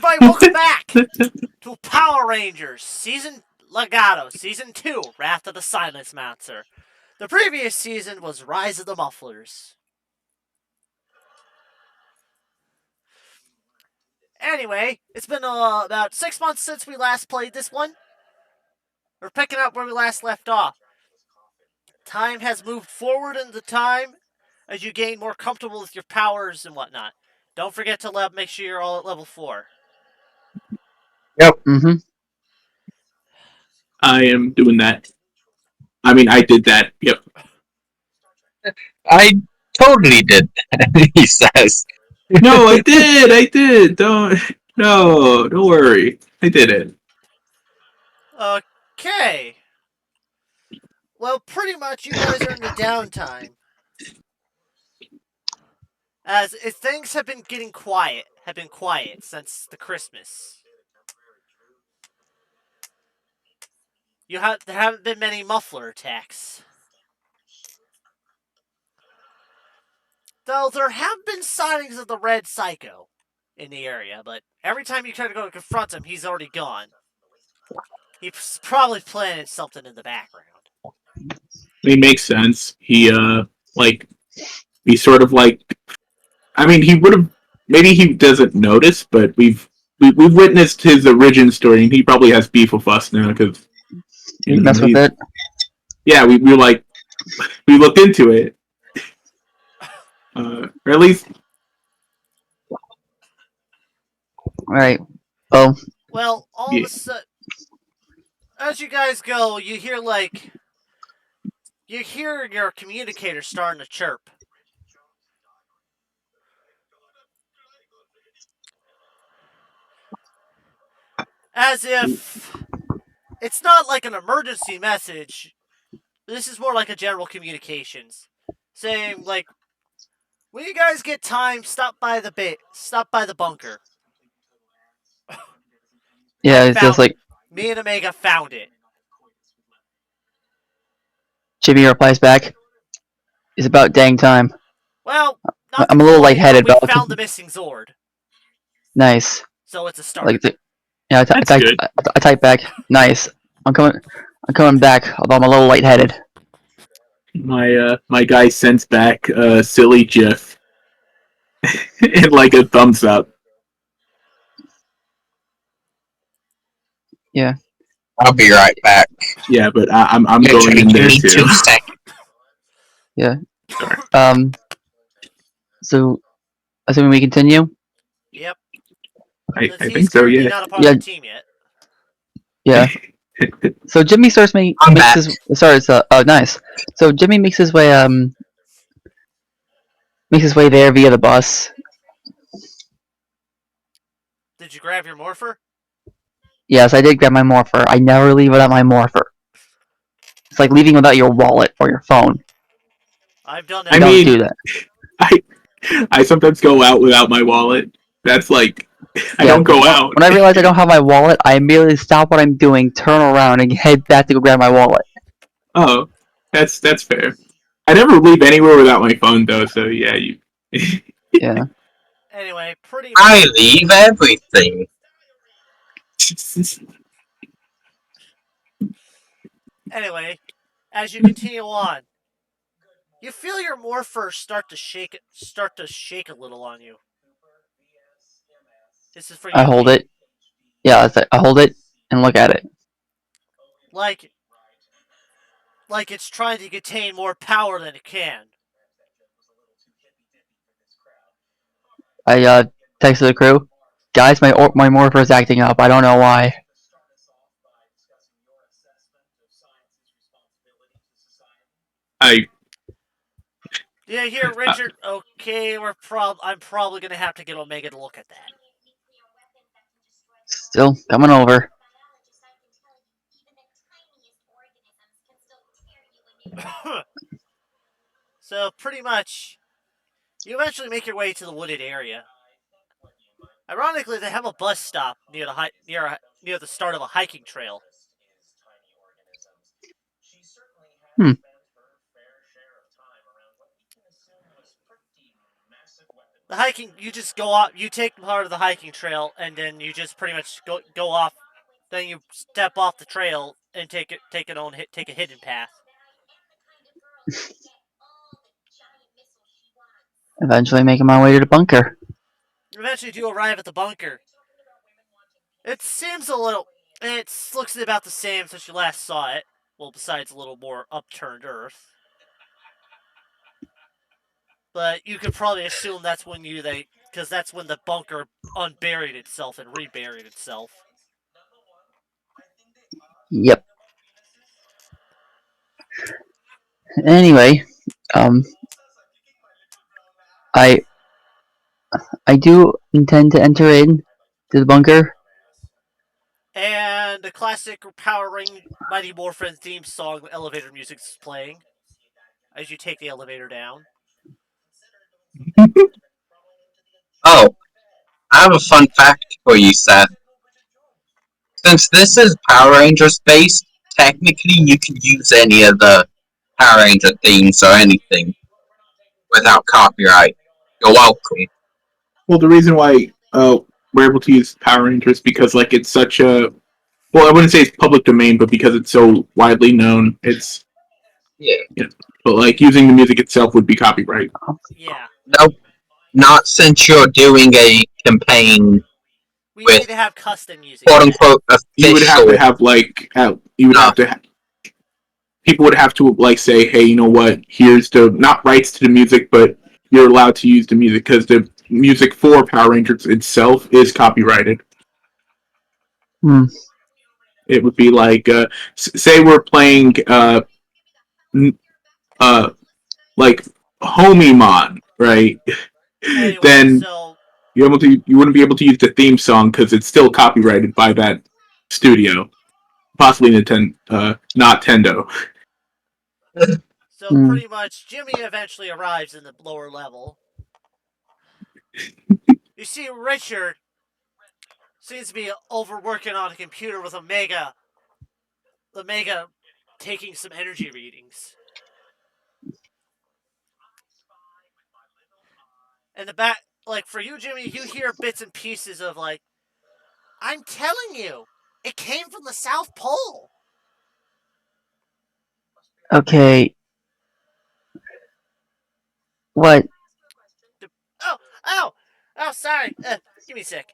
everybody, welcome back to Power Rangers Legato, Season 2, Wrath of the Scilencemancer. The previous season was Rise of the Mufflers. Anyway, it's been about 6 months since we last played this one. We're picking up where we last left off. Time has moved forward in the time as you gain more comfortable with your powers and whatnot. Don't forget to make sure you're all at level 4. Yep. I am doing that. I mean, I did that. Yep. I totally did that, he says. No, I did. Don't worry. I did it. Okay. Well, pretty much you guys are in the downtime. As things have been getting quiet, since the Christmas. There haven't been many muffler attacks. Though there have been sightings of the Red Psycho in the area, but every time you try to go to confront him, he's already gone. He's probably planning something in the background. It makes sense. He sort of like. I mean, he would have. Maybe he doesn't notice, but we've witnessed his origin story, and he probably has beef with us now because you mess with it. Yeah, we looked into it, or at least. Right. Oh. Well, all of a sudden, as you guys go, you hear your communicator starting to chirp. As if it's not like an emergency message. This is more like a general communications. Saying, like, when you guys get time, stop by the bunker. Yeah, it's just like... Me and Omega found it. Jimmy replies back, it's about dang time. Well, I'm a little lightheaded, but we found the missing Zord. Nice. So it's a start. I type back. Nice. I'm coming back, although I'm a little lightheaded. My guy sends back a silly gif and like a thumbs up. Yeah. I'll be right back. Yeah, but I'm going in there too. Yeah. Sorry. So, assuming we continue. Yep. I think so. Yeah. Not a part of the team yet. Yeah. So Jimmy nice. So Jimmy makes his way there via the bus. Did you grab your morpher? Yes, I did grab my morpher. I never leave without my morpher. It's like leaving without your wallet or your phone. I've done that. Don't do that. I sometimes go out without my wallet. That's like I don't go out. When I realize I don't have my wallet, I immediately stop what I'm doing, turn around, and head back to go grab my wallet. Oh, that's fair. I never leave anywhere without my phone though, so yeah, you. Yeah. Anyway, pretty much. I leave everything. Anyway, as you continue on, you feel your morpher start to shake a little on you. This is for you. I hold it. Yeah, I hold it and look at it. Like it's trying to contain more power than it can. I text the crew, guys, my morpher is acting up. I don't know why. Yeah, here, Richard. Okay, I'm probably gonna have to get Omega to look at that. Still coming over. So pretty much, you eventually make your way to the wooded area. Ironically, they have a bus stop near the start of a hiking trail. The hiking, you just go off. You take part of the hiking trail, and then you just pretty much go off. Then you step off the trail and take a hidden path. Eventually making my way to the bunker. Eventually, you arrive at the bunker. It seems a little. It looks about the same since you last saw it. Well, besides a little more upturned earth. But you could probably assume that's when because that's when the bunker unburied itself and reburied itself. Yep. Anyway, I do intend to enter in to the bunker. And the classic powering Mighty Morphin's theme song, elevator music, is playing as you take the elevator down. Oh, I have a fun fact for you, Seth. Since this is Power Rangers based, technically you can use any of the Power Ranger themes or anything without copyright. You're welcome. Well, the reason why we're able to use Power Rangers because like it's such a I wouldn't say it's public domain, but because it's so widely known, it's Yeah. But like using the music itself would be copyright. Yeah. Nope. Not since you're doing a campaign We with need to have custom music. quote unquote official. You would have to have like you would have to. People would have to like say, hey, you know what? Here's the not rights to the music, but you're allowed to use the music because the music for Power Rangers itself is copyrighted. It would be like, say we're playing, like Homie-Mon, right? Anyway, then so you wouldn't be able to use the theme song because it's still copyrighted by that studio, possibly Nintendo, not Tendo. So pretty much, Jimmy eventually arrives in the lower level. You see, Richard seems to be overworking on a computer with Omega taking some energy readings. And the back, like for you, Jimmy, you hear bits and pieces of like, I'm telling you, it came from the South Pole. Okay. What? Oh, sorry. Give me a sec.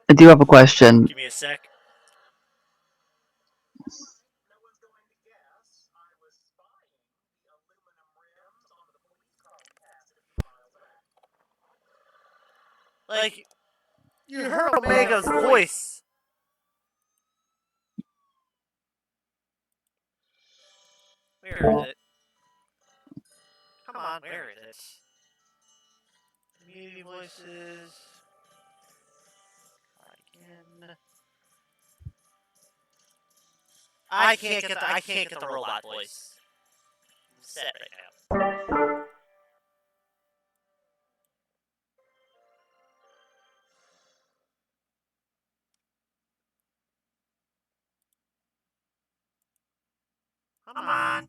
I do have a question. Give me a sec. Like, you heard Omega's voice. Where is it? Come on, where is it? Community voices. Again. I can't get the robot voice. I'm set right now. Come on.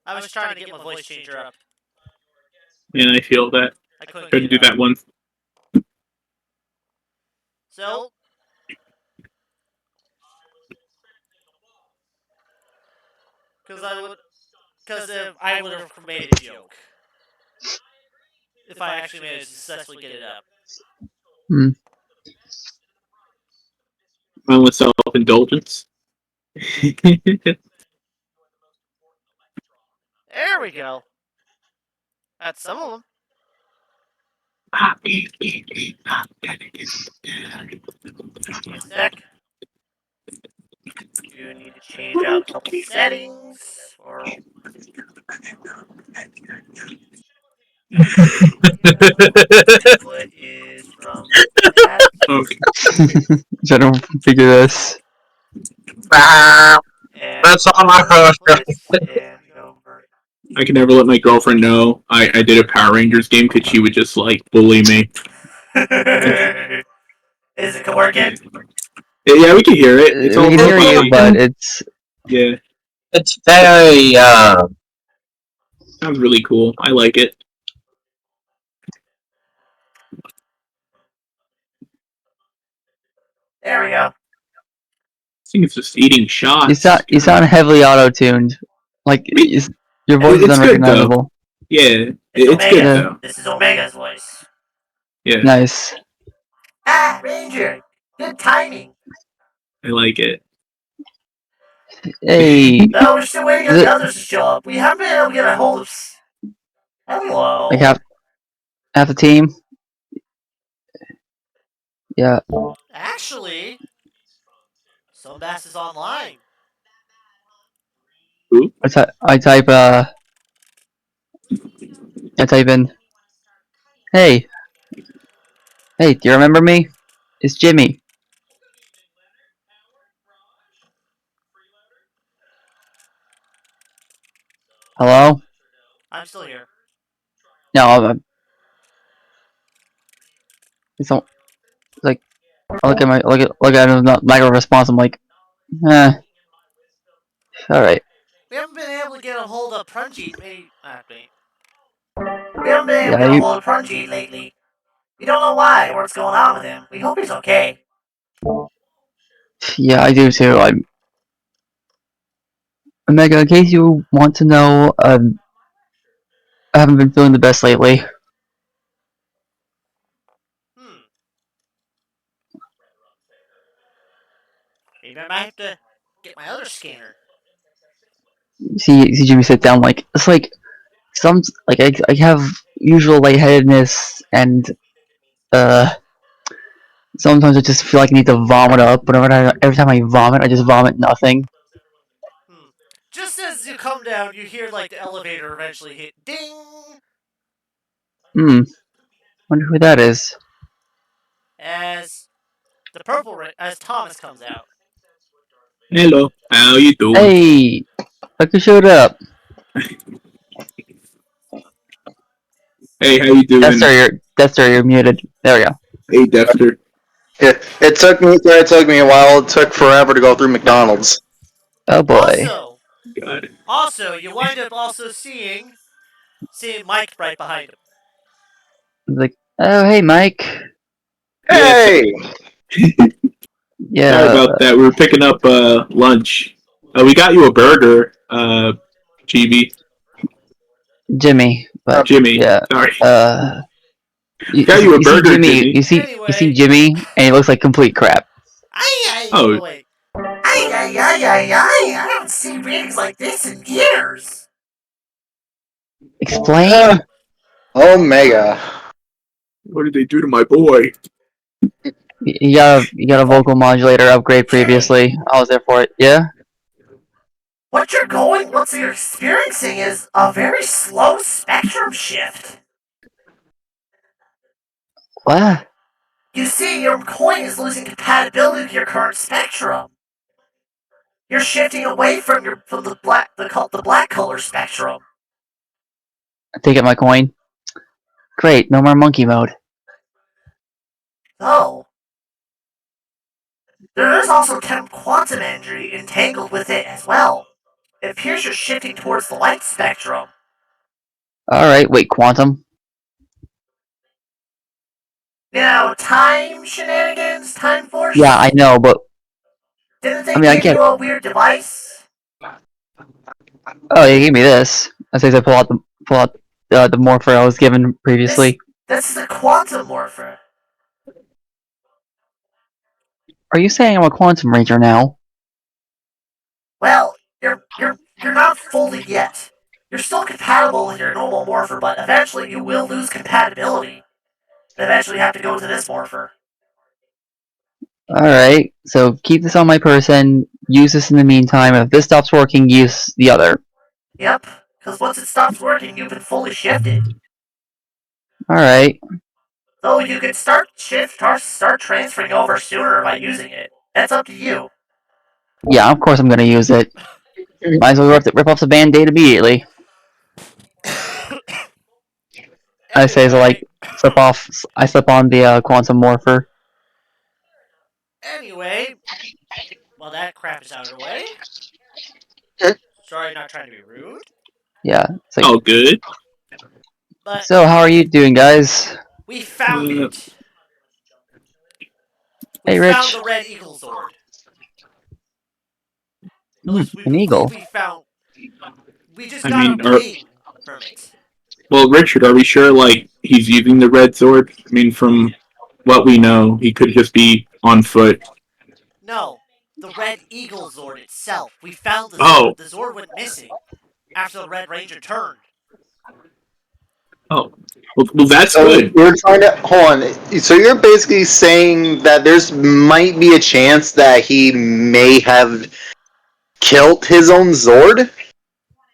I was trying to get my voice changer up. And I feel that. I couldn't Tried to do that once. So, because if I would have made a joke if I actually managed to successfully get it up. Wrong with self-indulgence. There we go. That's some of them. Give me a sec. You need to change out a couple settings. Or input is from that. Okay. I don't figure this. That's all I heard. I can never let my girlfriend know I did a Power Rangers game because she would just like bully me. Is it working? Yeah, we can hear it. It's We all can hear you, okay. but it's Yeah, It's very sounds really cool. I like it. There we go. I think it's just eating shots. you sound God. heavily auto-tuned. Like your voice is It's good though. unrecognizable. Yeah, It's it's good Omega. though. This is Omega's voice. Yeah, Nice. Ah, Ranger. Good timing. I like it. Hey, No, we're still waiting on is the it others to show up. We haven't been able to get a hold of. Hello. like half the team? Yeah. Actually, Sunbass is online. Who? I type in. Hey, do you remember me? It's Jimmy. Hello? I'm still here. No, it's like I look at him, not lack of response. I'm like, all right. We haven't been able to get a hold of Prunjeet. We haven't been able to Yeah, get a hold of Prunjeet lately. We don't know why or what's going on with him. We hope he's okay. yeah, I do too. Omega, in case you want to know, I haven't been feeling the best lately. Hmm. Maybe I might have to get my other scanner. See Jimmy sit down. Like it's like some like I have usual lightheadedness and uh sometimes I just feel like I need to vomit up. But every time I vomit, I just vomit nothing. Hmm. Just as you come down, you hear like the elevator eventually hit ding Wonder who that is. as as Thomas comes out. Hello, how you doing? Hey, look who showed up. Hey, how you doing? Dexter, you're muted. There we go. Hey, Dexter. It took me a while. It took forever to go through McDonald's. Oh boy. God. You wind up also seeing Mike right behind him. Like, oh hey Mike. Yeah, Hey, sorry Yeah, about that. We were picking up lunch. We got you a burger, GB. Jimmy. But Jimmy. yeah, Sorry. Got you a you see burger, Jimmy. Jimmy. You see Jimmy, and he looks like complete crap. Oh, Wait. I haven't seen readings like this in years. Explain. Omega. what did they do to my boy? You got a vocal modulator upgrade previously. I was there for it. Yeah. What you're experiencing is a very slow spectrum shift. What? You see, your coin is losing compatibility with your current spectrum. You're shifting away from the black color spectrum. Take out my coin. Great. No more monkey mode. Oh. There is also quantum energy entangled with it as well. It appears you're shifting towards the light spectrum. All right. Wait. Quantum. Time shenanigans, time force. Yeah, I know, but Didn't they I mean, I give get. you a weird device? Oh, you gave me this. I say I pull out the morpher I was given previously. This is a quantum morpher. Are you saying I'm a quantum ranger now? Well, you're not fully yet. You're still compatible with your normal morpher, but eventually you will lose compatibility. And eventually have to go to this morpher. All right. So keep this on my person. Use this in the meantime. If this stops working, use the other. Yep, because once it stops working, you've been fully shifted. All right. Though you could start transferring over sooner by using it. That's up to you. Yeah, of course I'm gonna use it. Might as well rip off the band-aid immediately. I say as I like slip on the quantum morpher. Anyway, while that crap is out of the way. Sorry, not trying to be rude. Yeah. It's like, Oh, good. But so how are you doing, guys? we found it. We Hey, found Rich. the Red Eagle Zord. At least we An believe eagle. we found. We just I got mean, a wing from it. well, Richard, are we sure like he's using the red sword? I mean, from what we know, he could just be on foot. No, the Red Eagle Zord itself. We found the Oh. Zord. The Zord went missing after the Red Ranger turned. Oh, well, that's So good. you're trying to hold on. So you're basically saying that there's might be a chance that he may have killed his own Zord.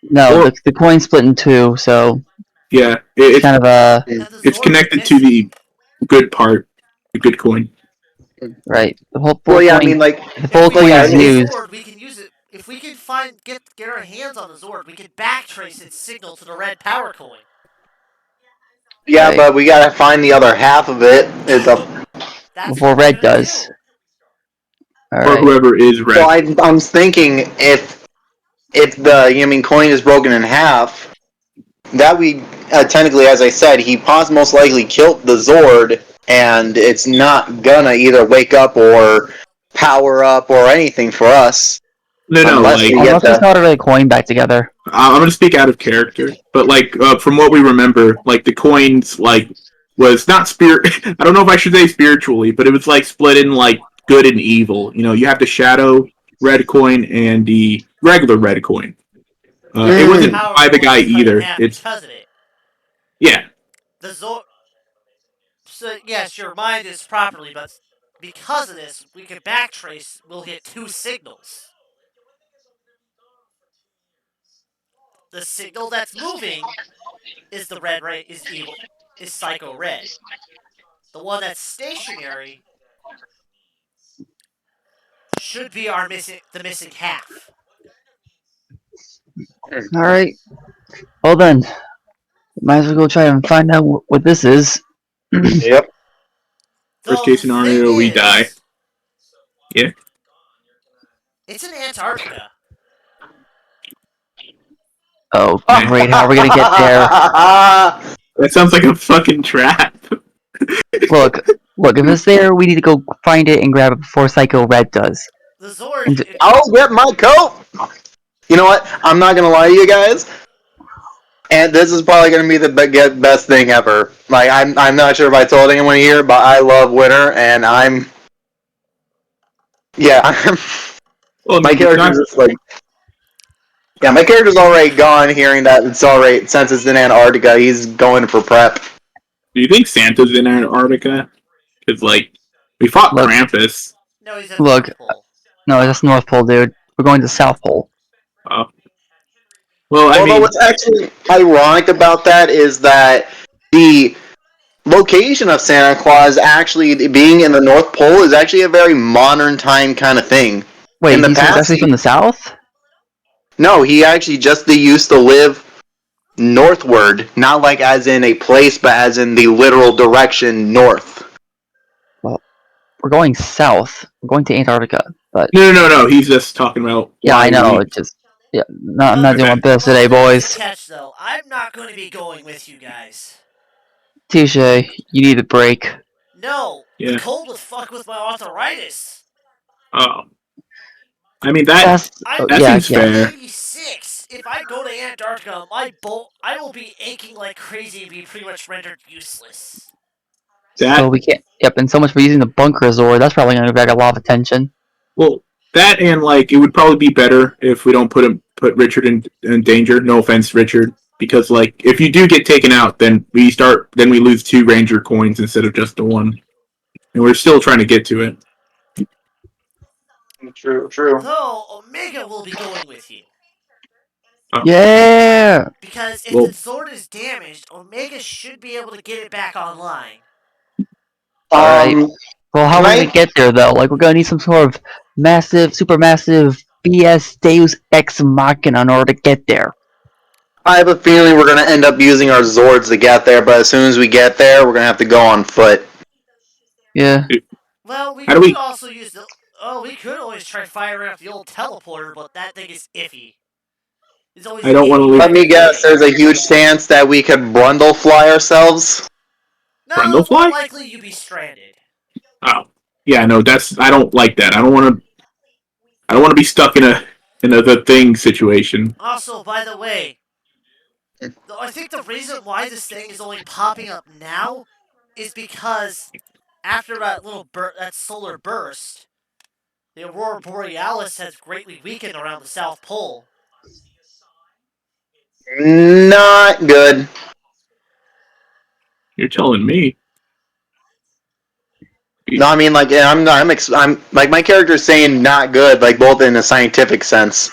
No, Or the coin split in two, so yeah, it's kind of a And the it's Zord went connected to missing. the good part, the good coin. right. The whole Well, full yeah, I coin. mean, like, The full If we coin yeah, is find the used. Zord, we can use it. If we can get our hands on the Zord, we can backtrace its signal to the red power coin. yeah, Right. but we gotta find the other half of it. Is a That's Before what we're Red gonna does. do. Or Alright. whoever is red. so I'm thinking if the coin is broken in half, that we technically, as I said, he most likely killed the Zord, and it's not gonna either wake up or power up or anything for us No, unless like we get Unless we the. solder the coin back together. I'm gonna speak out of character, but like from what we remember, like the coins like was not spirit. I don't know if I should say spiritually, but it was like split in like good and evil. You know, you have the shadow red coin and the regular red coin. It The wasn't power by the coin guy was cut in either. half It's because of it. yeah. The Zord. So yes, your mind is properly, but because of this, we can backtrace. We'll hit two signals. The signal that's moving is the red ray is evil is psycho red. The one that's stationary should be our missing half. Alright. Well then. Might as well go try and find out what this is. Yep. Worst Though case the thing scenario, we die. is, Yeah. it's in Antarctica. Oh, Man, great. How are we gonna get there? that sounds like a fucking trap. Look, if it's there, we need to go find it and grab it before Psycho Red does. The Zord. And I'll get my coat. You know what? I'm not gonna lie to you guys. And this is probably gonna be the best thing ever. Like I'm not sure if I told anyone here, but I love winter, and yeah. Well, I My mean, it's character's not. just like my character's already gone. Hearing that it's already since it's in Antarctica, he's going for prep. Do you think Santa's in Antarctica? Because like we fought look, Krampus. No, he's at the look. North Pole. No, that's North Pole, dude. We're going to South Pole. Oh, well, I Although mean, what's actually ironic about that is that the location of Santa Claus actually being in the North Pole is actually a very modern time kind of thing. In Wait, the he's past, actually from the South? no, he actually just used to live northward, not like as in a place, but as in the literal direction north. Well, we're going south. We're going to Antarctica. But no. He's just talking about yeah, why I know. we. It's just I'm not doing my Okay. best today, There's a boys. catch though. I'm not going to be going with you guys. Touche. You need a break. No, the Yeah. cold would fuck with my arthritis. Oh, I mean that That's I'm that yeah, seems only yeah. fair. 86. If I go to Antarctica, I will be aching like crazy and be pretty much rendered useless. So That we can't. Yep, and so much for using the bunker Zord. That's probably going to attract a lot of attention. well, that and like it would probably be better if we don't put Richard in danger. No offense, Richard, because like if you do get taken out, then we lose 2 Ranger coins instead of just the one, and we're still trying to get to it. True. Though Omega will be going with you. Oh, Yeah. Because if the well, Zord is damaged, Omega should be able to get it back online. All right. Um, Well, how can are we I? gonna get there though? Like, we're gonna need some sort of massive, supermassive BS Deus Ex Machina in order to get there. I have a feeling we're gonna end up using our Zords to get there, but as soon as we get there, we're gonna have to go on foot. Yeah. Well, we How do could we? also use the. Oh, we could always try firing up the old teleporter, but that thing is iffy. It's always I don't want to iffy lose Let trying to me use guess. it. There's a huge chance that we could Brundle fly ourselves. No, more Brundlefly. likely you'd be stranded. Oh, yeah, no, that's I don't like that. I don't want to. I don't want to be stuck in a the thing situation. Also, by the way, I think the reason why this thing is only popping up now is because after that solar burst, the aurora borealis has greatly weakened around the South Pole. Not good. You're telling me. No, I mean like I'm like my character's saying not good, like both in a scientific sense.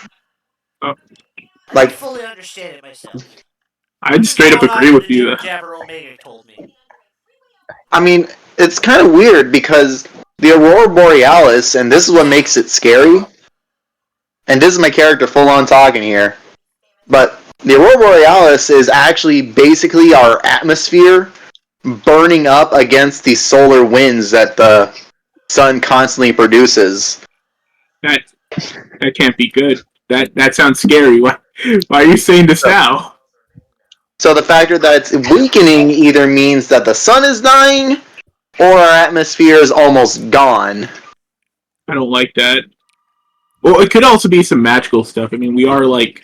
Oh, I can Like fully understand it myself. I'm I'd just straight up going off agree what with the you. jibber jabber Omega told me. I mean, it's kind of weird because the aurora borealis, and this is what makes it scary. And this is my character full on talking here, but the aurora borealis is actually basically our atmosphere burning up against the solar winds that the sun constantly produces. That that can't be good. That sounds scary. Why are you saying this now? So the factor that it's weakening either means that the sun is dying or our atmosphere is almost gone. I don't like that. Well, it could also be some magical stuff. I mean, we are like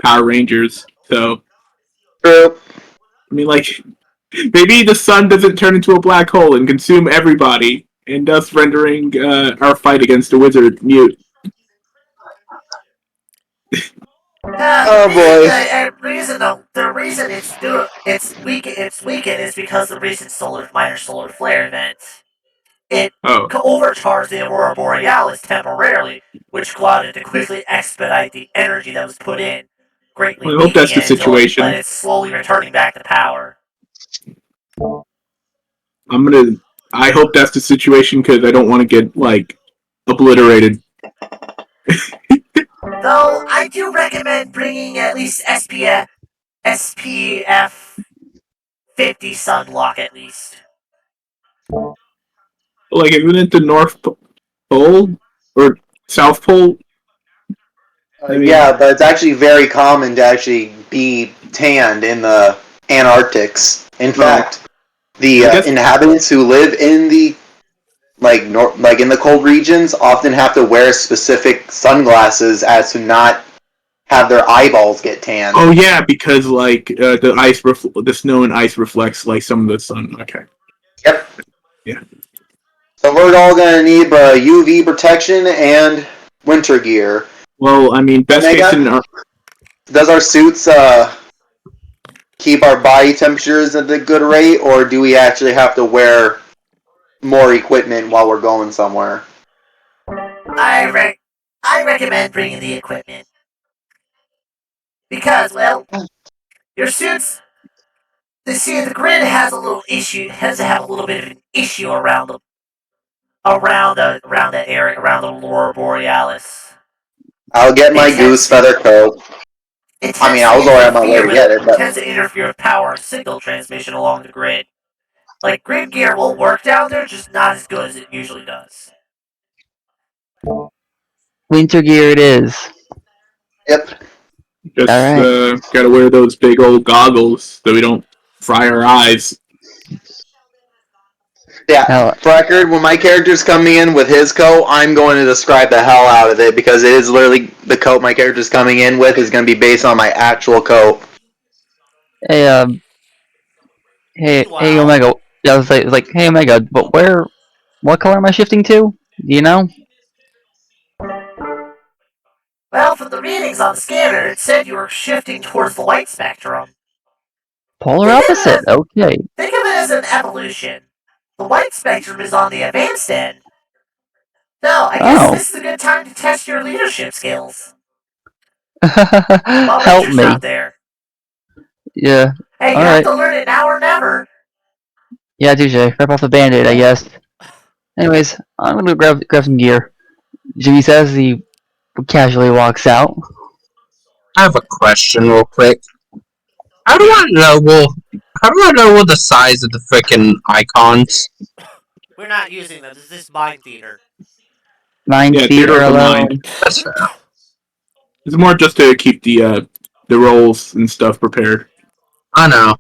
Power Rangers, so True. I mean, like maybe the sun doesn't turn into a black hole and consume everybody, and thus rendering our fight against the wizard mute. Oh boy. The reason it's weakened is because the recent minor solar flare events. It Oh, overcharged the aurora borealis temporarily, which allowed it to quickly expedite the energy that was put in, greatly well, I hope weakening that's the it until situation. it's slowly returning back to power. I'm gonna. I hope that's the situation because I don't want to get like obliterated. Though I do recommend bringing at least SPF 50 sunblock at least. Like, isn't it the Pole or South Pole? I mean, Yeah, but it's actually very common to actually be tanned in the Antarctics. In well, fact, the I guess. inhabitants who live in the like in the cold regions often have to wear specific sunglasses as to not have their eyeballs get tanned. Oh yeah, because like the snow and ice reflects like some of the sun. Okay. Yep. Yeah. So we're all gonna need UV protection and winter gear. Well, I mean, best case Omega, scenario. does our suits keep our body temperatures at a good rate, or do we actually have to wear more equipment while we're going somewhere? I recommend bringing the equipment because, well, your suits. You see, the grid has a little issue. Has to have a little bit of an issue around that area, around the aurora borealis. I'll get It my tends goose to feather coat. it I mean, tends I to was already on my way interfere to with get it, it but tends to interfere with power signal transmission along the grid. Like grid gear will work down there, just not as good as it usually does. Winter gear it is. yep. Just Alright. gotta wear those big old goggles so we don't fry our eyes. Yeah. Now, For record, when my character's coming in with his coat, I'm going to describe the hell out of it because it is literally the coat my character's coming in with is going to be based on my actual coat. hey, hey, Meanwhile, Omega. Yeah, I was like, hey, Omega, but what color am I shifting to? Do you know? well, from the readings on the scanner, it said you were shifting towards the light spectrum. Polar Think of it opposite. as, Okay. think of it as an evolution. The light spectrum is on the advanced end. No, I guess Oh. this is a good time to test your leadership skills. While Help Ranger's me. not there. Yeah. Hey, you have Alright. to learn it now or never. Yeah, touche. Rip off the band-aid, I guess. Anyways, I'm gonna grab some gear. Jimmy says he casually walks out. I have a question real quick. How do I know? Well, how do I know what the size of the freaking icons? We're not using them. This is mind theater. Mind Yeah, theater theater of the alone. mind. That's fair. It's more just to keep the rolls and stuff prepared. I know,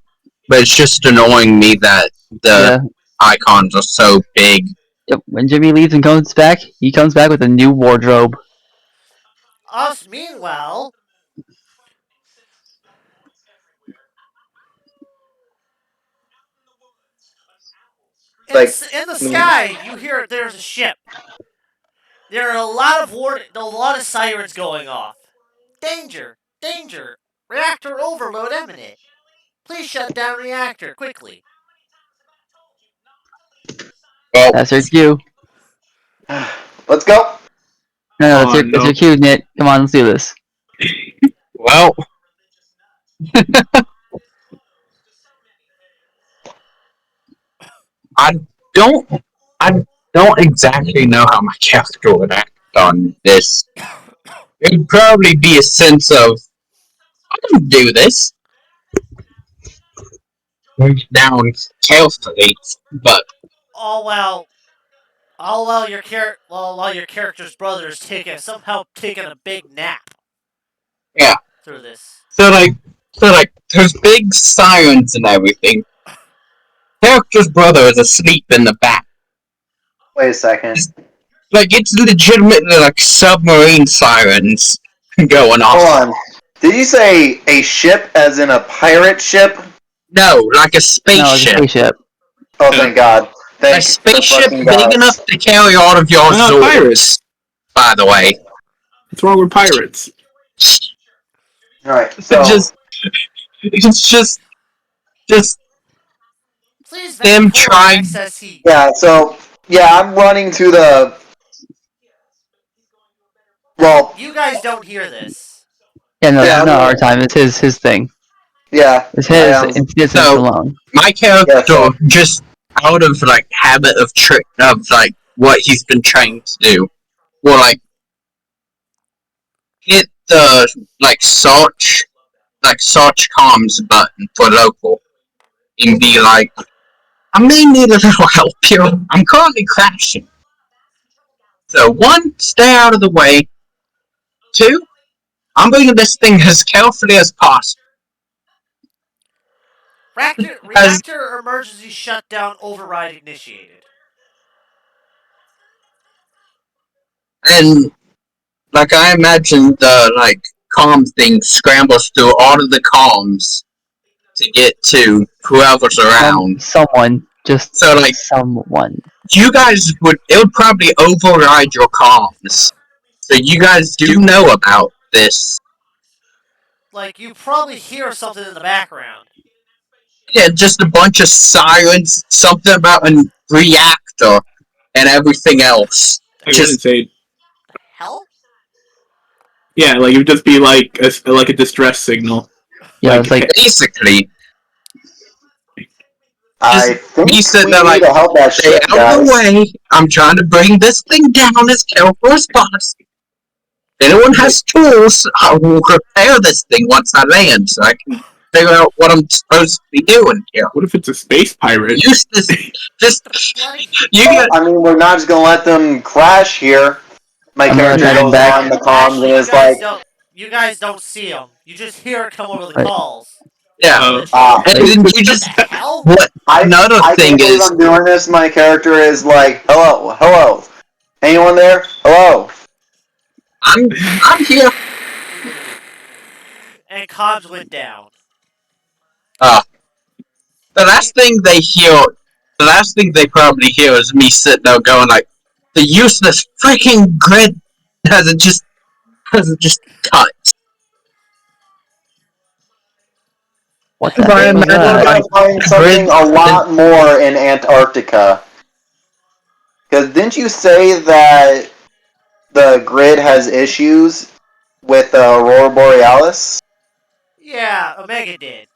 but it's just annoying me that the Yeah. icons are so big. Yep. When Jimmy leaves and comes back, he comes back with a new wardrobe. Us, meanwhile, Like, in the sky, you hear there's a ship. There are a lot of sirens going off. Danger! Danger! Reactor overload imminent. Please shut down reactor quickly. Well, That's your cue. let's go. No, Oh that's no. your cue, Nit. Come on, let's do this. well, I don't, I don't exactly know how my character would act on this. It'd probably be a sense of I can do this. Down carefully, but All while while your character's brother is somehow taking a big nap yeah. through this. So like, there's big sirens and everything. Character's brother is asleep in the back. Wait a second. Like, it's legitimately like submarine sirens going off. Hold on. Did you say a ship as in a pirate ship? No, like a No, it's a spaceship. spaceship. Oh, thank God. A Thank you. spaceship fucking big gods. enough to carry all of your Why not Zords, pirates? by the way. What's wrong with pirates? Alright, It's so. just Please them vent for trying. excess heat. Yeah, I'm running to the. Well, You guys don't hear this. Yeah, no, Yeah, this is I'm not our gonna- time. It's his thing. yeah. It's I his am. instance So- alone. My character Yeah, so- just out of like habit of trick of like what he's been trained to do, will like hit the search comms button for local and be like, I may need a little help here. I'm currently crashing. So one, stay out of the way. Two, I'm bringing this thing as carefully as possible. Reactor emergency shutdown override initiated. And like I imagine the like comm thing scrambles through all of the comms to get to whoever's around. Someone. Just So like someone. you guys it would probably override your comms. So you guys do know about this. Like, you probably hear something in the background. Yeah, just a bunch of sirens, something about a reactor, and everything else. I wouldn't say. The hell? Yeah, like it would just be like a distress signal. Yeah, Like, it's like Basically, I think he said we that need like to help that stay ship, out guys. of the way. I'm trying to bring this thing down as careful as possible. If anyone has tools, I will repair this thing once I land, so I can figure out what I'm supposed to be doing here. what if it's a space pirate? Use this. Just Bloody you get. I mean, we're not just gonna let them crash here. My I'm gonna character try to goes back- on the comms and is like, you guys don't see them. You just hear it come over the Right. calls. Yeah, ah. and then you just. What the hell? What? Another I thing can't believe is, I'm doing this. My character is like, hello, hello. Anyone there? Hello. I'm here. And comms went down. The last thing they probably hear is me sitting there going like, the useless freaking grid hasn't just cut. what the If I heck was We're imagine that? gonna like find the something grid, a lot more in Antarctica. Because didn't you say that the grid has issues with Aurora Borealis? Yeah, Omega did.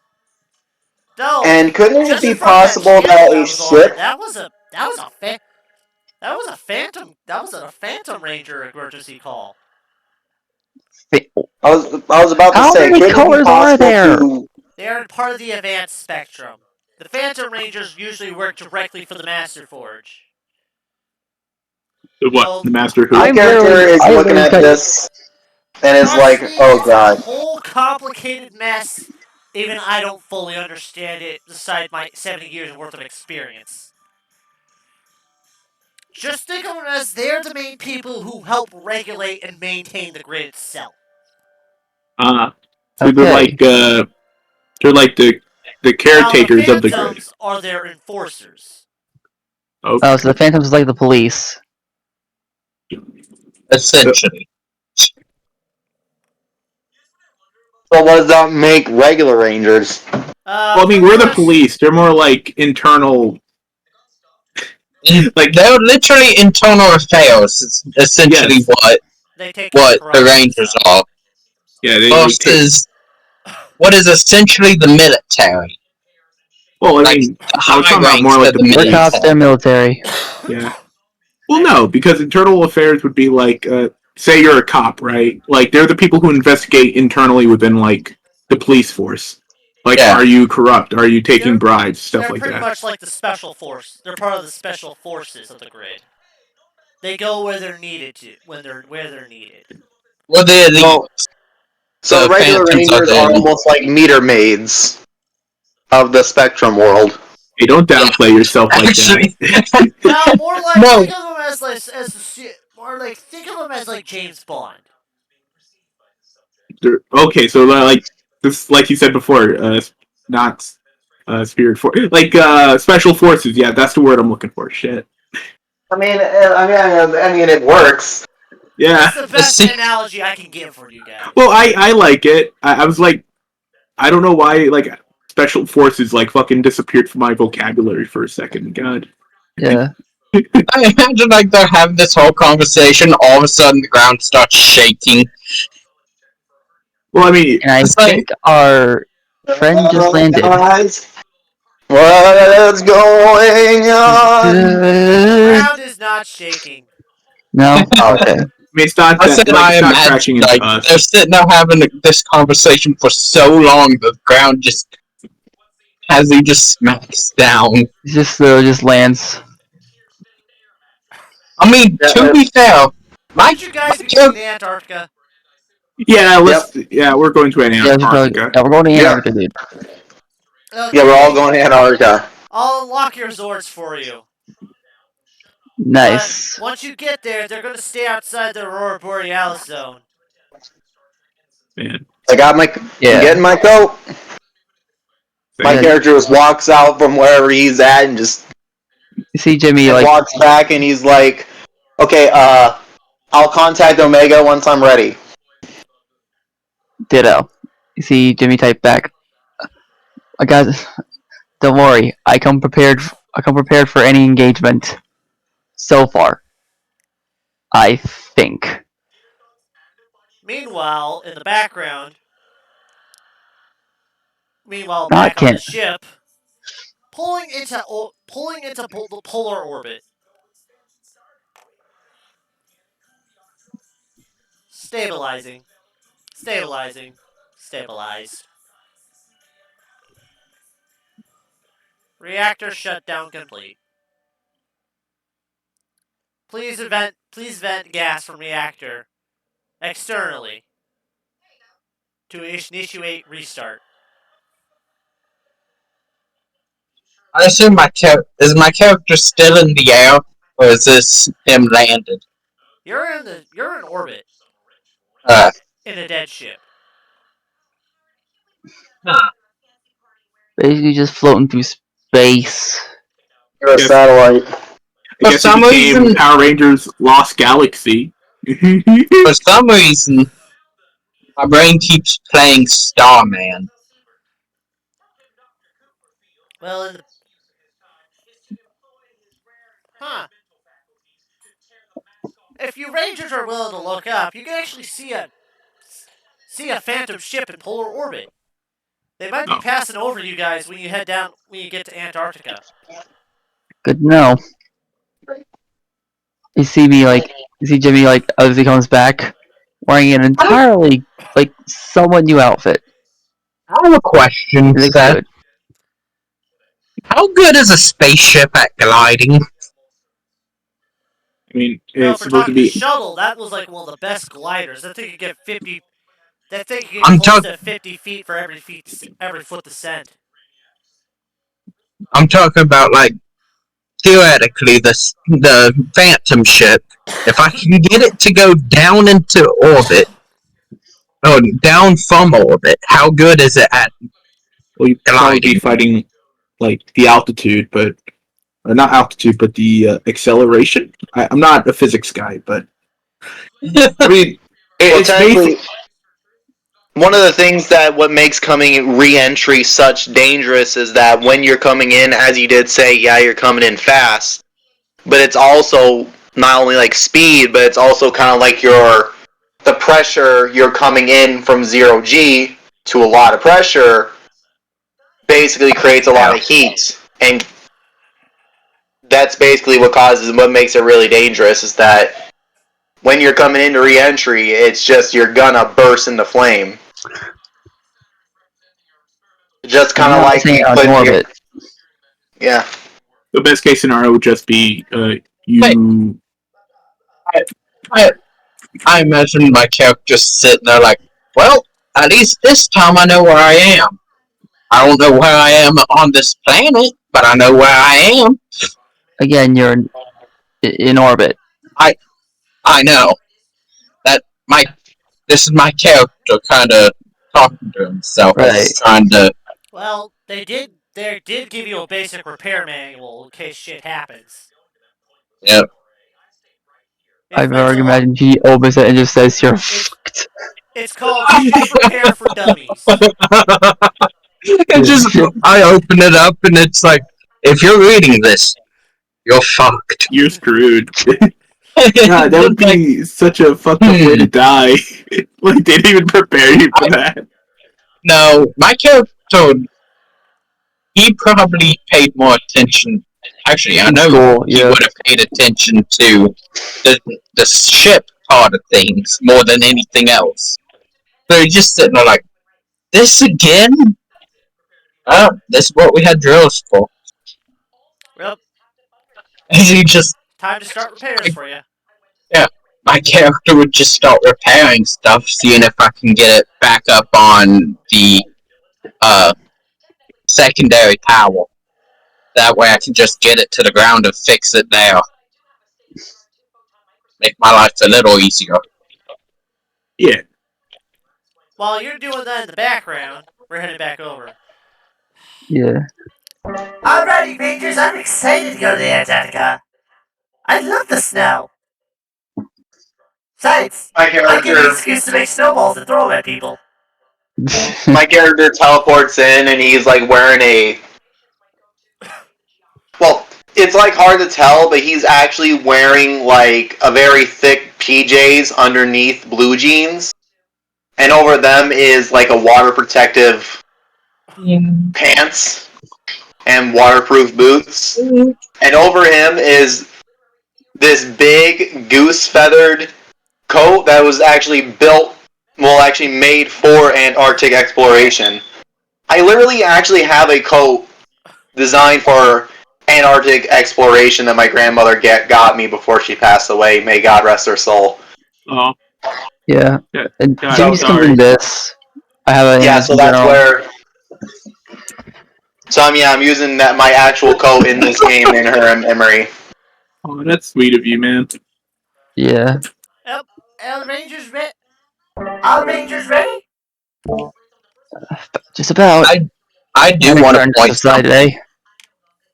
No, And couldn't it just be from that possible channel that a that was on ship? it, that was a Phantom Ranger emergency call. I was about to How say, many couldn't it be colors are possible there? to? They are part of the advanced spectrum. The Phantom Rangers usually work directly for the Master Forge. What? The Well, Master Who? My character is I looking literally at cut- this and is trust like, me, "Oh it's a god." whole complicated mess. Even I don't fully understand it, beside my 70 years worth of experience. Just think of them as they're the main people who help regulate and maintain the grid itself. So Okay. they're like the While the caretakers of the grid. Phantoms are their enforcers. Okay. Oh, so the Phantoms is like the police. Essentially. So what does that make regular Rangers? Well, I mean, Pretty we're the much, police. They're more like internal. Like, They're literally internal affairs. It's essentially yes, they take care of what the corruption Rangers itself. are. yeah, they take. Versus what is essentially the military. Well, I Like mean, the I was high talking about ranks more like of the the We're police. cops, they're military. Yeah. Well, no, because internal affairs would be like, say you're a cop, right? Like they're the people who investigate internally within like the police force. Like, Yeah. are you corrupt? Are you taking They're- bribes? Stuff They're like pretty that. much like the special force. They're part of the special forces of the grid. They go where they're needed to, where they're needed. Well, they're the Well, so the regular Phantoms are Rangers are the almost like meter maids of the Spectrum world. Hey, don't downplay yourself like actually. that. No, more like No. think of them more like think of them as like James Bond. Okay, so like this, like you said before, not spirit force, like special forces. Yeah, that's the word I'm looking for. Shit. I mean, it works. Yeah. That's the best analogy I can give for you guys. Well, I like it. I was like, I don't know why like special forces like fucking disappeared from my vocabulary for a second. God. Yeah. I imagine like they're having this whole conversation, all of a sudden the ground starts shaking. Well, I mean, And I It's like think our friend just landed. Guys, what's going on? The ground is not shaking. No? Oh, Okay. I mean, it's not I that said, like I it's not imagine crashing into like us. they're sitting there having this conversation for so long, the ground just as he just smacks down. Just lands. I mean, to be fair, my Wouldn't you guys be going character, to Antarctica? Yeah, Yep. we're going to Antarctica. Yeah, we're going to Yeah. Antarctica, dude. Okay. Yeah, we're all going to Antarctica. I'll unlock your Zords for you. Nice. But once you get there, they're going to stay outside the Aurora Borealis zone. Man. I got I'm getting my coat. My Yeah. character just walks out from wherever he's at and just You see Jimmy like walks back and he's like, "Okay, I'll contact Omega once I'm ready." ditto. You see Jimmy type back. I got. Don't worry. I come prepared. I come prepared for any engagement. So far, I think. Meanwhile, in the background, Not back on Ken. the ship, pulling into the polar orbit. Stabilizing. Stabilizing. Stabilized. Reactor shutdown complete. Please vent gas from reactor externally to initiate restart. I assume is my character still in the air, or is this him landed? You're in orbit Uh, in a dead ship. Basically, just floating through space. You're a Yes. satellite. I guess it became Power Rangers Lost Galaxy. For some reason, my brain keeps playing Starman. Well, if you Rangers are willing to look up, you can actually see a phantom ship in polar orbit. They might be passing over you guys when you get to Antarctica. Good to know. You see Jimmy like as he comes back, wearing an entirely like somewhat new outfit. I have a question, It looks Seth. good. How good is a spaceship at gliding? I mean, Now, it's if we're supposed to talking be. shuttle, that was like one of the best gliders. That thing could get 50. That thing could get I'm close talking. to 50 feet for every foot descent. I'm talking about like theoretically the Phantom ship. If I can get it to go down into orbit, oh, down from orbit, how good is it at Well, you'd probably be gliding? fighting like the altitude, but or not altitude, but the acceleration. I'm not a physics guy, but I mean, Well, it's technically, basically one of the things that what makes coming re-entry such dangerous is that when you're coming in, as you did say, yeah, you're coming in fast, but it's also not only like speed, but it's also kind of like the pressure you're coming in from 0G to a lot of pressure basically creates a lot of heat, and that's basically what makes it really dangerous is that when you're coming into re-entry, it's just you're gonna burst into flame. Just I'm kind of not like saying you out in put your orbit. yeah. the best case scenario would just be Wait, you. I, I imagine my character sitting there like, well, at least this time I know where I am. I don't know where I am on this planet, but I know where I am. Again, you're in orbit. I I know that my this is my character kind of talking to himself as Right. he's trying to. Well, they did give you a basic repair manual in case shit happens. Yeah, It's I've it's a already lot. imagined he opens it and just says you're It's fucked. it's called Ship Repair for Dummies. it just I open it up and it's like, if you're reading this, you're fucked. You're screwed. God, that would It's like, be such a fucked up way to die. Like they didn't even prepare you for that. no, my character, he probably paid more attention. Actually, I In know school, he yeah. would have paid attention to the the ship part of things more than anything else. So he's just sitting there like, this again? Oh, this is what we had drills for. Well, And he just, time to start repairs for you. yeah, my character would just start repairing stuff, seeing if I can get it back up on the uh, secondary power. That way I can just get it to the ground and fix it there. Make my life a little easier. Yeah. While you're doing that in the background, we're heading back over. Yeah. Alrighty, Rangers, I'm excited to go to the Antarctica. I love the snow. Besides, My I'll give you an character excuse to make snowballs and throw them at people. my character teleports in and he's like wearing a well, it's like hard to tell, but he's actually wearing like a very thick PJs underneath blue jeans, and over them is like a water protective pants and waterproof boots, and over him is this big goose feathered coat that was actually actually made for Antarctic exploration. I literally actually have a coat designed for Antarctic exploration that my grandmother got me before she passed away. May God rest her soul. Oh, Yeah. yeah. And God, give So me something sorry. this. I have an yeah, image so in that's general. where. So I'm using that my actual coat in this game in her memory. Oh, that's sweet of you, man. Yeah. Yep. Are the Rangers ready? Are the Rangers ready? Just about. I do Medics want are to on point the side something. today.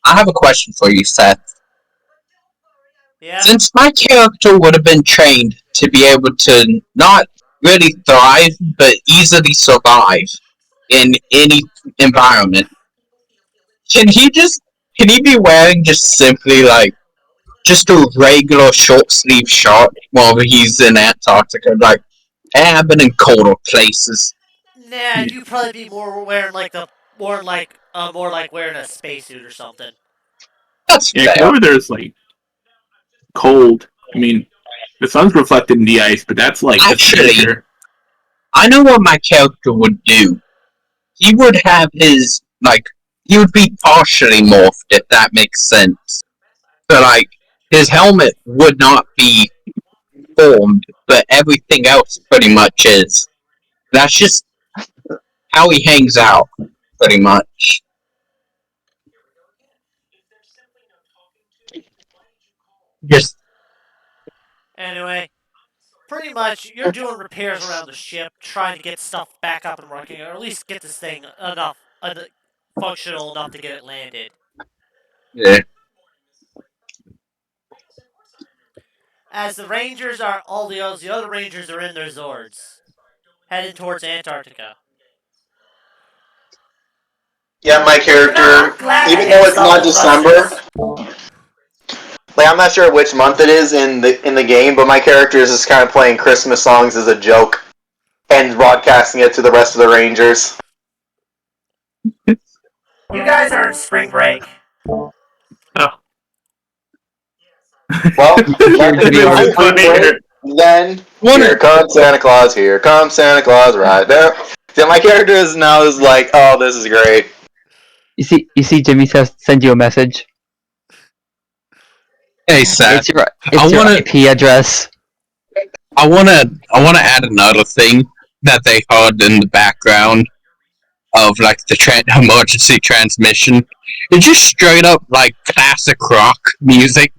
I have a question for you, Seth. Yeah. Since my character would have been trained to be able to not really thrive, but easily survive in any environment, can he just can he be wearing just simply like just a regular short sleeve shirt while he's in Antarctica? Like, I've been in colder places. Nah, you'd probably be more wearing like the more like wearing a spacesuit or something. That's Yeah, because fair. over there it's like cold. I mean, the sun's reflected in the ice, but that's like a Actually, sneaker. I know what my character would do. He would have his like he would be partially morphed if that makes sense. So like his helmet would not be formed, but everything else pretty much is. That's just how he hangs out, pretty much. Just Anyway, pretty much you're doing repairs around the ship, trying to get stuff back up and working, or at least get this thing enough functional enough to get it landed. yeah. As the Rangers are all the other Rangers are in their Zords, heading towards Antarctica. Yeah, my character, even though it's not December, like I'm not sure which month it is in the game, but my character is just kind of playing Christmas songs as a joke and broadcasting it to the rest of the Rangers. You guys are in spring break. Oh. Well, Here, let Jimmy, the spring break, then here comes Santa Claus, here comes Santa Claus right there. So my character is now is like, oh, this is great. you see, Jimmy says send you a message. Hey, Seth. It's your IP address. I wanna add another thing that they heard in the background of like the emergency transmission. It's just straight up like classic rock music,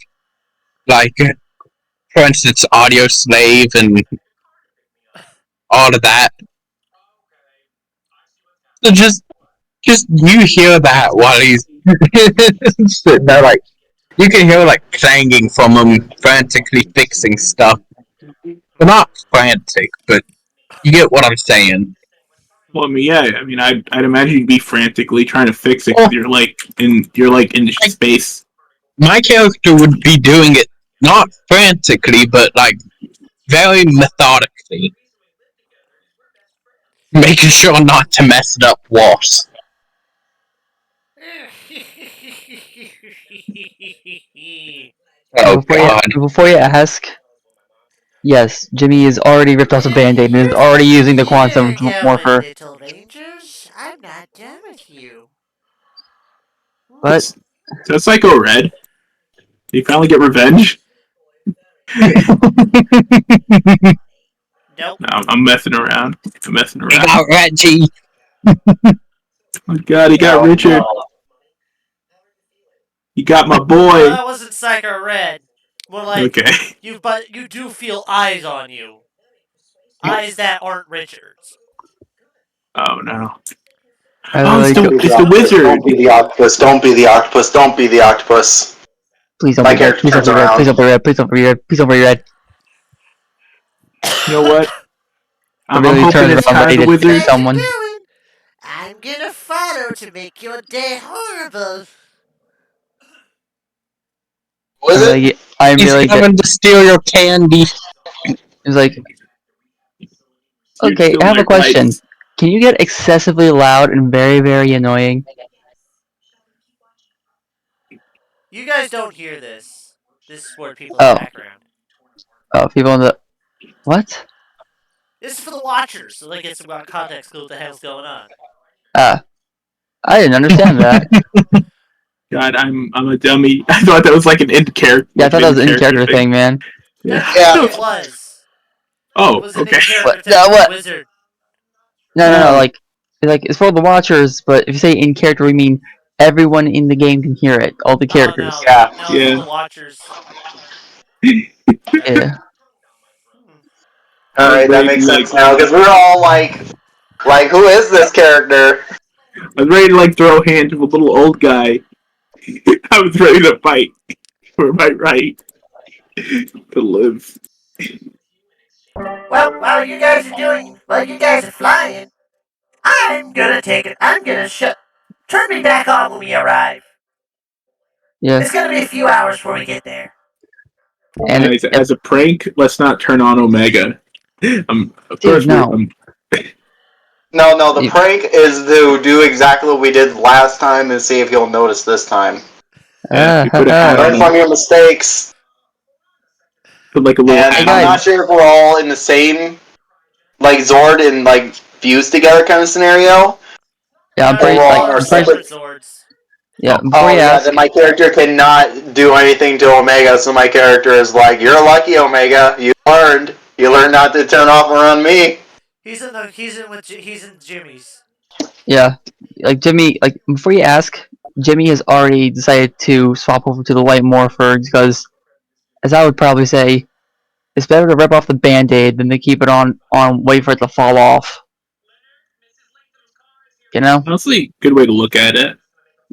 like for instance, Audio Slave and all of that. So just you hear that while he's sitting there, like you can hear like clanging from him frantically fixing stuff. Well, not frantic, but you get what I'm saying. Well, I mean, yeah. I mean, I'd imagine you'd be frantically trying to fix it because you're like in space. My character would be doing it not frantically, but like very methodically, making sure not to mess it up worse. Oh God! Before you ask, yes, Jimmy is already ripped off the band-aid and is already using the quantum morpher. Little Rangers, I'm not done with you. But Is that Psycho Red? Did you finally get revenge? Nope. No, I'm messing around. I'm messing He around. got Reggie. Oh my God, he got Richard. No. He got my Well, boy. that wasn't Psycho Red. More like Okay. but you do feel eyes on you. Eyes that aren't Richard's. Oh no. I Oh, really it's the wizard. Don't be the octopus. Don't be the octopus. Don't be the octopus. please don't My be red. character Please don't turns be red. around. Please don't be red. Please don't be red. Please don't be red. You know what? I'm really hoping turns it's around, kind ready of the to wizard. fix someone. I'm gonna follow to make your day horrible. Who is it? I'm He's really coming to steal your candy. It's like, You're okay, still I have my a question. lights. Can you get excessively loud and very, very annoying? You guys don't hear this. This is for people in the Oh, background. people in the what? This is for the watchers, so they get some context clue what the hell's going on. I didn't understand that. God, I'm a dummy. I thought that was like an in character. Yeah, I thought that was an in-character thing, man. Yeah. Technically, it was. Oh, It was an okay. in-character thing What? for What? the wizard. No, like it's for the watchers, but if you say in character, we mean everyone in the game can hear it. All the characters. Oh, no. Yeah. No, Yeah. for the watchers. Yeah. All right, that makes sense now because we're all like, who is this character? I was ready to like throw hands with a little old guy. I was ready to fight for my right to live. Well, while you guys are flying, I'm gonna take it. I'm gonna turn me back on when we arrive. Yeah. It's gonna be a few hours before we get there. And Guys, as a prank, let's not turn on Omega. Of course, no. No, the prank is to do exactly what we did last time and see if you'll notice this time. Yeah, we put a hat Learn on. from your mistakes. Put like a little And hat I'm on. not sure if we're all in the same, like, Zord and, like, fused together kind of scenario. yeah, I'm pretty Overall, like our I'm pretty, separate Zords. Yeah, Oh. before you yeah, ask, then my character cannot do anything to Omega, so my character is like, "You're lucky, Omega. You learned. You learned not to turn off around me." He's in Jimmy's. yeah, like Jimmy, like before you ask, Jimmy has already decided to swap over to the White Morpher because, as I would probably say, it's better to rip off the Band-Aid than to keep it on wait for it to fall off. You know? Honestly, good way to look at it.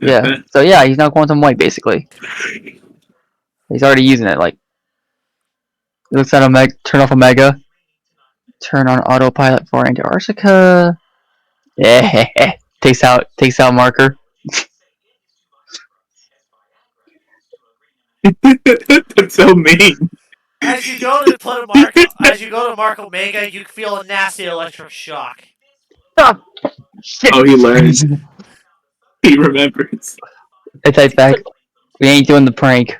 Yeah. So yeah, he's now Quantum White basically. He's already using it. Like, he looks at Omega, turn off Omega, turn on autopilot for Antarctica. Yeah, takes out marker. That's so mean. As you go to Mark Omega, you feel a nasty electric shock. Oh, shit. Oh, he learns. He remembers. I type back. We ain't doing the prank.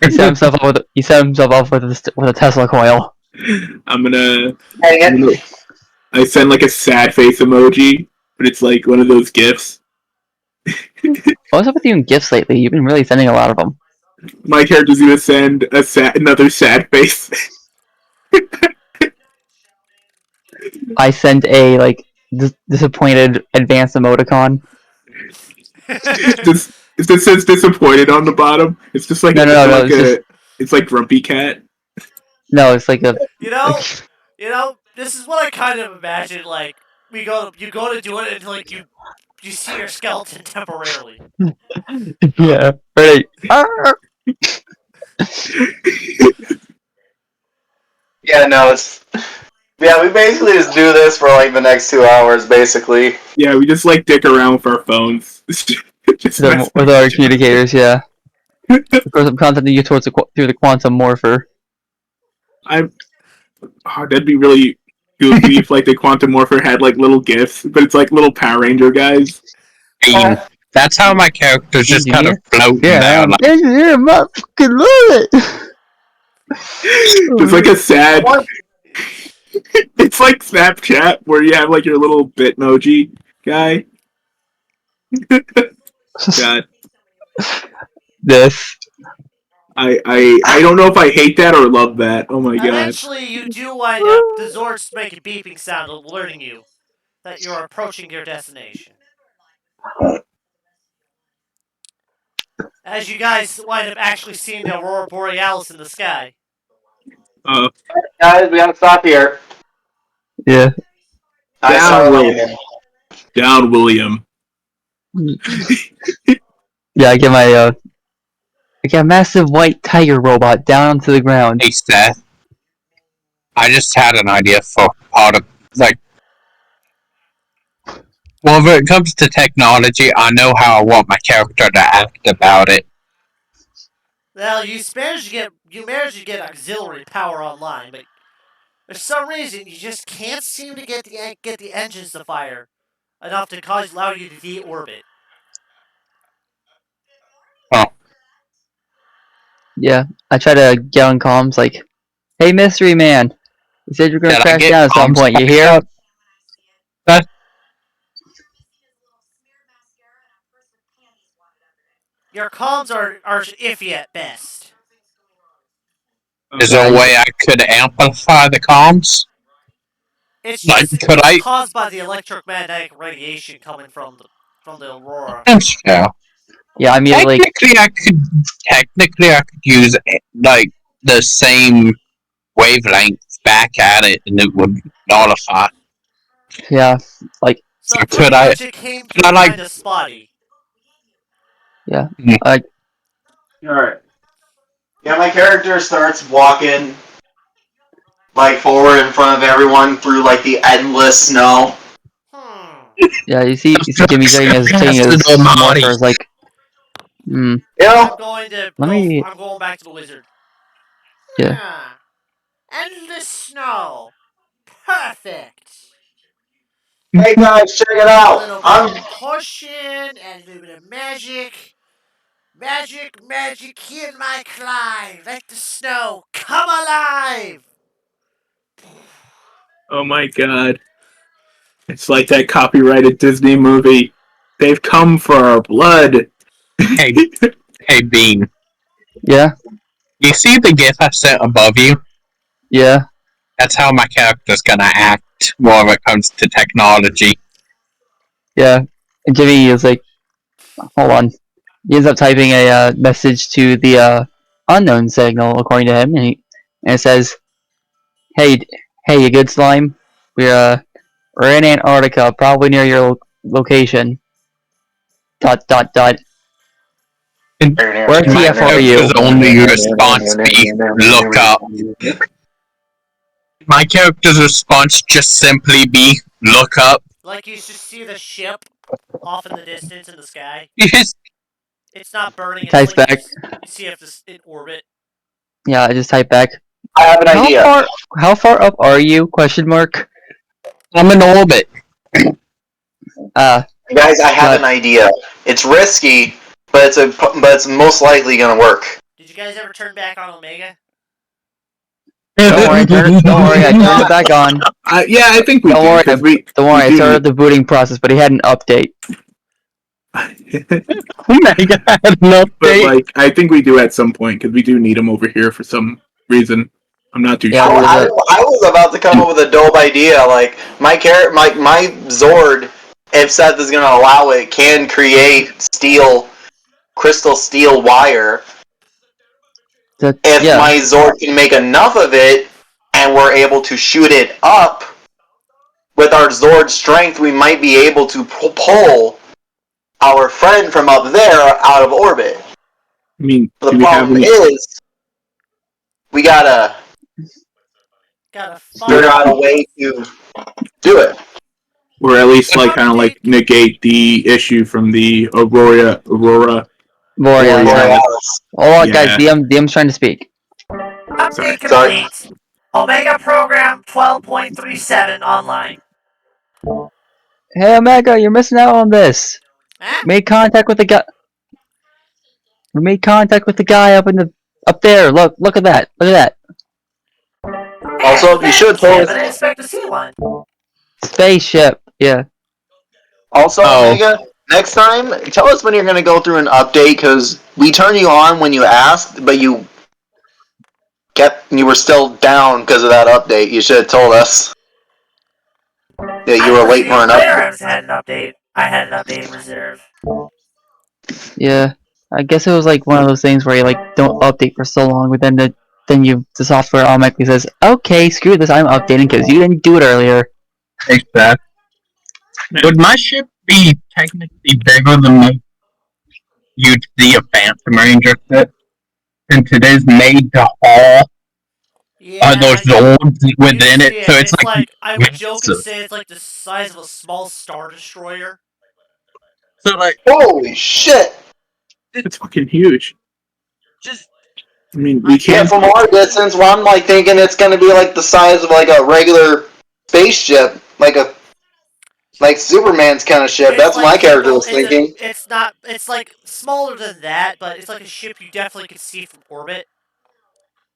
He set himself up with a Tesla coil. I'm gonna. Dang it. I send like a sad face emoji, but it's like one of those gifs. What's up with you in gifts lately? You've been really sending a lot of them. My character's gonna send another sad face. I sent a like disappointed advanced emoticon. It just says disappointed on the bottom. It's just like No. it's like grumpy cat. No, it's like a. You know, this is what I kind of imagine. Like, you go to do it, and like you see your skeleton temporarily. Yeah. Right. Yeah, no, it's. Yeah, we basically just do this for like the next 2 hours, basically. Yeah, we just like dick around with our phones. Just With our communicators, yeah. I'm contacting you through the quantum morpher. That'd be really goofy if like the Quantum Morpher had like little gifts, but it's like little Power Ranger guys. That's how my character's just kind of floating there. Like, Yeah, motherfucking love it. It's like a sad. It's like Snapchat where you have like your little Bitmoji guy. God, This. I don't know if I hate that or love that. Oh my god. Eventually, you do wind up. The Zords make a beeping sound, alerting you that you're approaching your destination. As you guys wind up actually seeing the Aurora Borealis in the sky. Guys, we gotta stop here. Yeah. I saw landing. Down, William. Yeah, I get a massive white tiger robot down onto the ground. hey Seth, I just had an idea for part of like. Well, when it comes to technology, I know how I want my character to act about it. Well, you managed to get auxiliary power online, but for some reason you just can't seem to get the engines to fire enough to allow you to deorbit. Oh, Yeah, I try to get on comms like, "Hey, mystery man, you said you're gonna did I crash get down at some comms point. You back hear?" up? Seth? Your comms are iffy at best. Is there a way I could amplify the comms? It's Like, just could I? caused by the electromagnetic radiation coming from the Aurora. Yeah. Yeah, I mean, like, Technically, I could use like the same wavelength back at it, and it would nullify. yeah, like, So Could pretty I- much it came through I like- kind of spotty. yeah, Alright. Yeah, my character starts walking like forward in front of everyone through like the endless snow. yeah. You see Jimmy taking his morphers, like, You know? I'm going back to the wizard. Yeah. Endless snow. Perfect. Hey guys, check it A out. little bit of potion and a little bit of magic. Magic, hear my cry. Let the snow come alive. Oh my god. It's like that copyrighted Disney movie. They've come for our blood. Hey, hey, Bean. Yeah, You see the GIF I sent above you? yeah, That's how my character's gonna act when it comes to technology. yeah. And Jimmy is like, hold on. He ends up typing a message to the unknown signal, according to him, and it says, "Hey, hey, you good slime? We're in Antarctica, probably near your location. Dot dot dot. And Where my TF are you?" character's only response be look up. My character's response just simply be look up. Like you should see the ship off in the distance in the sky. Yes. It's not burning. He It's types like back. you see if it's in orbit. Yeah, I just type back. I have an How idea. far up are you? Question mark. I'm in orbit. Guys, I have But- an idea. It's risky, but it's most likely gonna work. Did you guys ever turn back on Omega? Don't worry, don't worry, I turned it back on. Yeah, I think we Don't do. worry, 'Cause we I do started the booting process, but he had an update. Omega had an but update. like, I think we do at some point because we do need him over here for some reason. I'm not too Yeah, sure. I was about to come up with a dope idea. Like my Zord, if Seth is gonna allow it, can create crystal steel wire. If yeah, my Zord can make enough of it, and we're able to shoot it up with our Zord strength, we might be able to pull our friend from up there out of orbit. I mean, The do we have problem any? is, we gotta Gotta figure find. out a way to do it. Or at least like kind of like Update. negate the issue from the Aurora. Borealis. Borealis. Hold on, Yeah. guys. DM's trying to speak. Sorry. Update complete. Omega program 12.37 online. Hey, Omega, you're missing out on this. Huh? Made contact with the guy. We made contact with the guy up there. Look at that. Look at Also, you should I totally. didn't expect to see one. that spaceship. Yeah. Also, Oh. Omega, next time, tell us when you're going to go through an update, because we turned you on when you asked, but you were still down because of that update. You should have told us that you were late for an update. Had an update. I had an update in reserve. Yeah. I guess it was like one of those things where you like don't update for so long, but then the software automatically says, "Okay, screw this. I'm updating because you didn't do it earlier." Hey, Seth. Would my ship be technically bigger than most you'd see a Phantom Ranger ship? Since it is made to haul Yeah, those Zords you within see it, so it's like I would joke and massive. say it's like the size of a small star destroyer. So like, Holy shit! It's fucking huge. just I mean, we Yeah, can't. from our distance, well, I'm like thinking it's going to be like the size of like a regular spaceship, like Superman's kind of ship. That's what my character was thinking. It's not. It's like smaller than that, but it's like a ship you definitely could see from orbit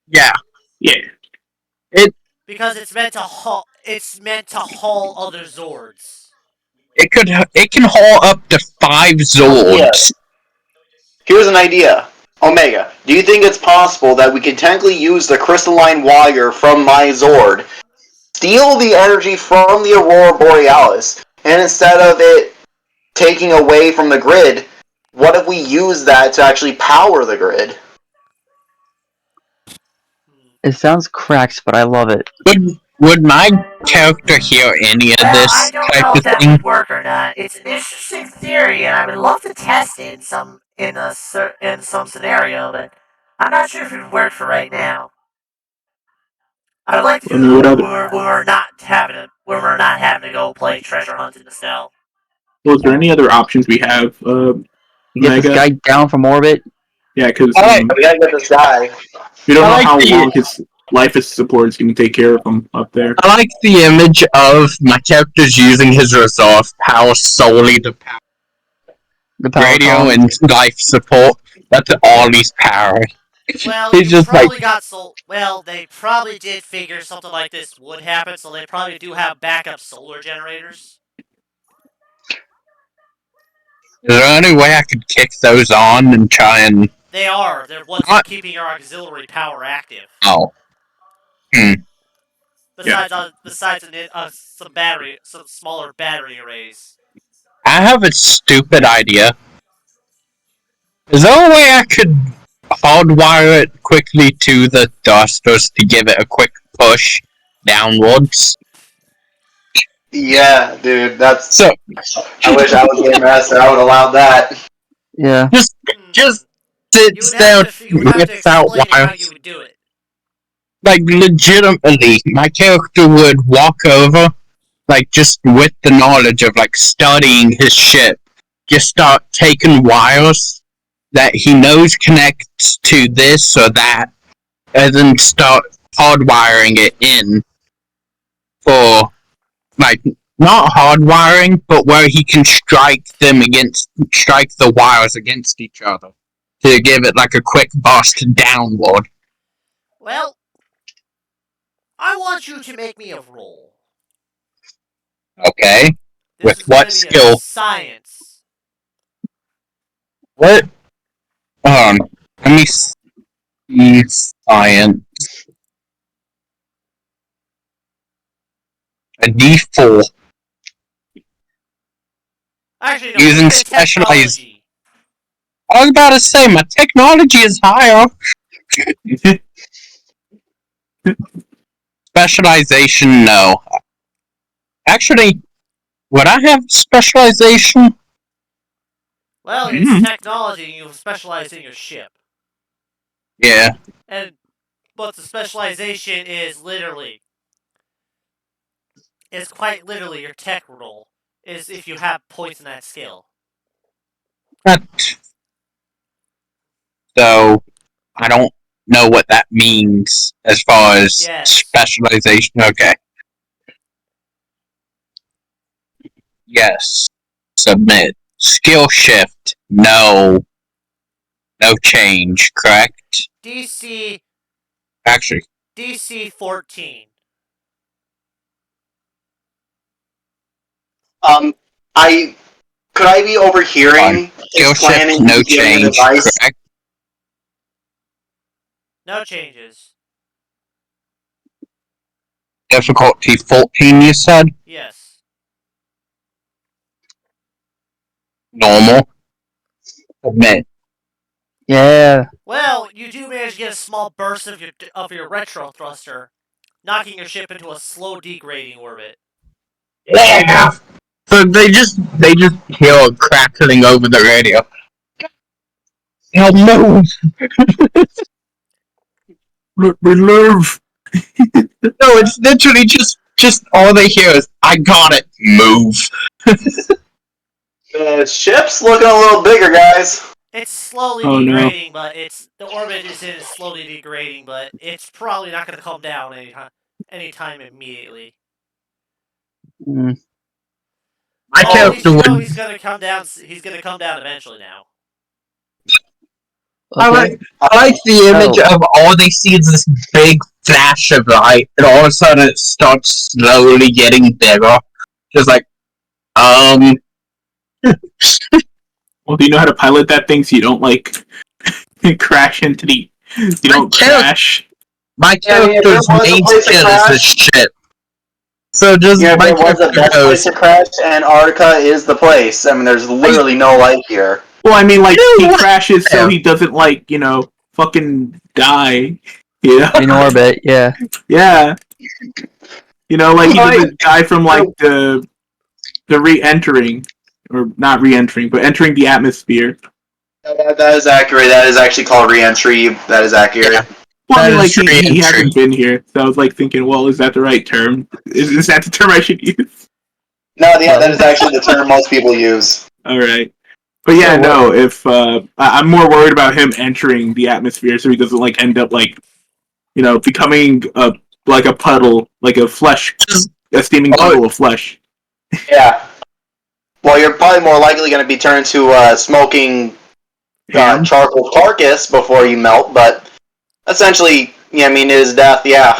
yeah. Yeah. because it's meant to haul. It's meant to haul other Zords. It can haul up to 5 Zords. Here's an idea. Omega, do you think it's possible that we can technically use the crystalline wire from my Zord, steal the energy from the Aurora Borealis, and instead of it taking away from the grid, what if we use that to actually power the grid? It sounds cracked, but I love it. Would my character hear any of this type of thing? Work or not. It's an interesting theory, and I would love to test it in some scenario, but I'm not sure if it would work for right now. I would like to I mean, what other? when we're not having to go play treasure hunt in the snow. Well, is there any other options we have? Get this Mega? guy down from orbit. Yeah, because Alright. We gotta get this guy. we don't I know like how the- long his life is support is going to take care of him up there. I like the image of my character's using his resolve power solely to power The power radio column. and life support. That's all he's powering. Well, He's just like, they probably did figure something like this would happen, so they probably do have backup solar generators. Is there any way I could kick those on and try and... They are. They're what's What? keeping your auxiliary power active. Oh. Besides, some smaller battery arrays. I have a stupid idea. Is there a way I could hardwire it quickly to the thrusters to give it a quick push downwards? Yeah, dude, that's. So, I wish I was game master. I would allow that. Yeah. just sits there You would have to without explain how wires. you would do it. Like, legitimately, my character would walk over, like, just with the knowledge of, like, studying his ship, just start taking wires that he knows connects to this or that, and then start hardwiring it in for, like, not hardwiring, but where he can strike the wires against each other to give it, like, a quick burst downward. Well, I want you to make me a roll. Okay? This With is what gonna be skill? a science. What? Let me see science. A D4. Actually, no. Using Make it specialized. technology. I was about to say, my technology is higher. Specialization, no. Actually, would I have specialization? Well, it's technology. You specialize in your ship, Yeah. but the specialization is quite literally your tech roll. Is if you have points in that skill. So, I don't know what that means as far as Yes. specialization. Okay. Yes. Submit. Skill shift. No. No change, correct? DC Actually, DC 14. Could I be overhearing skill his plan shift, and no giving change, advice? correct? No changes. Difficulty 14, you said? Yes. Normal. Submit. Yeah. Well, you do manage to get a small burst of your retro thruster, knocking your ship into a slow degrading orbit. Yeah! So they just hear a crackling over the radio. Now move! Let me live. No, it's literally just all they hear is, I got it, move. The ship's looking a little bigger, guys. It's slowly Oh, no. degrading, but the orbit is slowly degrading, but it's probably not going to come down anytime immediately. Mm. My At least character you know would... he's going to come down. He's going to come down eventually now. Okay. I like the image of all they see is this big flash of light, and all of a sudden it starts slowly getting bigger. Just like, Well, do you know how to pilot that thing so you don't, like, crash into the... You don't crash? my Yeah, I mean, if character's there was a main place to skill is crash- this shit. So just Yeah, my there was a character best place goes, to crash. Antarctica is the place. I mean, there's literally no light here. Well, I mean, like, he Ew. crashes so he doesn't, like, you know, fucking die. Yeah. In orbit, yeah. Yeah. You know, like, he Like- doesn't die from, like, the re-entering. Or not re-entering, but entering the atmosphere. That is accurate. That is actually called re-entry. That is accurate. Yeah. Well, I mean, That like, is he re-entry. hasn't been here. So I was, like, thinking, well, is that the right term? Is that the term I should use? No, yeah, that is actually the term most people use. Alright. But yeah, So no, if, I'm more worried about him entering the atmosphere so he doesn't, like, end up, like, you know, becoming like a puddle, like a steaming puddle of flesh. Yeah. Well, you're probably more likely going to be turned into a smoking Ham? charcoal carcass before you melt, but essentially, yeah, I mean, it is death, yeah.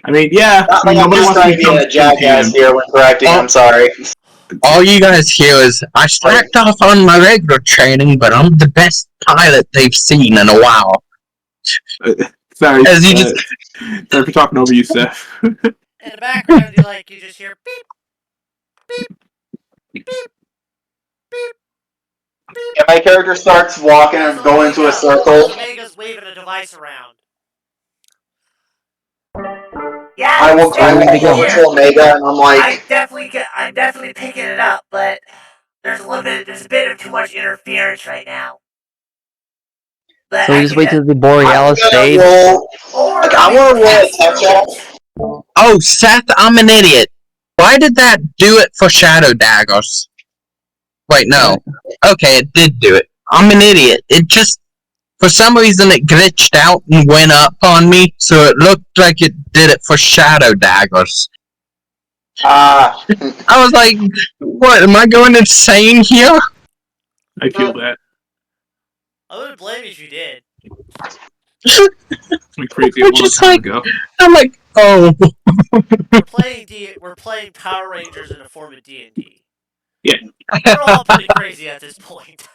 I mean, yeah. Not I mean, like I'm nobody just wants to trying to be become a jackass ham. here when correcting, I'm sorry. all you guys hear is, I slacked off on my regular training, but I'm the best pilot they've seen in a while. Sorry, As you just, sorry for talking over you, Seth. In the background, you just hear beep, beep, beep, beep, beep. Yeah, my character starts walking and going into a circle. Omega's waving a device around. Yeah, I will Where go we go? to Omega and I'm like, I'm definitely picking it up, but there's a bit of too much interference right now. But So we just wait till the I'm Borealis gonna fades. roll. or Like, I want to roll a tech check. oh, Seth, I'm an idiot. Why did that do it for Shadow Daggers? Wait, no. Okay, it did do it. I'm an idiot. It just, for some reason, it glitched out and went up on me, so it looked like it did it for Shadow Daggers. Ah, I was like, what, am I going insane here? I feel that. I wouldn't blame you if you did. Went crazy a long Just time like- ago. I'm like, oh. We're playing Power Rangers in a form of D&D. Yeah. We're all pretty crazy at this point.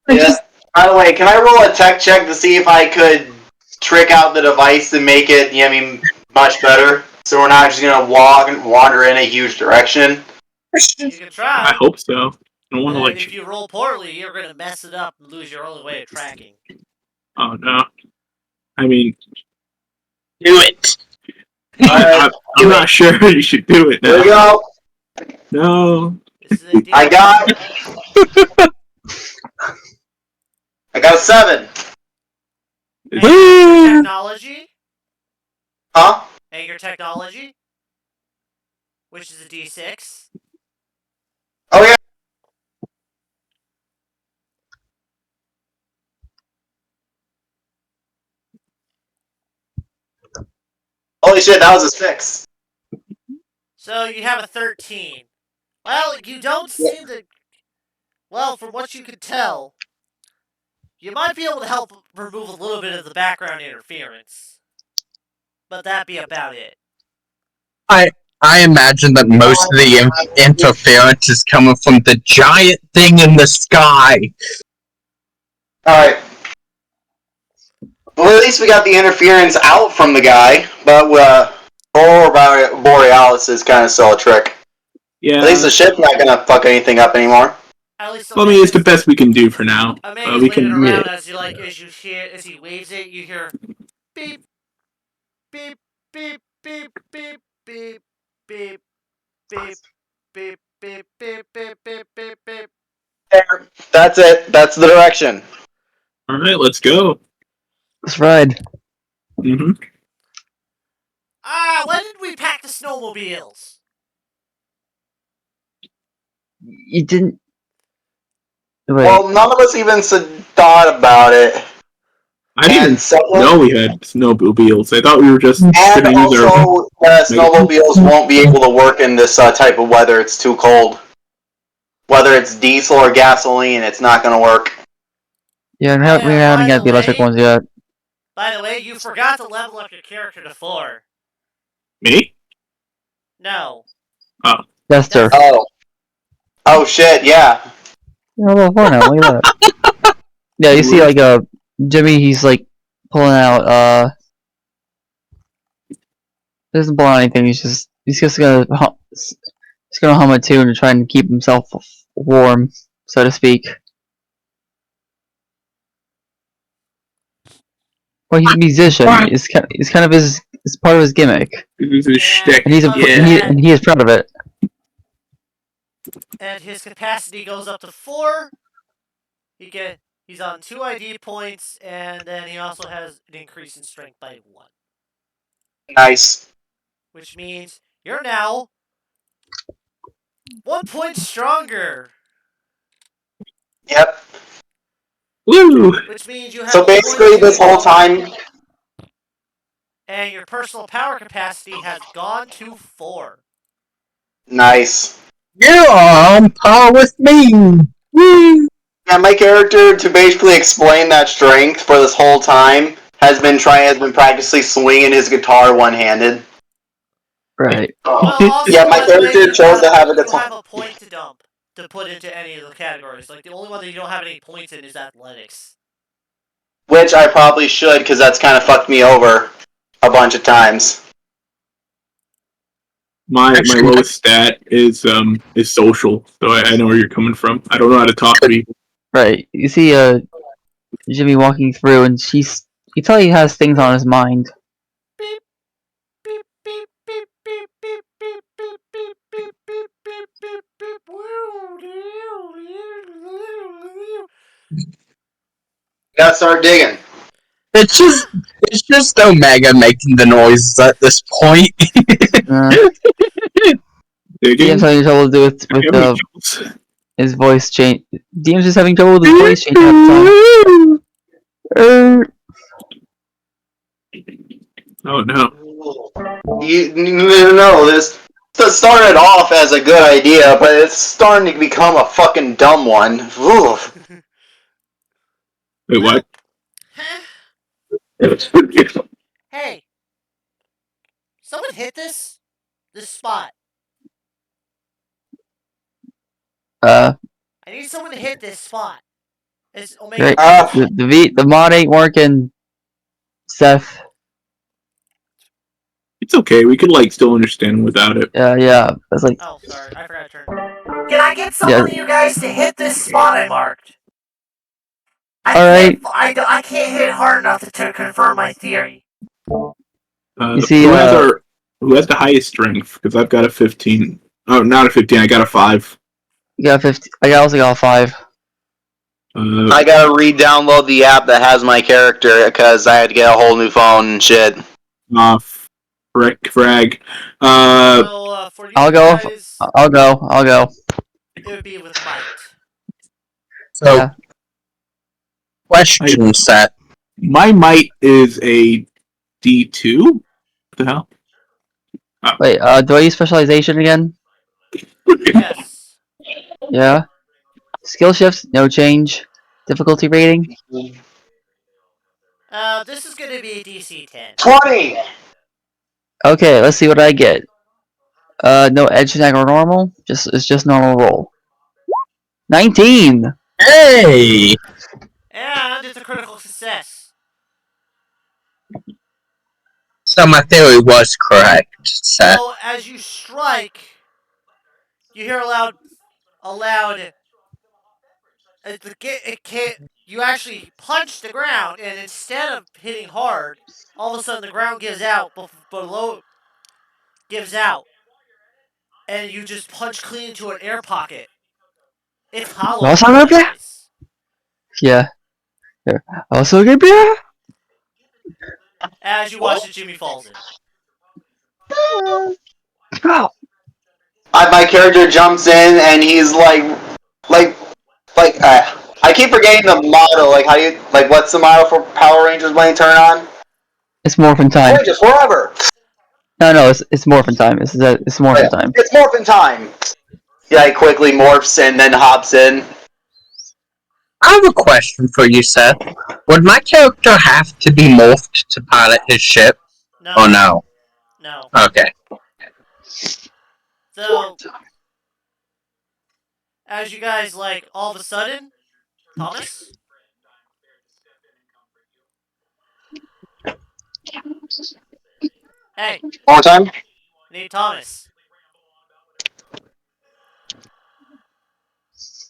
yeah. By the way, can I roll a tech check to see if I could trick out the device and make it, much better? So we're not just gonna wander in a huge direction. You can try. I hope so. I don't want to And if like. you roll poorly, you're gonna mess it up and lose your only way of tracking. Oh no. I mean, Do it. Alright, I'm not sure you should do it here we now. go. No. This is a I got a 7. And your technology, Huh? and your technology, which is a D6. Oh yeah. Holy shit, that was a 6. So you have a 13. Well, you don't seem to. Well, from what you could tell, you might be able to help remove a little bit of the background interference. But that'd be about it. I imagine that most of the interference is coming from the giant thing in the sky. Alright. Well, at least we got the interference out from the guy, but Borealis is kind of still a trick. Yeah. At least the ship's not gonna fuck anything up anymore. At least Well, I mean, it's the best we can do for now. Omega's We waving can. around as you hear as he waves it. You hear beep, beep, beep, beep, beep, beep, beep, beep, beep, beep, beep, beep, beep, beep, beep. There. That's it. That's the direction. All right, let's go. Let's ride. Mm-hmm. When did we pack the snowmobiles? You didn't. Wait. Well, none of us even thought about it. I didn't know we had snowmobiles. I thought we were just And going to use our. also, snowmobiles won't be able to work in this type of weather. It's too cold. Whether it's diesel or gasoline, it's not going to work. Yeah, we by haven't got the the electric way- ones yet. By the way, you forgot to level up your character to 4. Me? No. Jester. Oh. Oh shit, yeah. Yeah, level 4 now, look at that. Yeah, you see, like, Jimmy, he's, like, pulling out, he doesn't pull out anything, he's just gonna hum a tune to try and keep himself warm, so to speak. Well, he's a musician, it's kind of it's part of his gimmick, This is shtick. and he is proud of it. And his capacity goes up to 4. He's on 2 ID points, and then he also has an increase in strength by 1. Nice. Which means you're now 1 point stronger. Yep. Woo! Which means you have So a basically, point this whole time, and your personal power capacity has gone to 4. nice. You are on par with me. Woo! Yeah, my character, to basically explain that strength for this whole time, has been practicing swinging his guitar one-handed. Right. Well, also, Yeah, my by the way, character chose to have a you don't guitar. have a point to dump to put into any of the categories. Like, the only one that you don't have any points in is athletics. Which I probably should, because that's kind of fucked me over a bunch of times. My Actually, lowest stat is social, so I know where you're coming from. I don't know how to talk to people. Right. You see, Jimmy walking through, and you tell he has things on his mind. Beep, beep, beep, beep, beep, beep, beep, beep, beep, beep, beep, beep, beep, beep. Gotta start digging. it's just Omega making the noises at this point. Digging. DM's having trouble to do I with have any kills? his voice change. DM's just having trouble with his voice changing at the time. Oh no. No, this started off as a good idea, but it's starting to become a fucking dumb one. Oof. Wait, what? Hey, someone hit this spot. Uh, I need someone to hit this spot. It's Omega great. Beach. The mod ain't working, Seth. It's okay. We could still understand without it. Yeah. That's like, Oh, sorry, I forgot to turn. Can I get some yeah. of you guys to hit this spot I marked? Alright. I can't hit hard enough to confirm my theory. You see, Who has the highest strength? Because I've got a 15. Oh, not a 15. I got a 5. you got 50. I also got 5. I gotta re-download the app that has my character because I had to get a whole new phone and shit. Frag. So, for you I'll go. guys, I'll go. it would be with might. So, Yeah. question set. My might is a D2. What the hell? Wait, do I use specialization again? Yes. Yeah. Skill shifts, no change. Difficulty rating? This is gonna be DC 10. 20! Okay, let's see what I get. No edge snag or normal. It's just normal roll. 19! Hey! And it's a critical success. So my theory was correct, Seth. So, as you strike, you hear a loud. It can't. You actually punch the ground, and instead of hitting hard, all of a sudden the ground gives out. Below gives out, and you just punch clean into an air pocket. It's hollow Also below gonna you be? guys. Yeah. Also gonna be? As you watch as Jimmy falls in. Oh. My character jumps in and he's like, I keep forgetting the motto. Like, how you, like, what's the motto for Power Rangers when they turn on? It's morphin' time. Rangers forever! No, it's morphin' time. It's morphin' time. It's morphin' time! Yeah, he quickly morphs and then hops in. I have a question for you, Seth. Would my character have to be morphed to pilot his ship? No. Or no? No. Okay. So, as you guys, like, all of a sudden, Thomas? Hey, One more time? I need Thomas.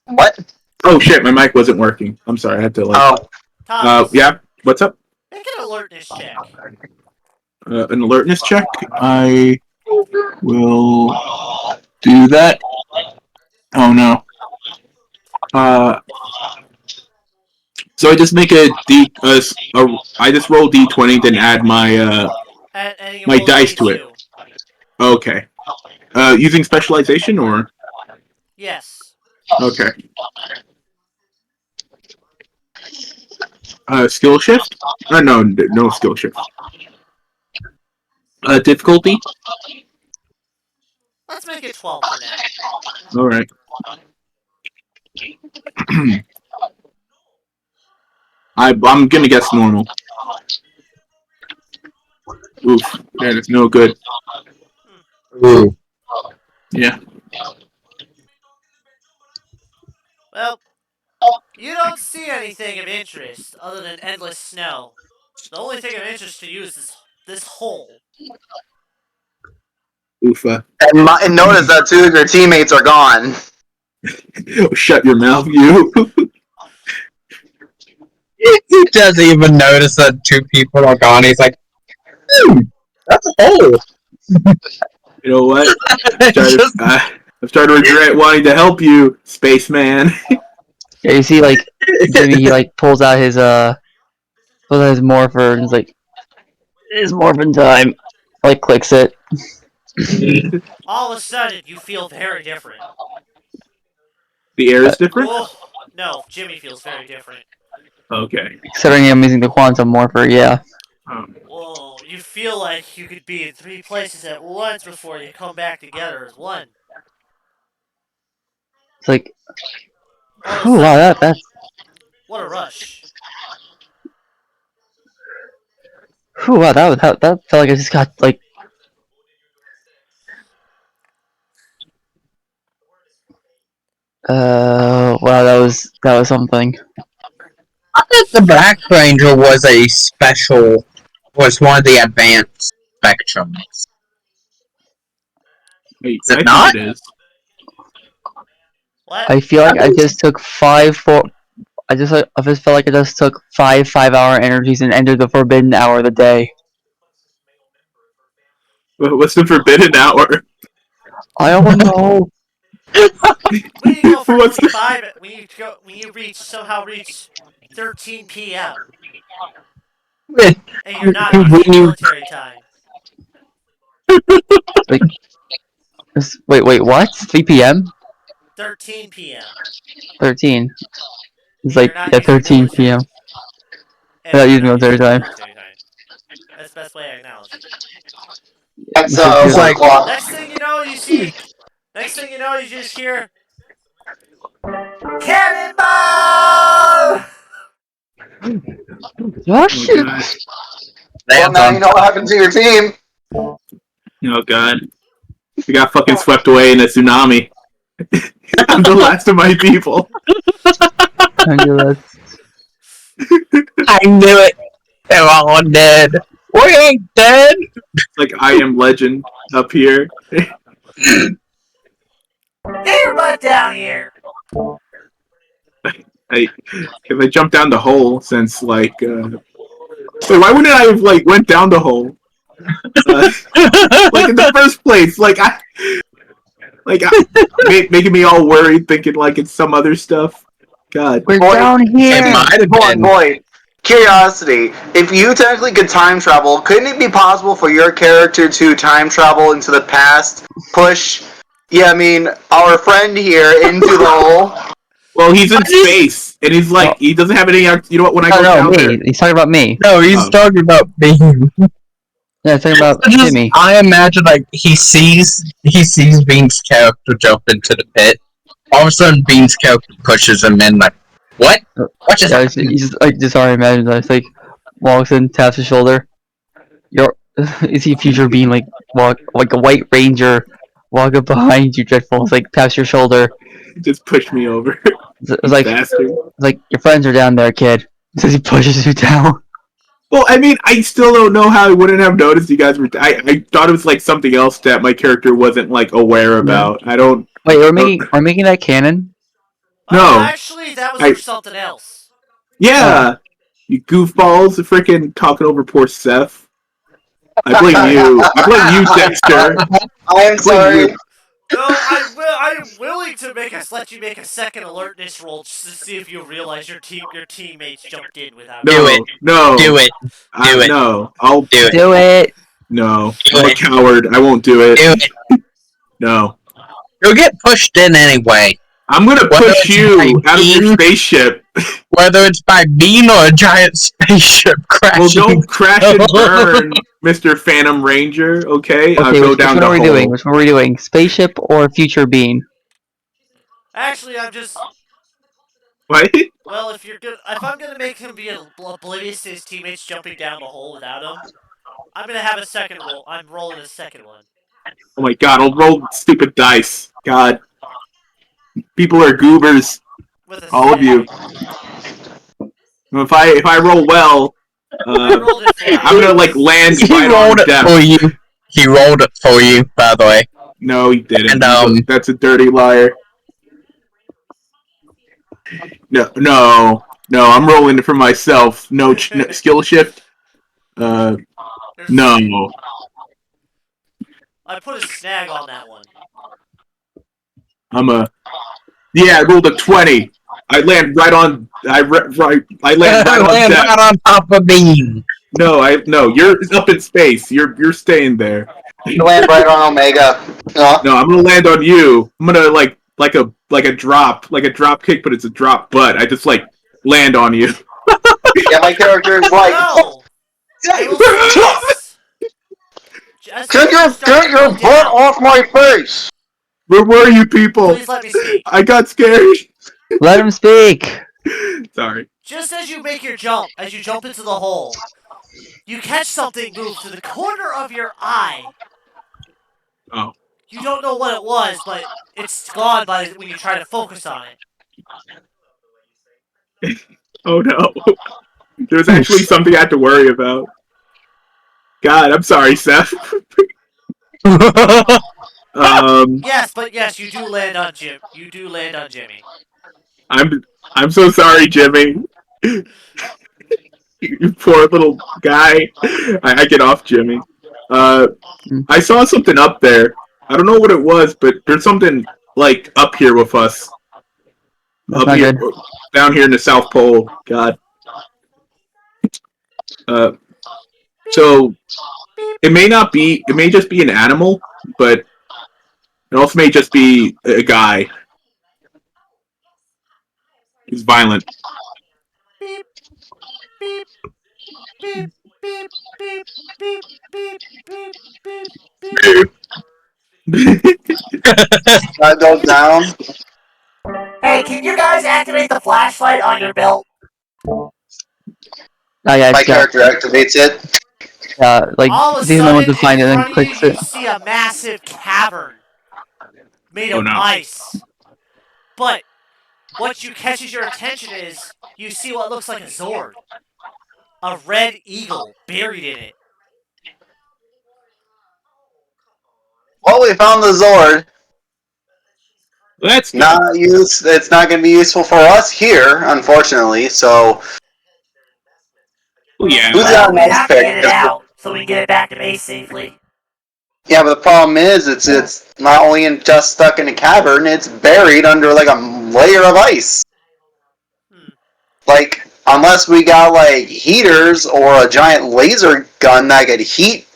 What? Oh shit, my mic wasn't working. I'm sorry. I had to Oh. Thomas. Yeah. What's up? Make an alertness check. An alertness check. I will do that. Oh no. So I just make I just roll D20, then add my And you my roll dice a to it. D2. Okay. Using specialization or Yes. okay. Skill shift? No skill shift. Difficulty? Let's make it 12 for now. Alright. I'm gonna guess normal. Oof, that is no good. Ooh. Yeah. Well, you don't see anything of interest other than endless snow. The only thing of interest to you is this hole. Oofa. And notice that two of your teammates are gone. Shut your mouth, you. He doesn't even notice that two people are gone. He's like, that's a hole. You know what? Just, I've started to regret wanting to help you, spaceman. Yeah, you see, like Jimmy, he like pulls out his morpher and he's like, "It's morphin' time." Like clicks it. All of a sudden, you feel very different. The air is different? Oh, no, Jimmy feels very different. Okay. Considering I'm using the quantum morpher, yeah. Whoa, you feel like you could be in three places at once before you come back together as one. It's like, All of a oh wow, sudden, that's what a rush. wow, that felt like I just got like wow, that was something. I thought the Black Ranger was was one of the advanced spectrums. Wait, Is it I think not? it is. What? I feel like I just took I just felt like I just took 5 5-hour energies and entered the forbidden hour of the day. What's the forbidden hour? I don't know. When you go for What's the... 5, when you somehow reach 13 p.m. and you're not When using you military time. Like, wait, what? 3 p.m. 13 p.m. 13. It's and you're like not yeah, using 13 p.m. military Without you're using not military using time. military time. That's the best way I acknowledge it. That's You should do it's one like, o'clock. Next thing you know, you just hear cannonball. oh Oh, shit! God. Well, lands now on you know what happened to your team. Oh, God. We got fucking swept away in a tsunami. I'm the last of my people. I knew it. They're all dead. We ain't dead. Like I am legend up here. Get your butt down here. If I jump down the hole, since like, wait, why wouldn't I have like went down the hole? Like in the first place, making me all worried, thinking like it's some other stuff. God, We're Boy, down It here. might have been. boy. Curiosity. If you technically could time travel, couldn't it be possible for your character to time travel into the past? Push, yeah, I mean, our friend here into the hole? well, he's in I just, space, and he's like, No, he doesn't have any. You know what? When I go no, down me. there, He's talking about me. no, he's Oh. talking about being. Yeah, he's talking about Jimmy. I imagine like he sees Bean's character jump into the pit. All of a sudden, Bean's character pushes him in. Like, what? What just Yeah, happened? he's just like just already imagine that. It's like walks in, taps his shoulder. You're is he future being like walk like a white ranger walking behind you, dreadful. It's like taps your shoulder. Just push me over, It's you like bastard. your friends are down there, kid. Says he pushes you down. Well, I mean, I still don't know how I wouldn't have noticed you guys were. I thought it was like something else that my character wasn't like aware about. I don't. Wait, don't we're making that canon. Oh, no, actually, that was I for something else. yeah, you goofballs, freaking talking over poor Seth. I blame you. I blame you, Dexter. I am I blame you. sorry. No, I am willing to let you make a second alertness roll just to see if you realize your teammates jumped in without Do you. it. No, Do it. Do it. no. I'll Do it. Do it. no. Do I'm a it. coward. I won't do it. Do it. No. You'll get pushed in anyway. I'm gonna Whether push it's you by out of your Bean, spaceship. whether it's by Bean or a giant spaceship crashing. Well, don't crash and burn, Mr. Phantom Ranger. Okay, I'll Okay, go which down one the are we hole. doing? Which one are we doing? Spaceship or future being? Actually, I'm just What? well. If I'm gonna make him be oblivious to his teammates jumping down the hole without him, I'm gonna have a second roll. I'm rolling a second one. Oh my god, I'll roll stupid dice. God. People are goobers. With a All of you. If I roll well, I rolled it for you. I'm gonna like land He right rolled on it death. for you. He rolled it for you, by the way. No, he didn't. And That's a dirty liar. No. I'm rolling it for myself. No skill shift. There's No. I put a snag on that one. I rolled a 20. I land right on. I land right on death. right on top of me. No. You're up in space. You're staying there. You land right on Omega. No, I'm gonna land on you. I'm gonna like a drop kick, but it's a drop butt. I just like land on you. Yeah, my character is like, No! I will say this. Just as you get start to your go butt down, off my face. Where were you people? please let me speak. I got scared. Let him speak. Sorry. Just as you make your jump, as you jump into the hole, you catch something move to the corner of your eye. Oh. You don't know what it was, but it's gone by when you try to focus on it. Oh no. There's actually something I had to worry about. God, I'm sorry, Seth. Yes, but yes, you do land on Jim. You do land on Jimmy. I'm so sorry, Jimmy. You poor little guy. I get off, Jimmy. I saw something up there. I don't know what it was, but there's something like up here with us. That's Up not here, good. down here in the South Pole. God. So it may not be. It may just be an animal, but it also may just be a guy. He's violent. Beep, beep, beep, beep, beep, beep, beep, beep, beep, beep. I go down. Hey, can you guys activate the flashlight on your belt? Oh yeah, My it's got character activates it. like All of a he's the one sudden, to in find it and front of you, clicks you it. see a massive cavern made Oh of no. ice. But what you catches your attention is you see what looks like a Zord. A red eagle buried in it. Well, we found the Zord. That's good. It's not going to be useful for us here, unfortunately. So Oh yeah. who's Well, got a we nice have to pick? get it out so we can get it back to base safely. Yeah, but the problem is, it's not only just stuck in a cavern; it's buried under like a layer of ice. Like, unless we got like heaters or a giant laser gun that could heat,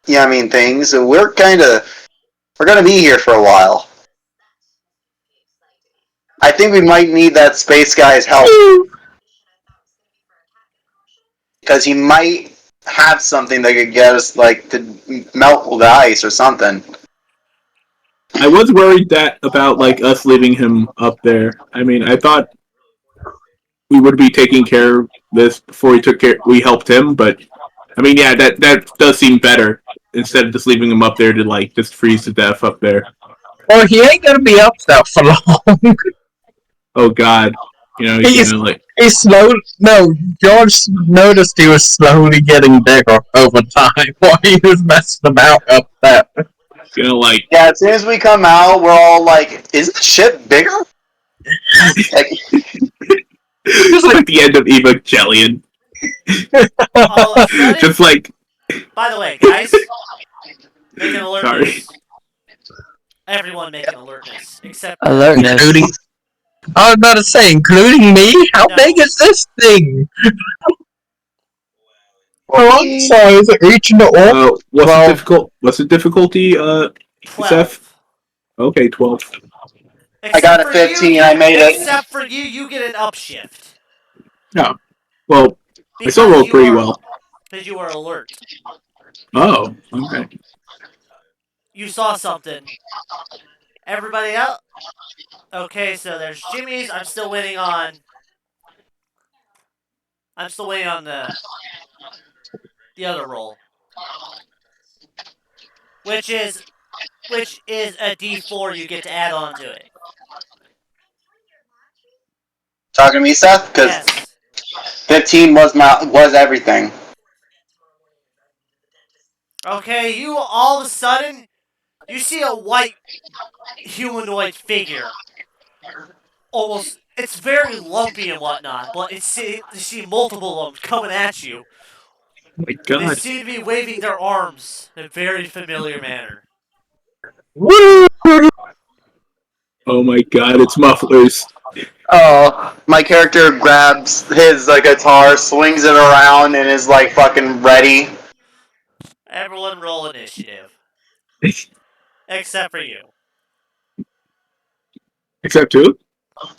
things. We're gonna be here for a while. I think we might need that space guy's help because he might have something that could get us like to melt the ice or something. I was worried that about like us leaving him up there. I mean, I thought we would be taking care of this before we helped him, but I mean, yeah, that does seem better instead of just leaving him up there to like just freeze to death up there. Well, he ain't gonna be up there for long. Oh God, he's gonna like. He's slow. No, George noticed he was slowly getting bigger over time while he was messing about up there. Like. Yeah, as soon as we come out, we're all like, "Is the ship bigger?" Like, Just like the end of Evangelion. All of a sudden, Just like. by the way, guys, make an alertness. Sorry. Everyone make an alertness, except Alertness. Including, I was about to say, including me? How No. big is this thing? What size are each and all? What's the difficulty, 12. Seth? Okay, 12. Except I got a for 15. You, I made it. except for you get an upshift No. Well, I still because rolled pretty well. because you were alert. Oh, okay. You saw something. Everybody else. Okay, so there's Jimmy's. I'm still waiting on the other roll, which is which is a D4 you get to add on to it. Talking to me, Seth? Because Yes. 15 was everything. Okay, you all of a sudden you see a white humanoid figure. Almost, it's very lumpy and whatnot, but you see multiple of them coming at you. Oh my They god. seem to be waving their arms in a very familiar manner. Woo! Oh my god, it's mufflers. Oh, my character grabs his guitar, swings it around, and is like fucking ready. Everyone roll initiative. Except for you. Except who?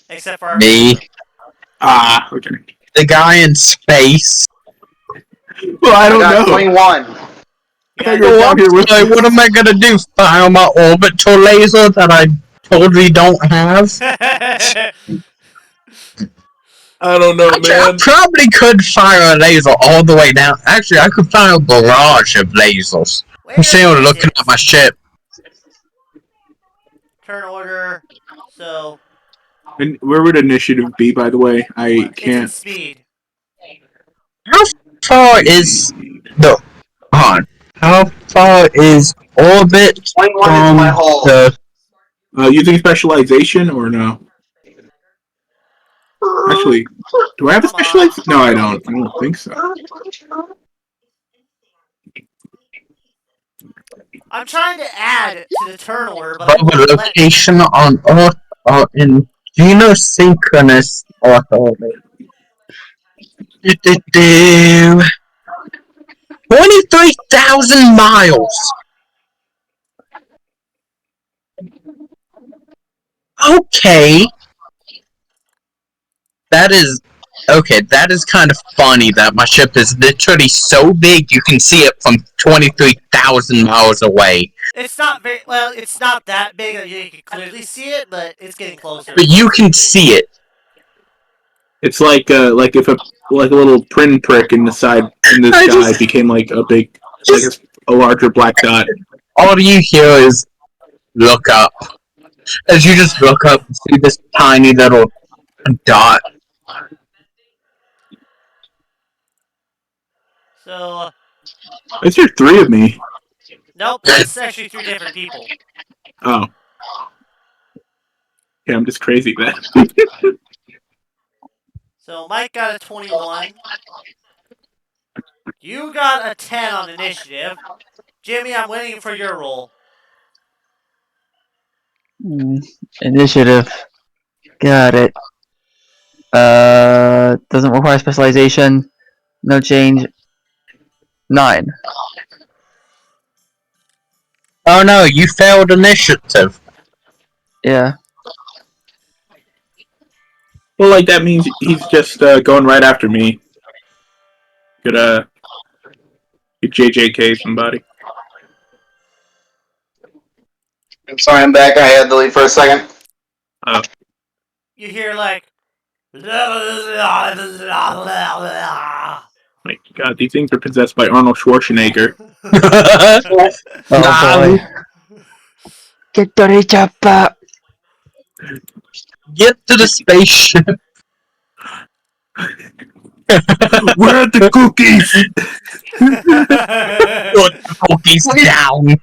Except for our Me, hero. Ah, okay. the guy in space. Well, I I don't got know. 21. You I thought got you were down here with Like, what am I gonna do? Fire my orbital laser that I totally don't have? I don't know, Actually, I man. probably could fire a laser all the way down. Actually, I could fire a barrage of lasers. I'm Where still is looking at my it? ship. Turn order. So, And where would initiative be, by the way? I it's in can't. speed. How far is the... Hold on. How far is orbit 21 is from my hull. the... Using specialization or no? Actually, do I have a Come on. specialization? No, I don't. I don't think so. I'm trying to add to the turn order, but it Above a won't let me. location on Earth or in geosynchronous orbit. 23,000 miles! Okay. That is... Okay, that is kind of funny that my ship is literally so big you can see it from 23,000 miles away. It's not very well. It's not that big that you can clearly see it, but it's getting closer But and you closer. can see it. It's like if a little pinprick in the side in the I sky just... became like a big, just a larger black dot. all you hear is look up. As you just look up and see this tiny little dot. So, Is there three of me? nope, that's actually 3 different people. Oh, yeah, I'm just crazy then. So Mike got a 21. You got a 10 on initiative. Jimmy, I'm waiting for your roll. Initiative. Got it. Doesn't require specialization. No change. 9. Oh no, you failed initiative. Yeah. Well, like that means he's just going right after me. Could JJK somebody. I'm sorry, I'm back. I had to leave for a second. Oh You hear like. my god, these things are possessed by Arnold Schwarzenegger. Oh boy. Get the reach up. Get to the spaceship. Where are the cookies? Put the cookies down.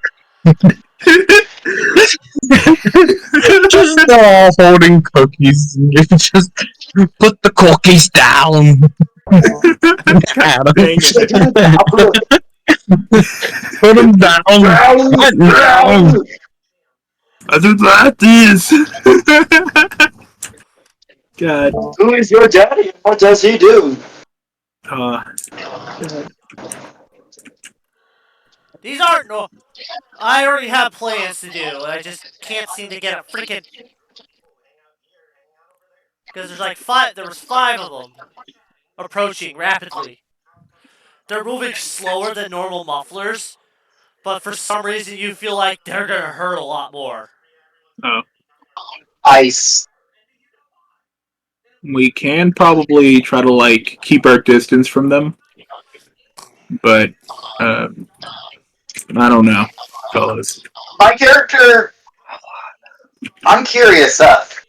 Just all holding cookies. Just put the cookies down. Adam. Put them down. Put them down. I do like this. God. Who is your daddy? What does he do? These aren't no. I already have plans to do. I just can't seem to get a freaking. Because there's like 5. There was 5 of them approaching rapidly. They're moving slower than normal mufflers, but for some reason you feel like they're gonna hurt a lot more. Oh. Ice. We can probably try to like keep our distance from them, but I don't know, fellas. My character, I'm curious, Seth.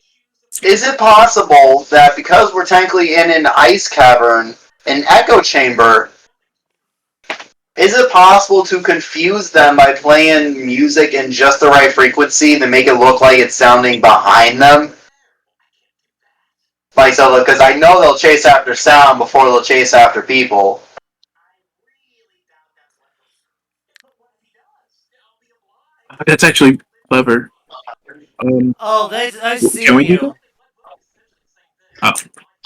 Is it possible that because we're technically in an ice cavern, an echo chamber, is it possible to confuse them by playing music in just the right frequency to make it look like it's sounding behind them? Like, so, because I know they'll chase after sound before they'll chase after people. That's actually clever. Oh, I Can see we do that? you.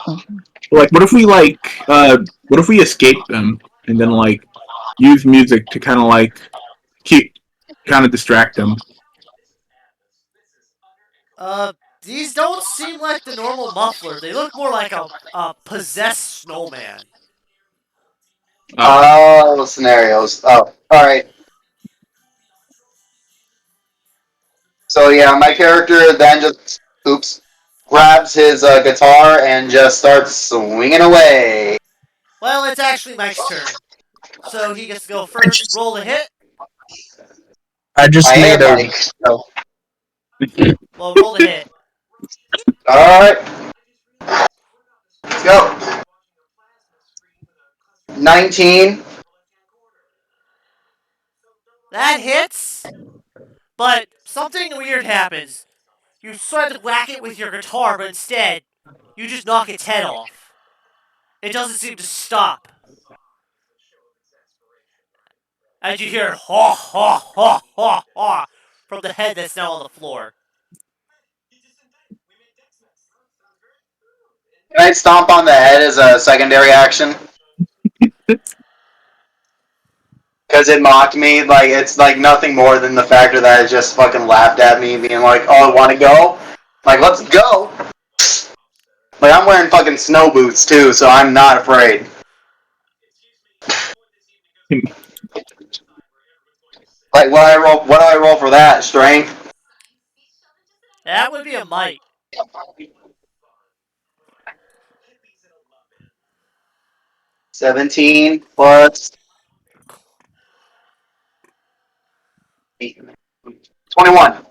Oh. Like, what if we escape them and then like use music to kind of like keep kind of distract them? These don't seem like the normal muffler. They look more like a possessed snowman. Oh, Oh, scenarios. Oh, alright. So yeah, my character then just, oops, grabs his guitar and just starts swinging away. Well, it's actually Mike's turn. So he gets to go I first. just, Roll the hit. I I just am need a. Mike. So. Well, roll the hit. Alright, let's go. 19. That hits, but something weird happens. You try to whack it with your guitar, but instead, you just knock its head off. It doesn't seem to stop. As you hear ha ha ha ha ha from the head that's now on the floor. Can I stomp on the head as a secondary action? Because it mocked me. Like, it's like nothing more than the factor that it just fucking laughed at me, being like, oh, I want to go? Like, let's go. Like, I'm wearing fucking snow boots too, so I'm not afraid. Like, what do I roll for that? Strength? That would be a might. 17 plus 21.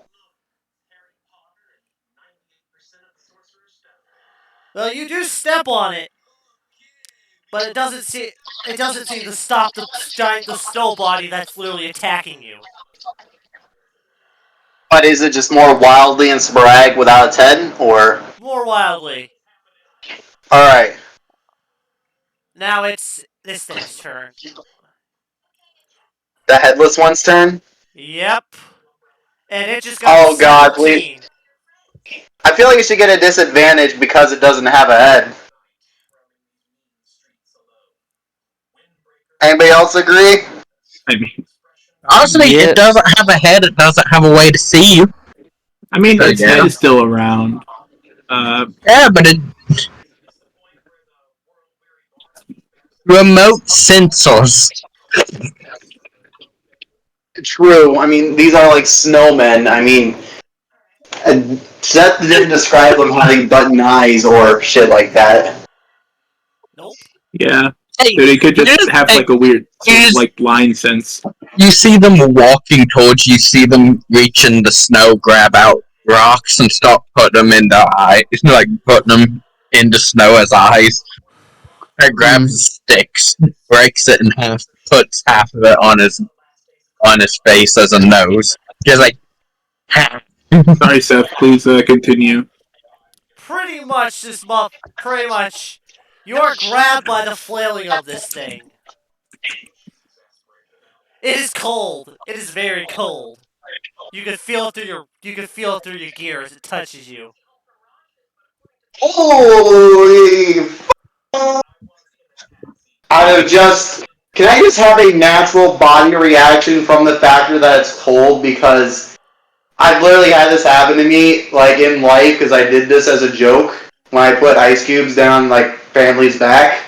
Well, you do step on it, but it doesn't seem to stop the snow body that's literally attacking you. But is it just more wildly and sporadic without its head, or? More wildly. Alright. Now it's this thing's turn. The headless one's turn? Yep. And it just got a Oh god, please. 17. I feel like it should get a disadvantage because it doesn't have a head. Anybody else agree? I mean, Honestly, Yeah. it doesn't have a head. It doesn't have a way to see you. So, its yeah. head is still around. Yeah, but it. Remote sensors. True. I mean, these are like snowmen. I mean, Seth didn't describe them having button eyes or shit like that. Nope. Yeah, Hey, so they could just have hey, like a weird you, like line sense. you see them walking towards you. See them reach in the snow, grab out rocks, and start putting them in their eyes. Like putting them into snow as eyes. And grabs sticks, breaks it in half, puts half of it on his face as a nose. Just like. Sorry, Seth. Please continue. Pretty much pretty much, you are grabbed by the flailing of this thing. It is cold. It is very cold. You can feel it through your gear as it touches you. Holy! I would just. Can I just have a natural body reaction from the factor that it's cold? Because I've literally had this happen to me, like in life, because I did this as a joke when I put ice cubes down like family's back.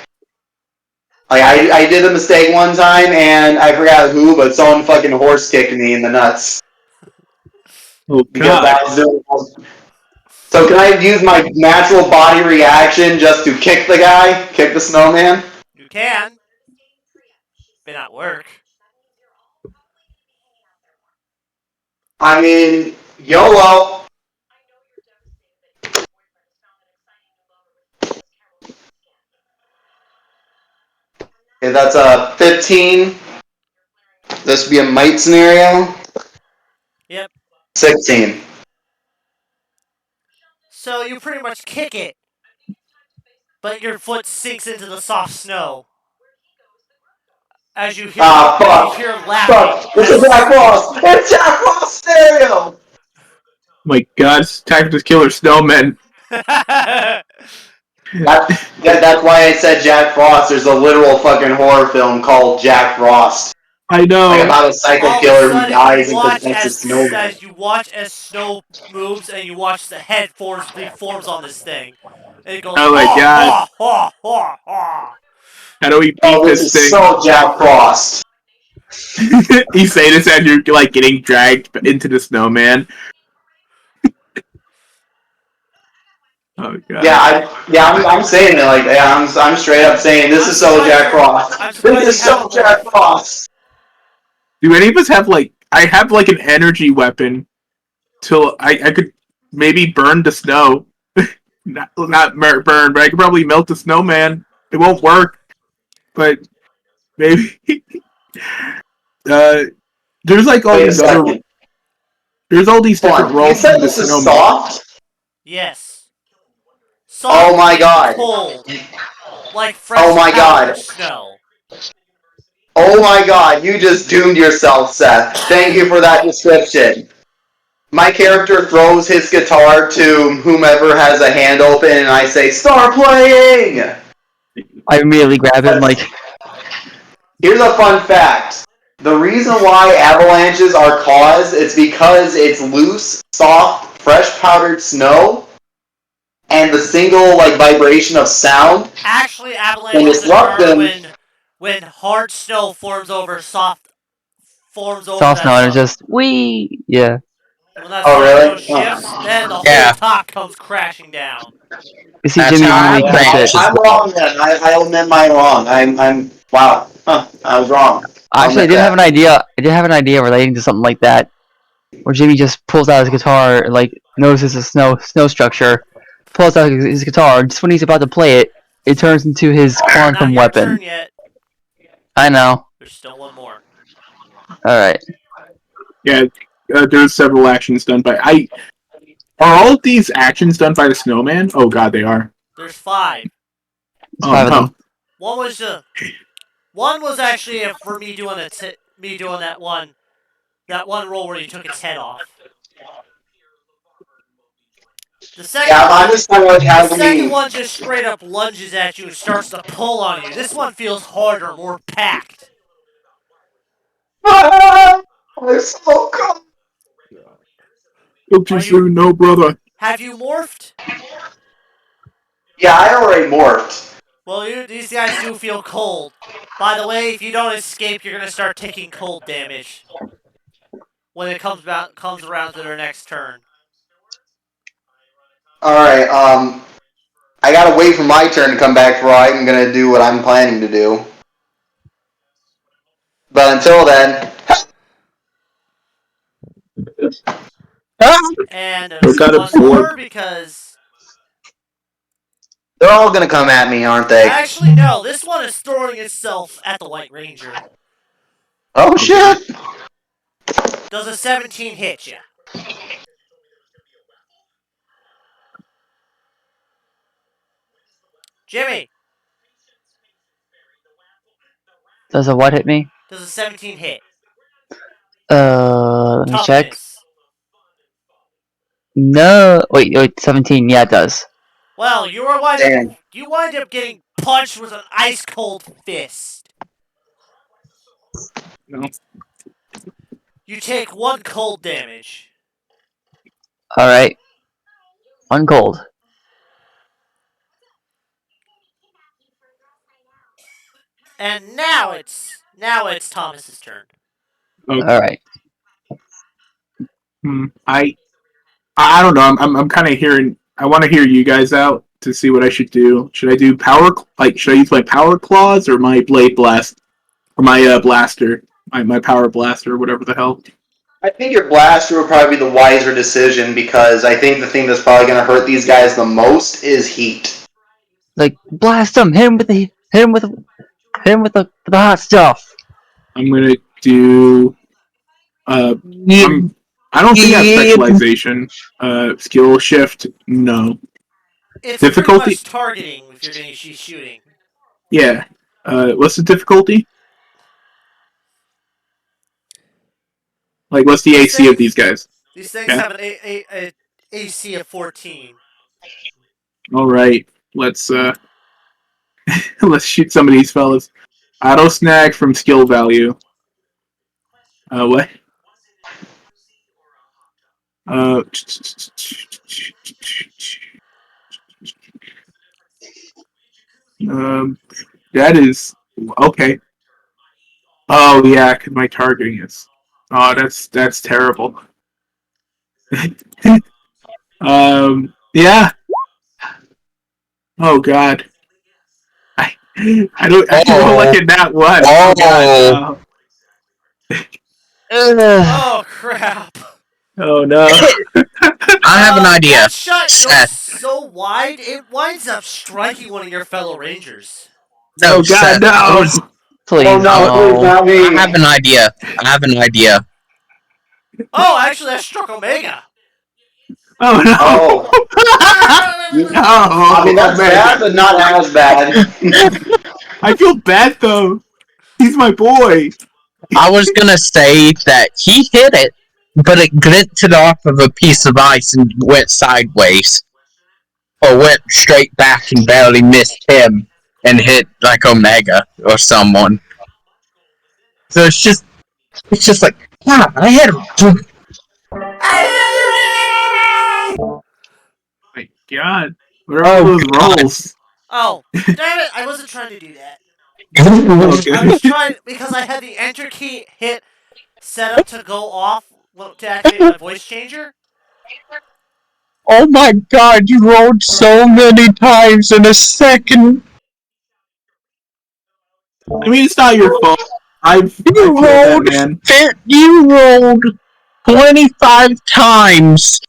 Like I did the mistake one time, and I forgot who, but someone fucking horse kicked me in the nuts Oh because God! I was doing. So can I use my natural body reaction just to kick the guy, kick the snowman? You can. May not work. I mean, YOLO. Okay, that's a 15. This would be a might scenario. Yep. 16. So you pretty much kick it, but your foot sinks into the soft snow as you hear laughing. Fuck. It's a Jack Frost. It's Jack Frost scenario. My God, Attack of the Killer Snowmen. That's why I said Jack Frost. There's a literal fucking horror film called Jack Frost. I know. Like about a psycho All of a killer who sudden, dies you and watch protects a snowman. as snow moves, and you watch the head reforms on this thing, and it goes Oh my God. ha ha ha ha. How do we beat Oh, this this is thing? so Jack Frost. You say this as you're like getting dragged into the snowman. Oh God. I'm saying it like I'm straight up saying this is so Jack Frost. This is so Jack Frost. Do any of us have like? I have like an energy weapon, till I could maybe burn the snow. not burn, but I could probably melt the snowman. It won't work, but maybe. There's like all these other. There's all these different roles. You said in the this is snowman. soft? Yes. Soft Oh my God. cold. Like fresh Oh my God. powdered snow. Oh my God, you just doomed yourself, Seth. Thank you for that description. My character throws his guitar to whomever has a hand open, and I say, "Start playing!" I immediately grab it and like, Here's a fun fact. The reason why avalanches are caused is because it's loose, soft, fresh powdered snow, and the single like vibration of sound. Actually, avalanches occur when hard snow forms over soft soft snow and it's just yeah. And when that Oh, soft really? snow shifts, then the Yeah. whole top comes crashing down. You see That's Jimmy how immediately catch avalanches it. I'm wrong then. I'll admit my wrong. I'm wow. Huh, I was wrong. Actually, I did have an idea. I did have an idea relating to something like that, where Jimmy just pulls out his guitar, and, like notices a snow structure, pulls out his guitar, and just when he's about to play it, it turns into his quantum Not your weapon. turn yet. I know. There's still one more. All right. Yeah, there's several actions done by. Are all of these actions done by the snowman? Oh God, they are. There's 5. There's 5 of them. One was actually for me doing that one roll where you took its head off. The second one just straight up lunges at you and starts to pull on you. This one feels harder, more packed. I'm so cold. Look too soon, no brother. Have you morphed? Yeah, I already morphed. Well, these guys do feel cold. By the way, if you don't escape, you're gonna start taking cold damage when it comes around to their next turn. Alright, I gotta wait for my turn to come back before I'm gonna do what I'm planning to do. But until then... And there's one more because... They're all gonna come at me, aren't they? Actually, no. This one is throwing itself at the White Ranger. Oh, shit! Does a 17 hit you? Jimmy! Does a what hit me? Does a 17 hit? Let me check. No. Wait. 17. Yeah, it does. Well, you wind up getting punched with an ice cold fist. No. You take 1 cold damage. All right. 1 cold. And now it's Thomas's turn. Okay. All right. I don't know. I'm kind of hearing. I want to hear you guys out to see what I should do. Should I do should I use my power claws or my blade blast or my blaster, my power blaster, or whatever the hell? I think your blaster would probably be the wiser decision because I think the thing that's probably going to hurt these guys the most is heat. Like blast him! Hit him with the hot stuff. I'm gonna do. Yep, I don't think I have yep. specialization. Skill shift. No. It's pretty Difficulty. much targeting if you're going to be shooting. Yeah. What's the difficulty? Like, what's the These AC of things, these guys? these things Yeah. have an AC of 14. All right. Let's let's shoot some of these fellas. Auto snag from skill value. What? Uh, um, that is okay. Oh yeah, because my targeting is. Oh, that's terrible. Yeah. Oh god. I I don't. I don't like Oh, it that one. Oh god. oh. No. Ugh. Oh, crap. Oh no. I have an That idea, shot goes Seth. so wide, it winds up striking one of your fellow Rangers. No, Oh god. Seth. I No. was. Oh Please no, please no. not I me. have an idea. I have an idea. Oh, actually, that struck Omega. Oh no. Oh. I No. mean, that's bad, Omega. but not as bad. I feel bad though. He's my boy. I was gonna say that he hit it, but it glinted off of a piece of ice and went sideways. Or went straight back and barely missed him and hit like Omega or someone. So it's just like, God, I had him. My god. What are all Oh those rolls? Oh, damn it, I wasn't trying to do that. Oh God. I was good. trying, because I had the enter key hit set up to go off to activate my voice changer. Oh my God, you rolled so many times in a second. I mean, it's not your fault. I You feel that, rolled man. you rolled 25 times.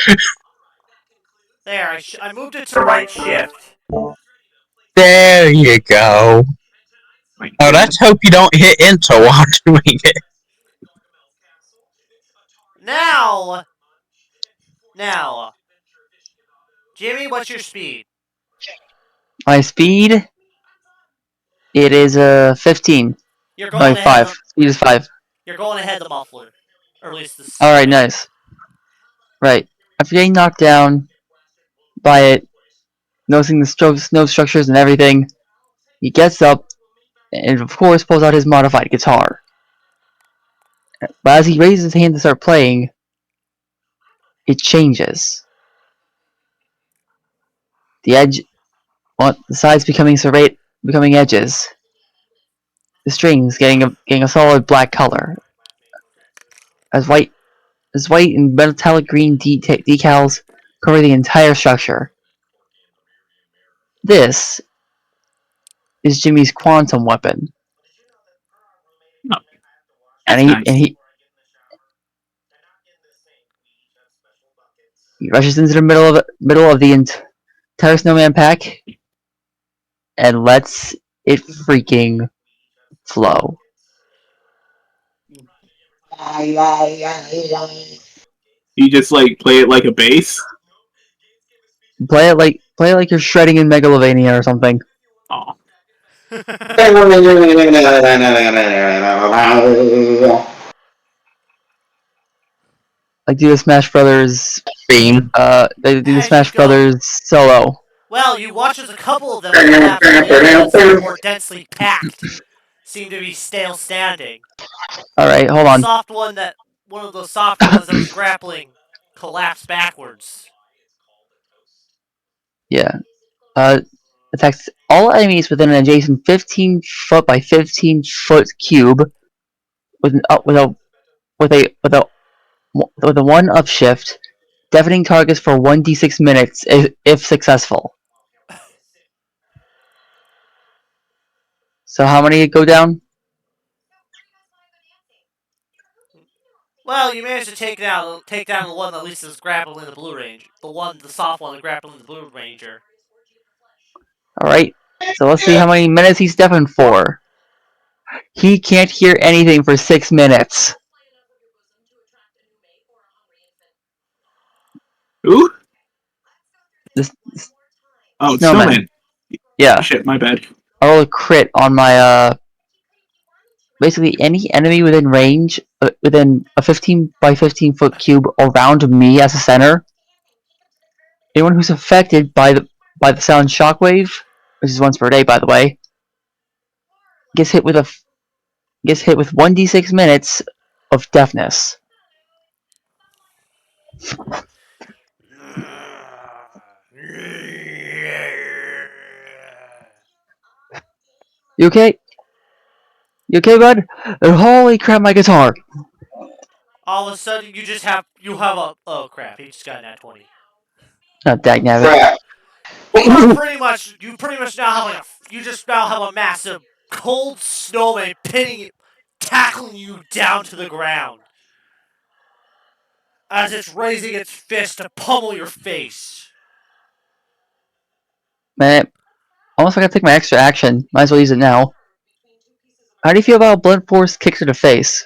There, I moved it to right shift. There you go. My Oh, god. let's hope you don't hit enter while doing it. Now, now, Jimmy, what's your speed? My speed. It is 15. You're No, going ahead of 5. the. Speed is 5. You're going ahead of the muffler, or at least the All right, snowman. nice. Right. After getting knocked down by it, noticing the snow structures and everything, he gets up and, of course, pulls out his modified guitar. But as he raises his hand to start playing, it changes. The edge, well, the sides becoming edges. The strings getting a solid black color. As white and metallic green decals cover the entire structure. This is Jimmy's quantum weapon, Oh, and that's nice. he rushes into the middle of the entire snowman pack and lets it freaking flow. You just like play it like a bass. Play it like you're shredding in Megalovania or something. Oh, Like do the Smash Brothers Beam. they do the As you Smash go. Brothers solo. Well, you watch as a couple of them collapse to the areas that are more densely packed, seem to be stale standing. Alright, hold on. One of those softer ones that was grappling, collapsed backwards. Yeah. Attacks all enemies within an adjacent 15-foot by 15-foot cube with an up with a 1 upshift, deafening targets for 1d6 minutes if successful. So how many go down? Well, you managed to take down the one that at least is grappling the Blue Ranger. The soft one, grappling the Blue Ranger. Alright, so let's see how many minutes he's deafened for. He can't hear anything for 6 minutes. Ooh. This Oh, it's Snowman. Snowman. Yeah. Shit, my bad. I rolled a crit on my, basically any enemy within range, within a 15 by 15 foot cube around me as a center. Anyone who's affected by the sound shockwave, which is once per day, by the way, gets hit with 1d6 minutes of deafness. You okay? You okay, bud? And holy crap, my guitar! All of a sudden, you have a oh crap! He just got that 20. Oh, dagnabbit. Crap. You pretty much now have you just now have a massive cold snowman tackling you down to the ground as it's raising its fist to pummel your face. Man, almost like I take my extra action. Might as well use it now. How do you feel about a blunt force kick to the face?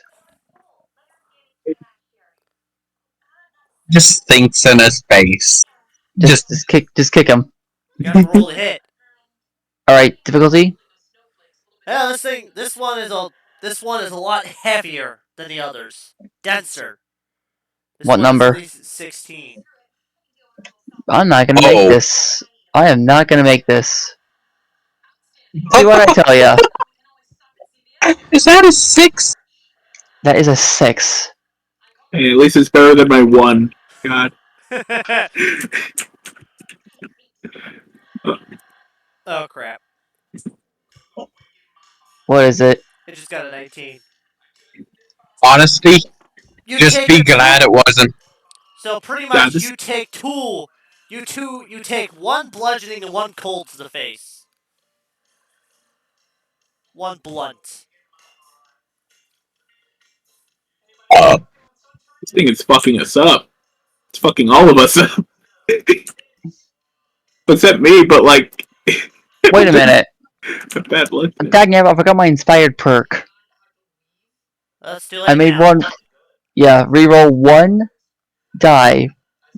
Just thinks in his face. Just kick him. You have to roll to hit. Alright, difficulty? Yeah, this one is a lot heavier than the others, denser. This What one number? is at least 16. I'm not gonna make this. I am not gonna make this. See what I tell ya. Is that a 6? That is a 6. Hey, at least it's better than my 1. God. Oh crap! What is it? It just got a 19. Honestly, You just take be a glad it wasn't. So pretty Yeah, much, this- you take one bludgeoning and one cold to the face. One blunt. This thing is fucking us up. It's fucking all of us up. Except me, but like. Wait a minute. Bad luck. Dagnabbit, I forgot my inspired perk. That's too late I made now. one. Yeah, reroll 1 die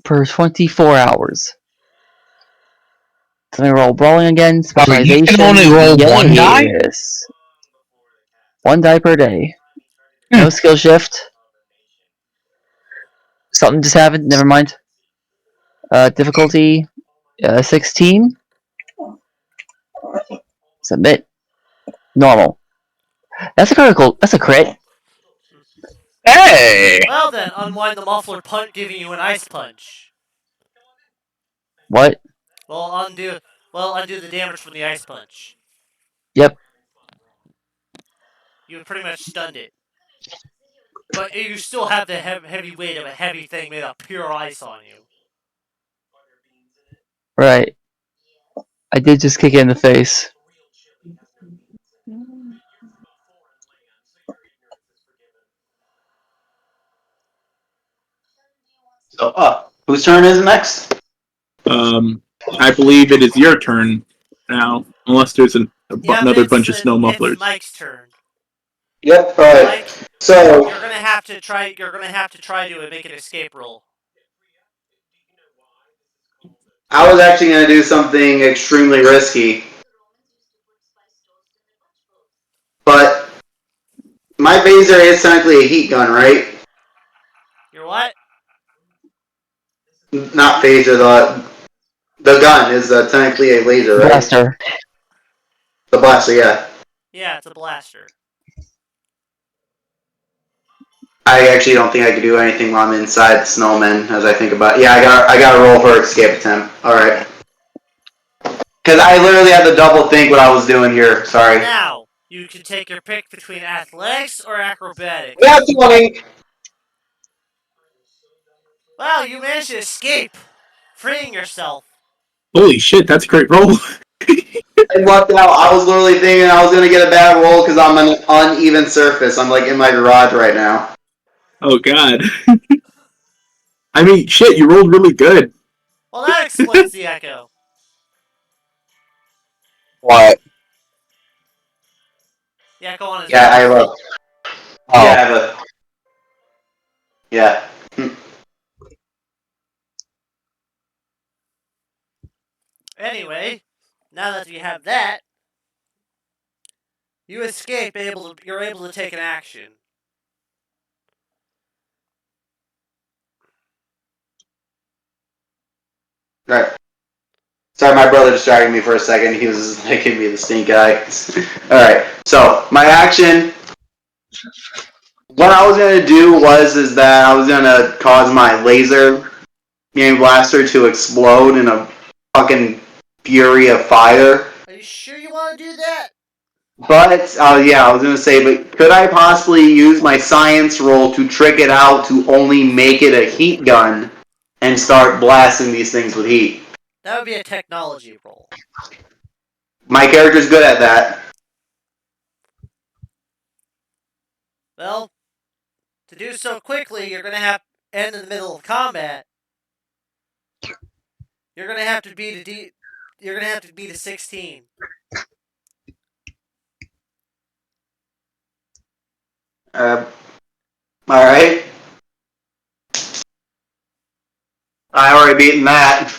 per 24 hours. So let me roll brawling again. Specialization. You can only roll 1 die? Yes. 1 die per day. No skill shift. Something just happened. Never mind. Difficulty 16. Submit. Normal. That's a critical. That's a crit. Hey! Well then, unwind the muffler punch, giving you an ice punch. What? Well, undo the damage from the ice punch. Yep. You pretty much stunned it. But you still have the heavy weight of a heavy thing made of pure ice on you. Right. I did just kick it in the face. So, whose turn is it next? I believe it is your turn now, unless there's another bunch of snow mufflers. It's Mike's turn. Yep. All right. Mike, So you're gonna have to try. You're gonna have to try to make an escape roll. I was actually going to do something extremely risky, but my phaser is technically a heat gun, right? Your what? Not phaser. The gun is technically a laser, right? Blaster. The blaster, yeah. Yeah, it's a blaster. I actually don't think I could do anything while I'm inside the snowman. As I think about, yeah, I got to roll for escape attempt. All right. Because I literally had to double think what I was doing here. Sorry. Now you can take your pick between athletics or acrobatics. Yeah, 20. Wow, you managed to escape, freeing yourself. Holy shit, that's a great roll. I lucked out. I was literally thinking I was going to get a bad roll because I'm on an uneven surface. I'm like in my garage right now. Oh god. I mean, shit, you rolled really good. Well, that explains the echo. What? The echo on his Yeah, I voice. have a. Oh, Yeah, I have a. Yeah. Anyway, now that you have that, you escape. You're able to take an action. Right. Sorry, my brother distracted me for a second. He was like giving me the stink eye. Alright, so my action. What I was gonna do is that I was gonna cause my laser game blaster to explode in a fucking fury of fire. Are you sure you want to do that? But yeah, I was gonna say, but could I possibly use my science roll to trick it out to only make it a heat gun and start blasting these things with heat? That would be a technology roll. My character's good at that. Well, to do so quickly, you're gonna have end in the middle of combat. You're gonna have to beat a D. You're gonna have to beat a 16. All right. I already beaten that.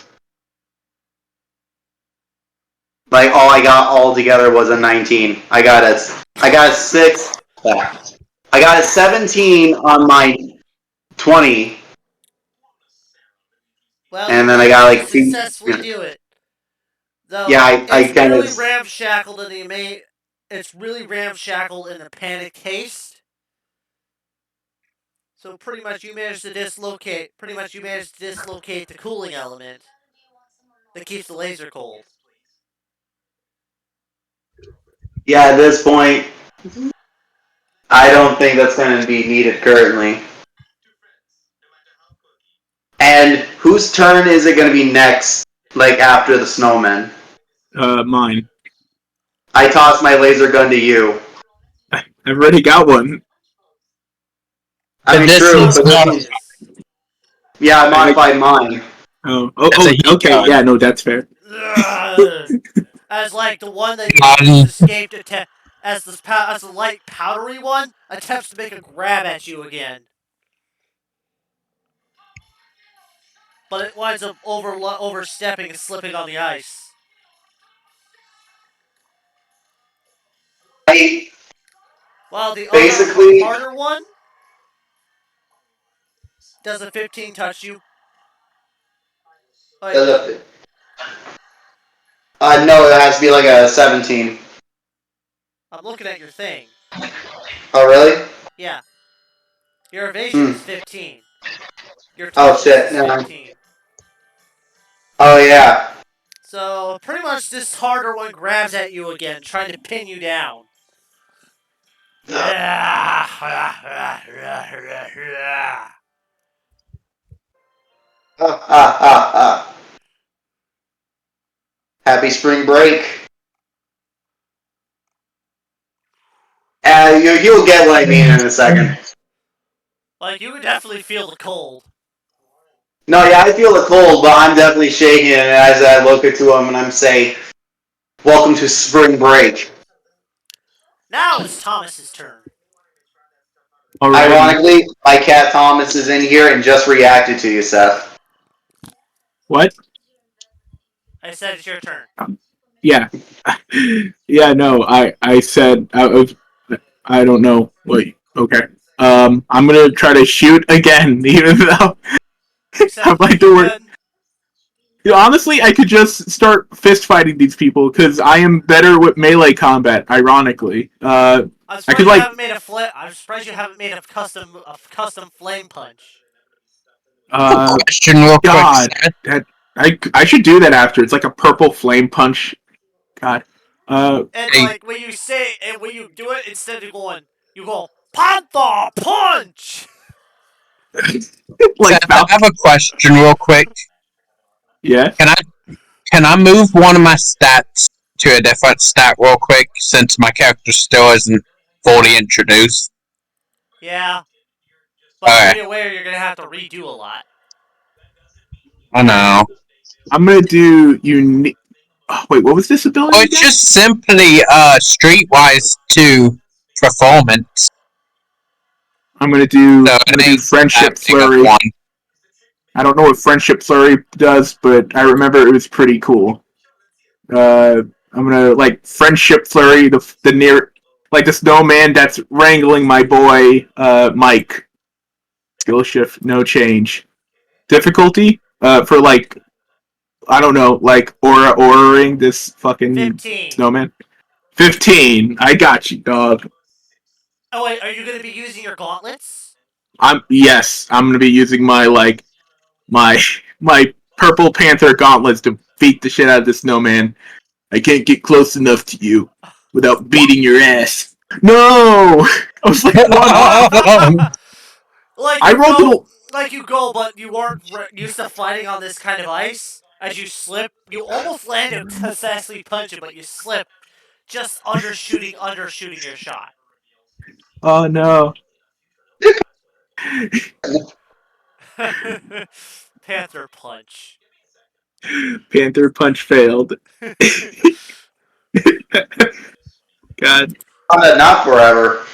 Like all I got all together was a 19. I got a 6. I got a 17 on my 20, Well, and you then I did got like 2. successfully do it. Though Yeah, I it's kind of. really ramshackled in the It's really ramshackled in the panic haste. So pretty much you managed to dislocate. The cooling element that keeps the laser cold. Yeah, at this point, I don't think that's going to be needed currently. And whose turn is it going to be next? Like after the snowman? Mine. I toss my laser gun to you. I've already got one. I mean, this true, is but not. this is. Yeah, I modified mine. It's a heat Okay, gun. yeah, no, that's fair. As like the one that you just escaped as the light powdery one attempts to make a grab at you again. But it winds up overstepping and slipping on the ice. I While the other basically. harder one does a 15 touch you. Oh, wait, no. No, it has to be like a 17. I'm looking at your thing. Oh, really? Yeah. Your evasion Hmm. is 15. Your Oh, toughness shit. is No. 15. Oh, yeah. So pretty much this harder one grabs at you again, trying to pin you down. Happy spring break. You'll get what I mean in a second. Like, you would definitely feel the cold. No, yeah, I feel the cold, but I'm definitely shaking it as I look into him and I'm saying, welcome to spring break. Now it's Thomas's turn. Alrighty. Ironically, my cat Thomas is in here and just reacted to you, Seth. What? I said it's your turn. Yeah. Yeah, no, I said, I don't know. Wait, okay. I'm gonna try to shoot again, even though I Except might you do it. can. You know, honestly, I could just start fist fighting these people because I am better with melee combat. Ironically, I'm I surprised could you like. haven't made I'm surprised you haven't made a custom flame punch. Question real quick, God, Seth. I should do that after. It's like a purple flame punch. God. And Hey, like when you do it, instead of going, you go Panther Punch. Like Seth, I have a question real quick. Yeah. Can I move one of my stats to a different stat real quick since my character still isn't fully introduced? Yeah, But Okay, be aware you're gonna have to redo a lot. I know. I'm gonna do unique. Oh, wait, what was this ability Well, it's again? just simply streetwise to performance, I'm gonna so it do ain't that friendship big of flurry. one. I don't know what friendship flurry does, but I remember it was pretty cool. I'm gonna like friendship flurry the near like the snowman that's wrangling my boy Mike. Skill shift, no change. Difficulty for like I don't know, like auraing this fucking 15. snowman. 15. I got you, dog. Oh wait, are you gonna be using your gauntlets? I'm gonna be using my my my purple panther gauntlets to beat the shit out of this snowman. I can't get close enough to you without beating your ass. No! I was like one off. Like I you rolled go, it. like you go, but you weren't used to fighting on this kind of ice. As you slip, you almost landed successfully punching, but you slip, just undershooting your shot. Oh no. Panther punch. Panther punch failed. God. Not forever.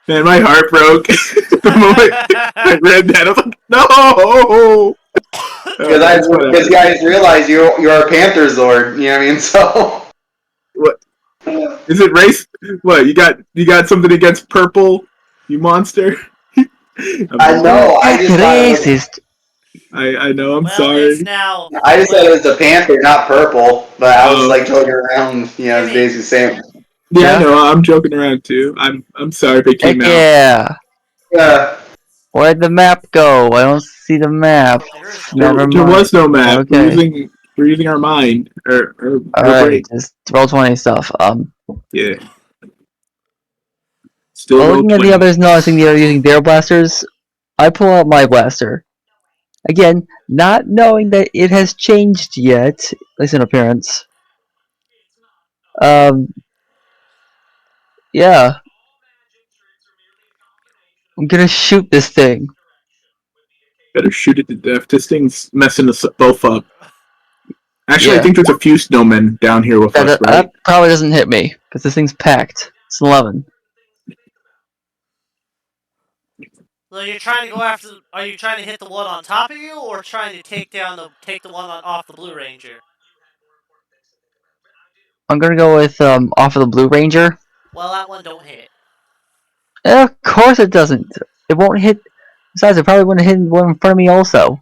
Man, my heart broke the moment I read that. I was like, no! Because Alright, it's because whatever. guys realize you're a Panther Zord. You know what I mean? So What is it race? What, you got something against purple, you monster? I You know. that racist. I know, I'm Well, it's sorry. now. I just said it Well, was a panther, not purple. But I was Oh. like joking around. You know, it's Jimmy, basically saying, Yeah, I Yeah. know, I'm joking around too. I'm sorry if it Heck came out. yeah. yeah. Where'd the map go? I don't see the map. there is no There Never map. there mind. was no map. Okay. We're using our mind or Alright, brain. just roll 20 stuff. Yeah. Still While roll looking at the 20. others noticing they are using their blasters, I pull out my blaster. Again, not knowing that it has changed yet, at least in appearance. Um, yeah. I'm gonna shoot this thing. Better shoot it to death. This thing's messing us both up. Actually, I Yeah. think there's a few snowmen down here with us, right? That probably doesn't hit me, because this thing's packed. It's 11. So you're trying to go after. Are you trying to hit the one on top of you, or trying to take the one off the Blue Ranger? I'm gonna go with, off of the Blue Ranger. Well, that one don't hit. Of course it doesn't. It won't hit. Besides, it probably wouldn't hit one in front of me also.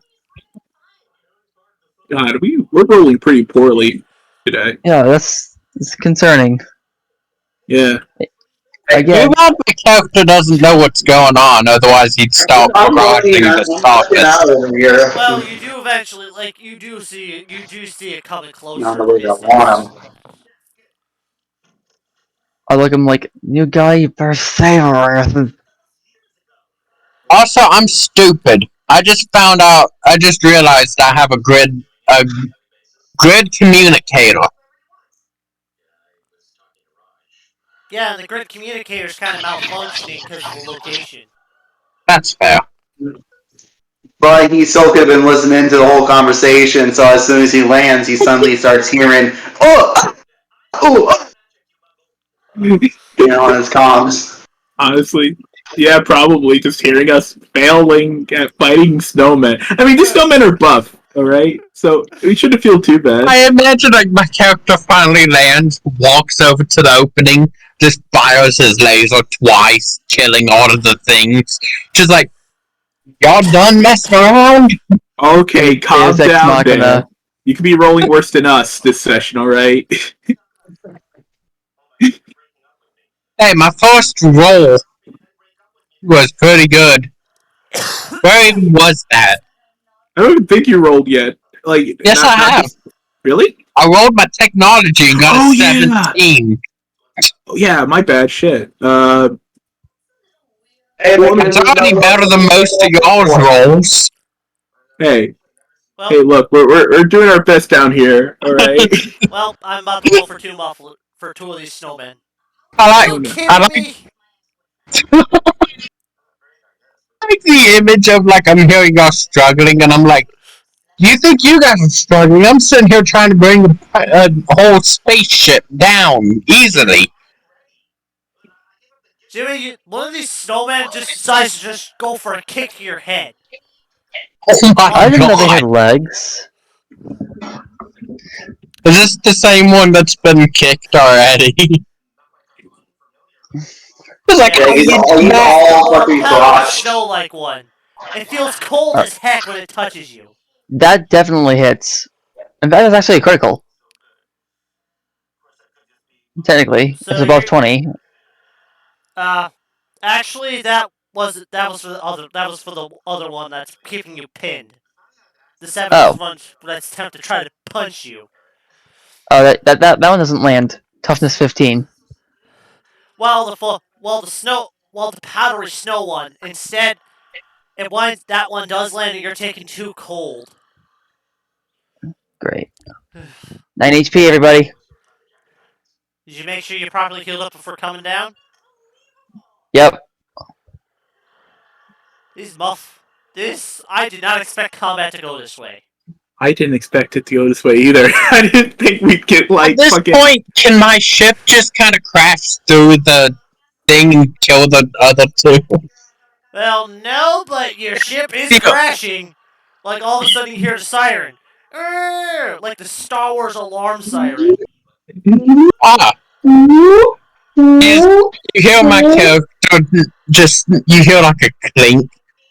God, we're rolling pretty poorly today. Yeah, that's concerning. Yeah. Again, Meanwhile, my character doesn't know what's going on, otherwise he'd start I'm looking. barraging I'm the looking surface. out over here. Well, you do eventually, like you do see it coming Not closer the in the way I distance. want I look at him like, new guy, you better save her. Also, I'm stupid. I just realized I have a grid communicator. Yeah, and the grid communicator's kind of malfunctioning because of the location. That's fair. him. But he still could have been listening to the whole conversation. So as soon as he lands, he suddenly starts hearing, "Oh, oh," on his comms. Honestly, yeah, probably just hearing us failing at fighting snowmen. I mean, these snowmen are buff, all right, so we shouldn't feel too bad. I imagine like my character finally lands, walks over to the opening, just fires his laser twice, killing all of the things. Just like, y'all done messing around? Okay, calm Deus Ex down there. Machina. You could be rolling worse than us this session, all right? Hey, my first roll was pretty good. Where even was that? I don't even think you rolled yet. Like, Yes, I not have. this. Really? I rolled my technology and got Oh, a yeah. 17. Oh, yeah, my bad. Shit. Hey, Well, It's already better than most of y'all's rolls. hey, Well, look, we're doing our best down here, all right? well, I'm about to roll for two of these snowmen. I Are like, you Oh, no. I kidding like, me? like the image of like I'm hearing y'all struggling, and I'm like, do you think you guys are struggling? I'm sitting here trying to bring a whole spaceship down Jimmy, easily. one of these snowmen just decides to just go for a kick to your head. Oh my I didn't know they god! had legs. Is this the same one that's been kicked already? It's like, Yeah, how he's you all, do he's that? it's the all more fucking powdery crotched. snow-like one. It feels cold Uh, as heck when it touches you. that definitely hits. In fact, it's actually a critical. Technically, if So it's above you 20. uh actually that was for the other one that's keeping you pinned. The 7 is Oh. one that's attempting to try to punch you. Oh, that one doesn't land. Toughness 15. While the powdery snow one instead that one does land and you're taking 2 cold. Great. 9 HP, everybody. Did you make sure you properly healed up before coming down? Yep. This I did not expect combat to go this way. I didn't expect it to go this way either. I didn't think we'd get At like this fucking. point, can my ship just kind of crash through the thing and kill the other two? Well, no, but your ship is Yeah. crashing. Like all of a sudden you hear the siren. Like the Star Wars alarm siren. Ah, is you hear my character just you hear like a clink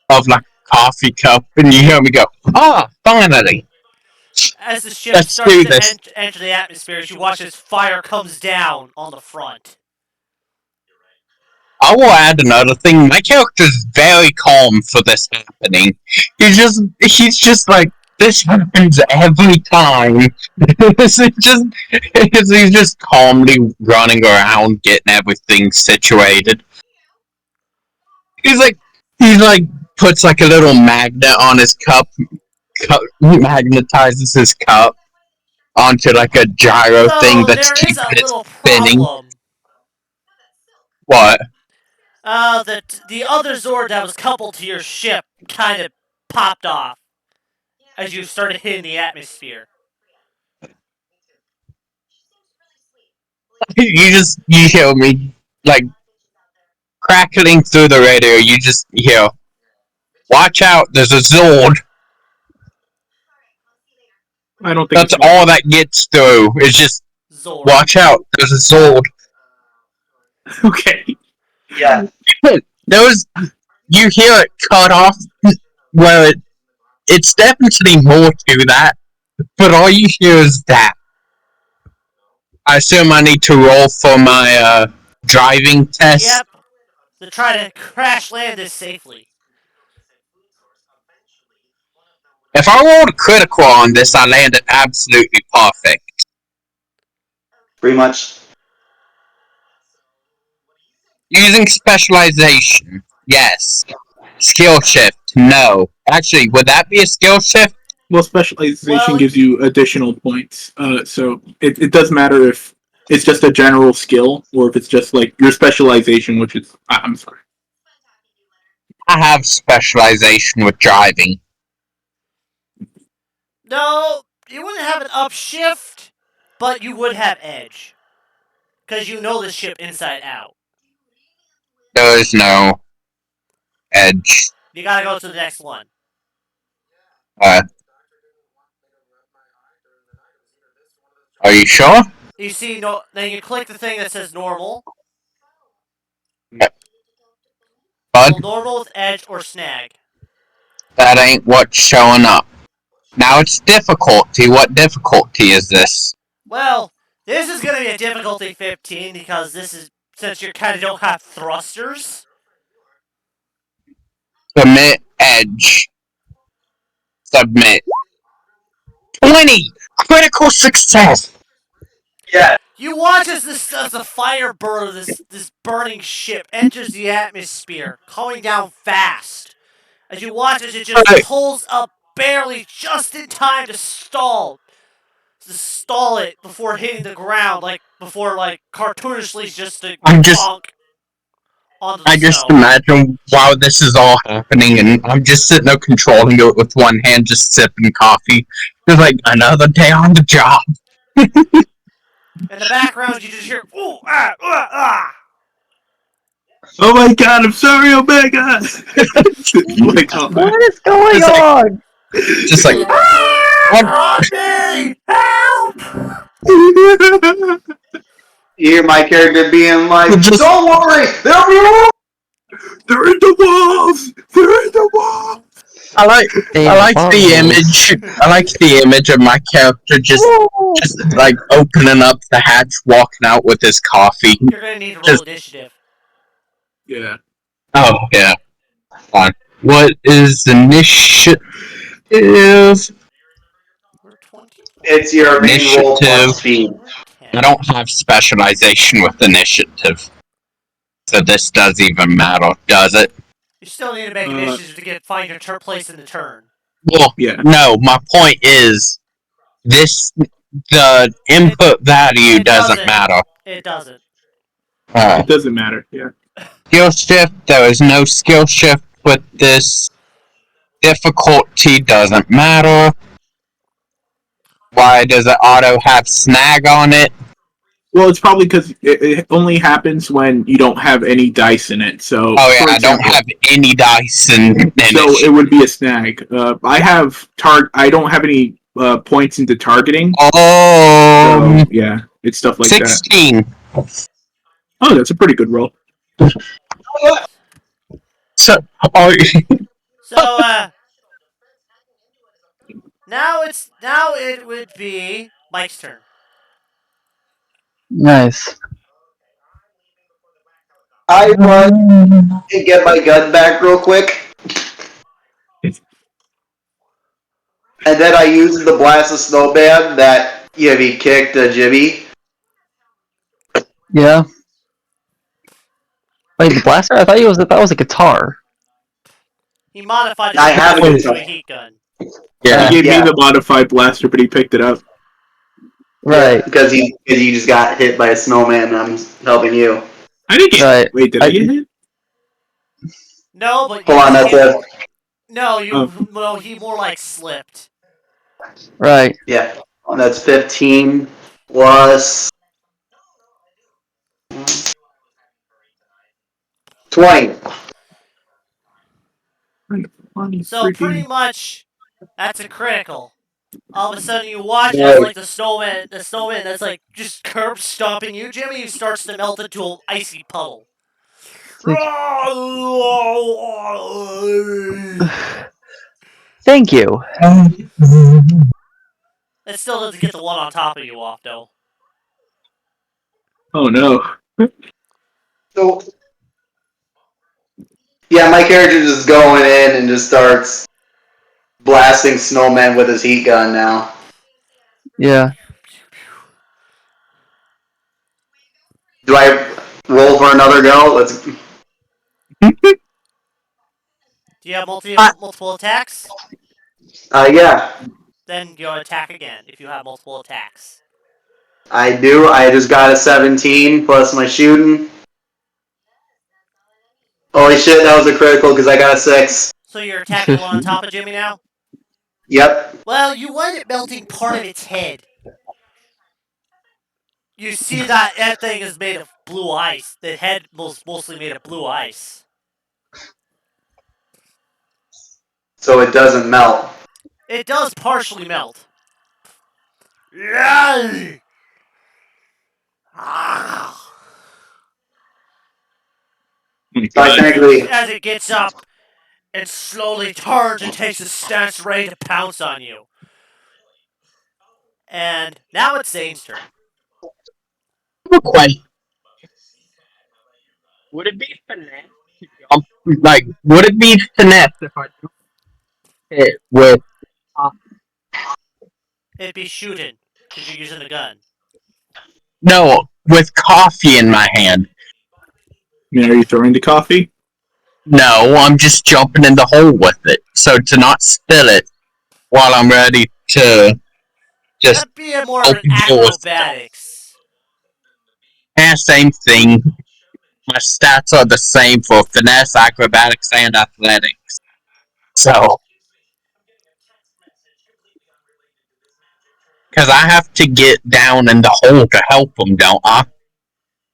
of like a coffee cup, and you hear me go, "Ah, finally, As the ship let's starts do to this." enter the atmosphere, as you watch as fire comes down on the front. I will add another thing. My character's very calm for this happening. He's just like this happens every time. He's just calmly running around getting everything situated. He's like puts like a little magnet on his cup, magnetizes his cup onto like a gyro thing Though that's there is keeping a it little spinning. problem. What? The other Zord that was coupled to your ship kind of popped off as you started hitting the atmosphere. You hear me like crackling through the radio. You just hear, "Watch out! There's a Zord." I don't think That's it's all that gets through. It's just, Zord. "Watch out! There's a Zord." okay. Yeah. Those you hear it cut off. Well, it's definitely more to that, but all you hear is that. I assume I need to roll for my driving test. Yep. To try to crash land this safely. If I rolled a critical on this, I landed absolutely perfect. Pretty much. Using specialization, yes. Skill shift, no. Actually, would that be a skill shift? Well, specialization Well, gives you additional points. So it does matter if it's just a general skill or if it's just like your specialization, which is I'm sorry. I have specialization with driving. no, you wouldn't have an upshift, but you would have edge. Because you know the ship inside out. There is no edge. You gotta go to the next one. Uh, are you sure? You see, no. Then you click the thing that says normal. Bud, So normal with edge or snag. that ain't what's showing up. Now it's difficulty. What difficulty is this? Well, this is gonna be a difficulty 15 because since you kind of don't have thrusters. Submit edge. Submit. 20! Critical success! Yeah. You watch as the fire bird of this burning ship enters the atmosphere, coming down fast. As you watch as it just Right. pulls up barely just in time to stall it before hitting the ground, like before like cartoonishly just to I'm just bonk onto the I just snow. imagine while this is all happening, and I'm just sitting there controlling it with one hand, just sipping coffee. Just like another day on the job. In the background, you just hear ooh ah ah ah. Oh my god, I'm sorry, Omega! Like, oh my. What is going It's like- on? Just like Run me! Help! You hear my character being like, Just- "Don't worry, they'll be alright." They're in the walls! They're in the walls! I like the image. Bubbles. I like the image of my character just like opening up the hatch, walking out with his coffee. You're gonna need to roll initiative. Yeah. Oh yeah. Fine. What is initiative? We're 20. It's your main roll plus Initiative. speed. I don't have specialization with initiative, so this does even matter, does it? You still need to make initiative to find your place in the turn. Well, Yeah. no. My point is, the input value it doesn't doesn't. matter. It doesn't. It doesn't matter, yeah. Skill shift. There is no skill shift with this. Difficulty doesn't matter. Why does it auto have snag on it? Well, it's probably because it only happens when you don't have any dice in it. So, Oh yeah, for I don't example, have any dice in so it. it would be a snag. I don't have any points into targeting. So yeah, it's stuff like 16. that. Oh, that's a pretty good roll. So, oh, So now it would be Mike's turn. Nice. I run and get my gun back real quick. And then I use the blast of snowman that Yibby kicked Jibby. Yeah. Wait, the blaster? I thought that was a guitar. He modified I have it a into guitar. a heat gun. yeah. He gave Yeah. me the modified blaster, but he picked it up. Right. Because you just got hit by a snowman and I'm helping you. I didn't get. Right. Wait, did I get hit? No, but Hold on, that's it. No, Oh. well, he more like slipped. Right. Yeah. That's 15 plus 20. So pretty much, that's a critical. All of a sudden, you watch Right. as like the snowman that's like just curb stomping you, Jimmy. He starts to melt into an icy puddle. Thank you. It still doesn't get the one on top of you off, though. Oh no. So, yeah, my character just going in and just starts blasting snowmen with his heat gun now. Yeah. Do I roll for another go? Let's. Do you have multiple attacks? Yeah, Then you attack again if you have multiple attacks. I do. I just got a 17 plus my shooting. Holy shit, that was a critical because I got a 6. So you're attacking the one on top of Jimmy now? Yep. Well, you wind up melting part of its head. You see that thing is made of blue ice. The head was mostly made of blue ice. So it doesn't melt. It does partially melt. Yay! So I technically. As it gets up and slowly turns and takes a stance ready to pounce on you. And now it's Zane's turn. Question. Would it be finesse to jump? Like, would it be finesse if I jump it with? It'd be shooting, because you're using a gun. No, with coffee in my hand. I mean, are you throwing the coffee? No, I'm just jumping in the hole with it, so to not spill it while I'm ready to just That'd be more of an open doors. acrobatics. Same thing. my stats are the same for finesse, acrobatics, and athletics. So, because I have to get down in the hole to help them, don't I?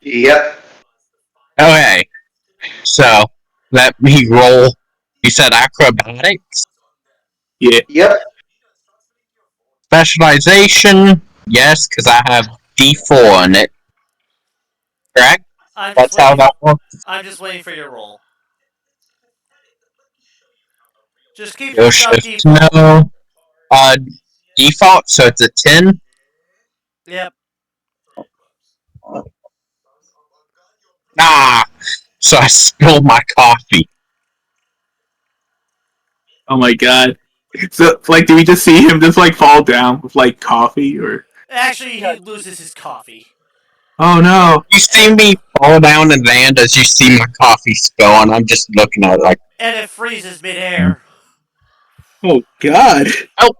Yep. Okay, so let me roll. You said acrobatics? Yeah. Yep. Specialization? Yes, because I have D4 in it. Correct? I'm just That's how waiting. that works. I'm just waiting for your roll. Just keep Skill your stuff shift, default. no. Uh, default, so it's a 10. Yep. Ah, so I spilled my coffee. Oh my god. So, like, do we just see him just like fall down with like coffee or? Actually, he loses his coffee. Oh no! You see me fall down and land as you see my coffee spill, and I'm just looking at it like, And it freezes midair. Oh god! oh,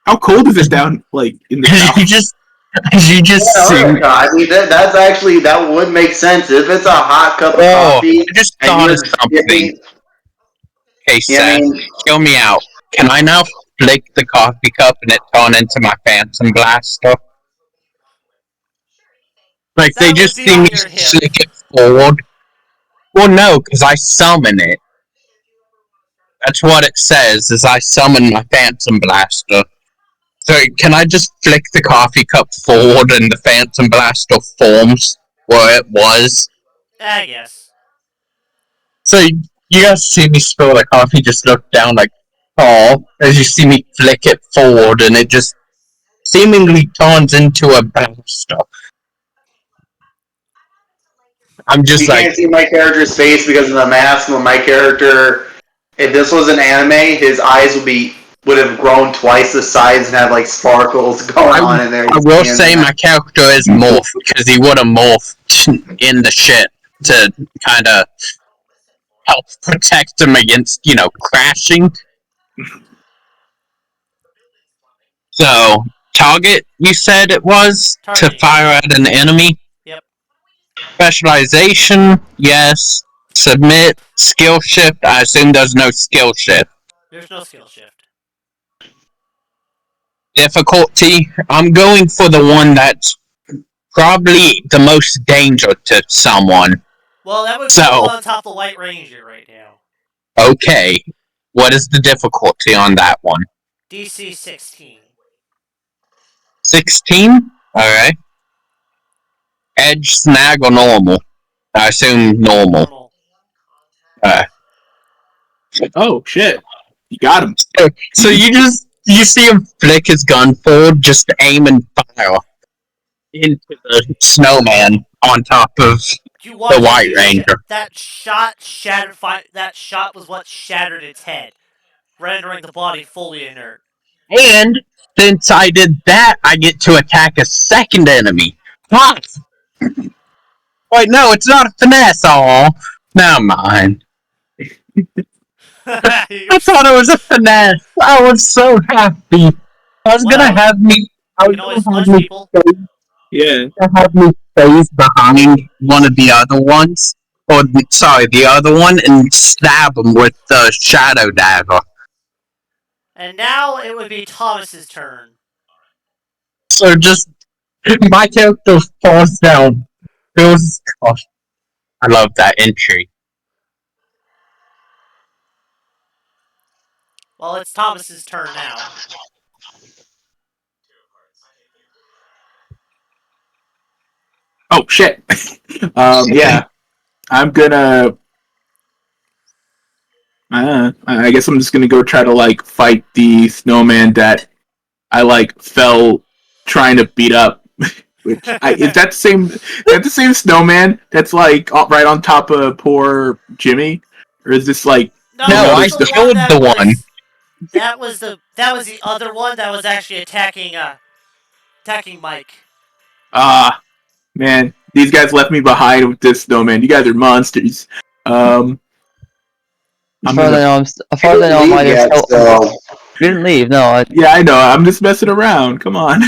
How cold is it down like in the you south? just, you just see me. I mean, that's actually that would make sense if it's a hot cup of Oh, coffee I just and thought of you're something. dipping. Hey, Yeah, I Seth, mean, hear me out. Can I now flick the coffee cup and it turn into my phantom blaster? Like, they That would just be see me on your hip. flick it forward. Well, no, because I summon it. That's what it says, is I summon my phantom blaster. So can I just flick the coffee cup forward and the phantom blaster forms where it was? I guess. So you guys see me spill the coffee, just look down like, oh, as you see me flick it forward and it just seemingly turns into a blaster. I'm just you like, can't see my character's face because of the mask. But my character, if this was an anime, his eyes would have grown twice the size and have like sparkles going on in there. I will say my character is morphed because he would have morphed in the shit to kind of help protect him against, crashing. So, target, you said it was to Target, fire yes. at an enemy. Yep. Specialization, yes. Submit, skill shift. I assume there's no skill shift. There's no skill shift. Difficulty, I'm going for the one that's probably the most danger to someone. Well, that would be the So, one on top of the White Ranger right now. okay. What is the difficulty on that one? DC 16. 16? Alright. Edge, snag, or normal? I assume normal. Normal. Oh shit! You got him. So you see him flick his gun forward, just aim and fire into the snowman on top of You the watch White Ranger. that shot shattered. That shot was what shattered its head, rendering the body fully inert. And since I did that, I get to attack a second enemy. Ah! Wait, no, it's not a finesse. Oh, never mind. I thought it was a finesse. I was so happy. I was Well, gonna have me. I you was can always gonna have punch me. people. Yeah. Have me phase behind one of the other ones, or sorry, the other one, and stab him with the shadow dagger. And now it would be Thomas's turn. So just my character falls down. Feels. Gosh, I love that entry. Well, it's Thomas's turn now. Oh shit! Yeah. I'm gonna. I guess I'm just gonna go try to like fight the snowman that I like fell trying to beat up. Which is that the same? That the same snowman that's like right on top of poor Jimmy, or is this like No, No, I that's the one killed that the was. one. That was the other one that was actually attacking Mike. ah man? These guys left me behind with this snowman. You guys are monsters. I'm As far as I gonna. know, as far as I know, I'm either yet, still. so We didn't leave. No, Yeah, I know. I'm just messing around. Come on.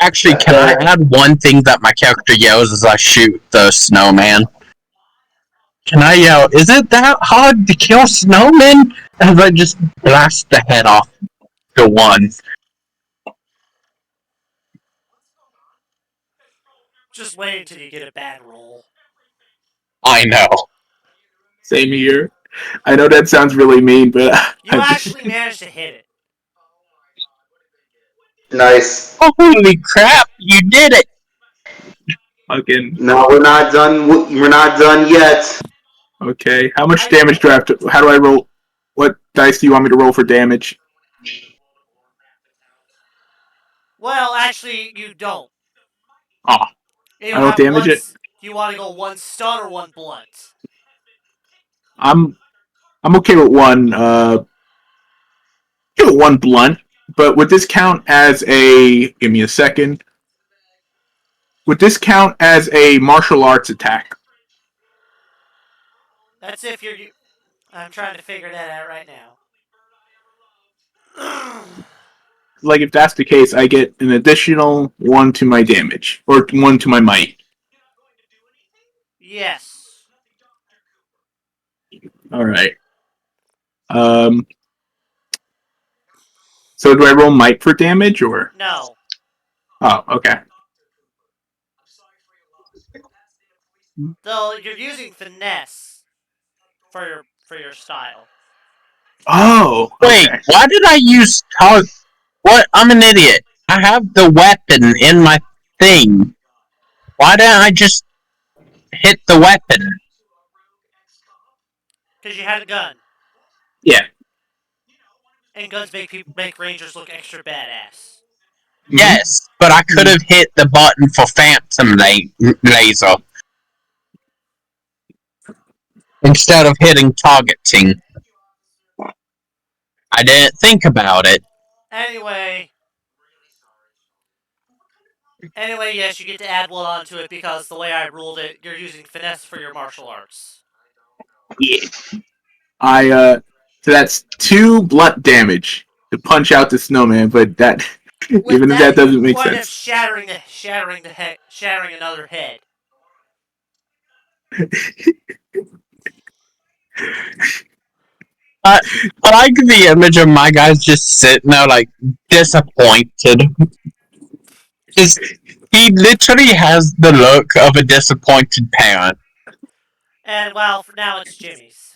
Actually, can I add one thing that my character yells as I shoot the snowman? Can I yell, is it that hard to kill snowmen? As I just blast the head off the one. Just wait until you get a bad roll. I know. Same here. I know that sounds really mean, but You actually managed to hit it. Nice. Holy crap, you did it! Fucking No, we're not done. We're not done yet. okay. How much damage do I have to? How do I roll? What dice do you want me to roll for damage? Well, actually, you don't. Oh, You I don't have damage one. it. You want to go one stun or one blunt? I'm okay with one. One blunt. But would this count as a? Give me a second. Would this count as a martial arts attack? That's if you're. I'm trying to figure that out right now. Like if that's the case, I get an additional 1 to my damage or 1 to my might. Yes. All right. So do I roll might for damage or? No. Oh, okay. Though you're using finesse for your style. Oh, Wait, okay. why did I use What? I'm an idiot. I have the weapon in my thing. Why didn't I just hit the weapon? Because you had a gun. Yeah. And guns make rangers look extra badass. Yes, but I could have hit the button for Phantom Laser instead of hitting targeting. I didn't think about it. Anyway, yes, you get to add one onto it because the way I ruled it, you're using finesse for your martial arts. Yeah. So that's 2 blunt damage to punch out the snowman, but that even if that doesn't make wind up sense. shattering another head. I like the image of my guys just sitting there like disappointed. Just, he literally has the look of a disappointed parent. And well, for now it's Jimmy's.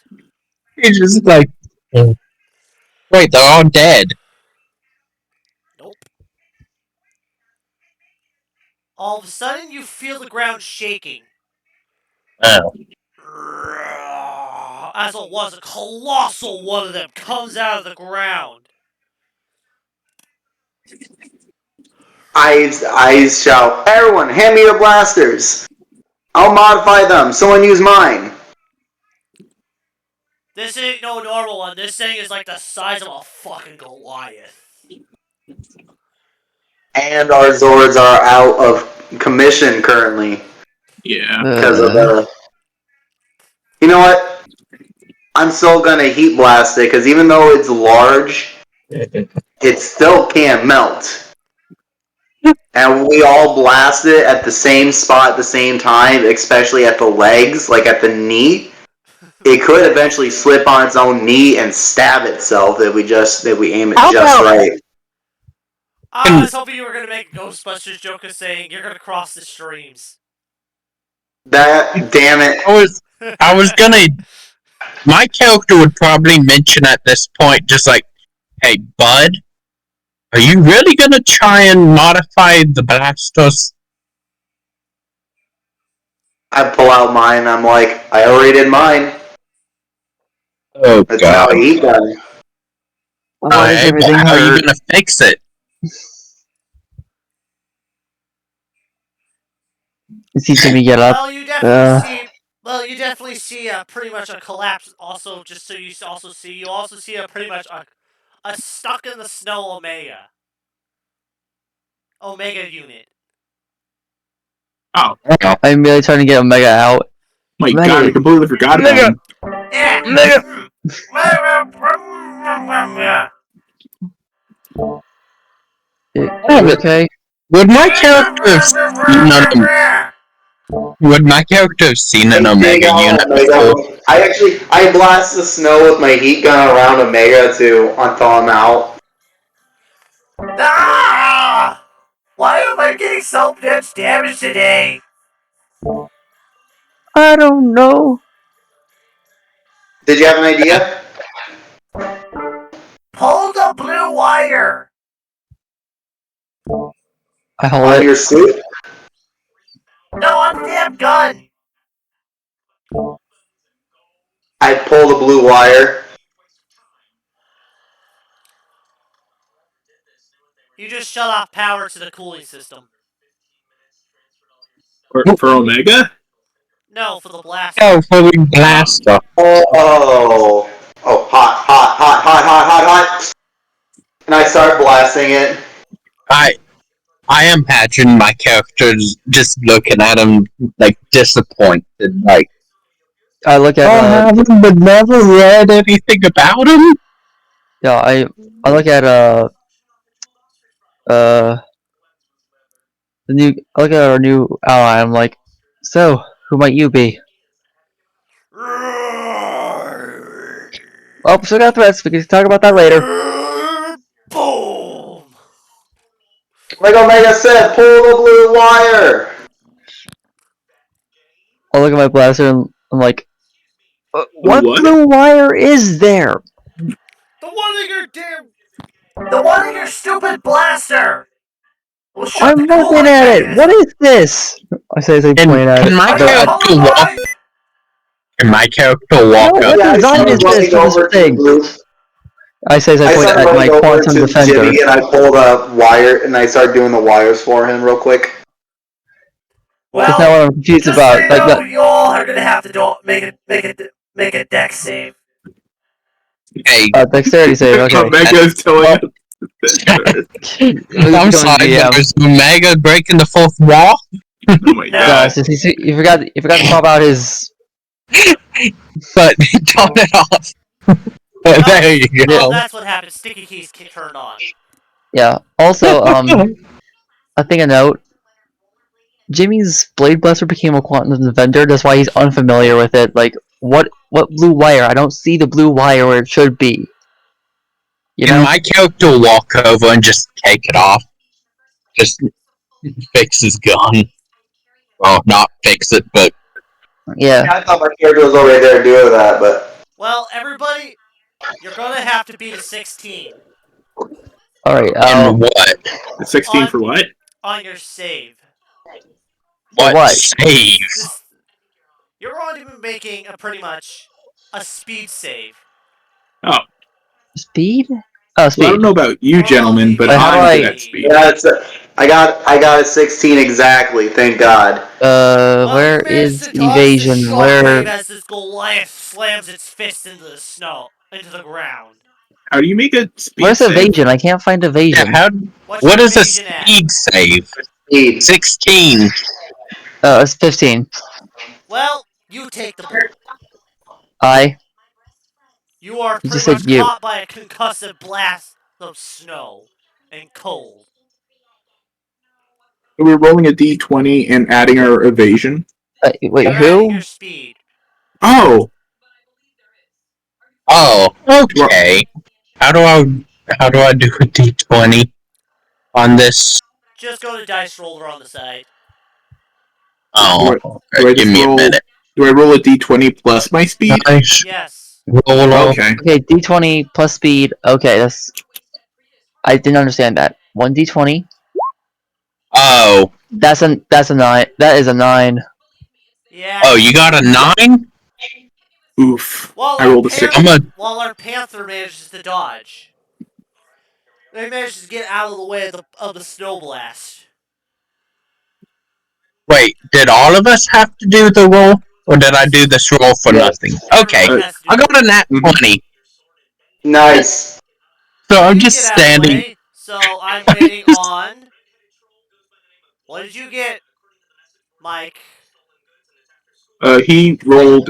He's just like, wait, they're all dead. Nope. All of a sudden, you feel the ground shaking. Oh. As it was, a colossal one of them comes out of the ground. Eyes shout, everyone, hand me your blasters. I'll modify them. Someone use mine. This ain't no normal one. This thing is like the size of a fucking Goliath. And our Zords are out of commission currently. Yeah. Because of the... You know what? I'm still gonna heat blast it, because even though it's large, it still can't melt. And we all blast it at the same spot at the same time, especially at the legs, like at the knee. It could eventually slip on its own knee and stab itself if we aim it just right. I was hoping you were gonna make a Ghostbusters joke of saying you're gonna cross the streams. That damn it. I was gonna. My character would probably mention at this point, just like, hey, bud, are you really gonna try and modify the blasters? I pull out mine. I'm like, I already did mine. Oh, It's God. now a heat gun. Why does everything how are you hurt? gonna fix it? See Jimmy get up. Well, you definitely see pretty much a collapse. Also, just so you also see a pretty much a stuck in the snow Omega unit. Oh, I'm really trying to get Omega out. my Omega. God, I completely forgot about him. Yeah. You okay? Would my character have seen Would my character have seen an I dig Omega out unit before? Omega. I blast the snow with my heat gun around Omega to unthaw him out. Ah! Why am I getting so much damage today? I don't know. Did you have an idea? Pull the blue wire! I hold On it. your suit? No, on the damn gun! I pull the blue wire. You just shut off power to the cooling system. For Omega? No, for the blaster. Oh, for the blaster. Oh, hot. And I start blasting it. I imagine my character's just looking at him like disappointed, like, I look oh, at haven't but never read anything about him? yeah. I look at uh the new. I look at our new ally. I'm like, so who might you be? Oh, still got threats. We can talk about that later. Boom! Like Omega said, pull the blue wire. I look at my blaster and I'm like, what What? blue wire is there? The one in your damn. The one in your stupid blaster! Will shoot I'm the looking cooling at it. What mechanism! is this? I say as I And point at can it. my Are you character walk? colorblind? Can my character walk No, up? what Yeah, I design started is this running for this over to the thing? blue. I say as I I point started at my running over quantum to defender. Jimmy and I pulled a wire and I started doing the wires for him real quick. That's not Well, what I'm confused just so about. you Like, know, you all are gonna have to make a deck save. Hey, dexterity save. Okay. Omega is telling Well, us. I'm Becoming sorry, GM. but is Omega breaking the fourth wall? Oh my No. No, god. it's just, you forgot to swap out his. But turn it off. There you Oh, go. that's what happened. Sticky keys turned on. Yeah. Also, I think a note. Jimmy's blade blaster became a quantum defender. That's why he's unfamiliar with it. Like, what blue wire? I don't see the blue wire where it should be. You Can know? my character walk over and just take it off? Just fix his gun. Well, not fix it, but Yeah. I thought my character was already there doing that, but Well, everybody, you're gonna have to beat a 16 All right. in what? 16 for what? on your save. For What what? save? You're going to be making pretty much a speed save. Oh. Speed? Oh, Well, I speed. don't know about you Or gentlemen, but But how do I'm I- good at speed. yeah, I got a 16 exactly. Thank God. Where you managed is to dodge the evasion? shockwave Where? as this Goliath slams its fist into the snow, into the ground. How do you make a speed Where's save? evasion? I can't find Yeah, evasion. What's what your is a evasion at? speed save? Speed. 16. It's 15. Well, you take the bullet. I. You are You just pretty said much you. caught by a concussive blast of snow and cold. We're rolling a d20 and adding our evasion. Wait, You're adding who? your speed. Oh! Oh, okay. How do I do a d20 on this? Just go to dice roller on the side. Oh, Do I give just me a roll? minute. Do I roll a d20 plus my speed? Nice. Yes. Roll. Okay. Okay, d20 plus speed. Okay, that's. I didn't understand that. 1d20. Oh. That's a 9. That is a 9. Yeah. Oh, you got a 9? Oof. While I rolled a 6. while our panther manages to dodge, they manage to get out of the way of the snow blast. Wait, did all of us have to do the roll? Or did I do this roll for Yes. nothing? Okay. Everybody has to do I got the a nat Mhm. 20. Nice. So roll. I'm You just get out of the standing. way, so I'm waiting on. What did you get, Mike? He rolled.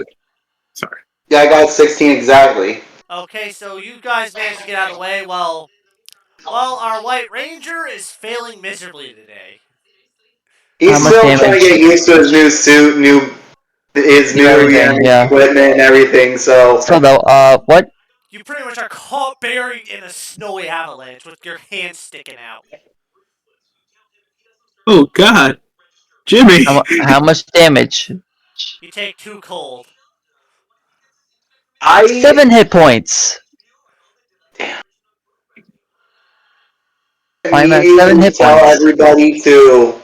Sorry. Yeah, I got 16 exactly. Okay, so you guys managed to get out of the way while our White Ranger is failing miserably today. He's How much still trying to damage? get used to his new suit, his new everything, yeah. equipment and everything. So So though, what? You pretty much are caught buried in a snowy avalanche with your hands sticking out. Oh God, Jimmy. How much damage? You take 2 cold. I 7 hit points. I'm at 7 need to hit tell points. everybody to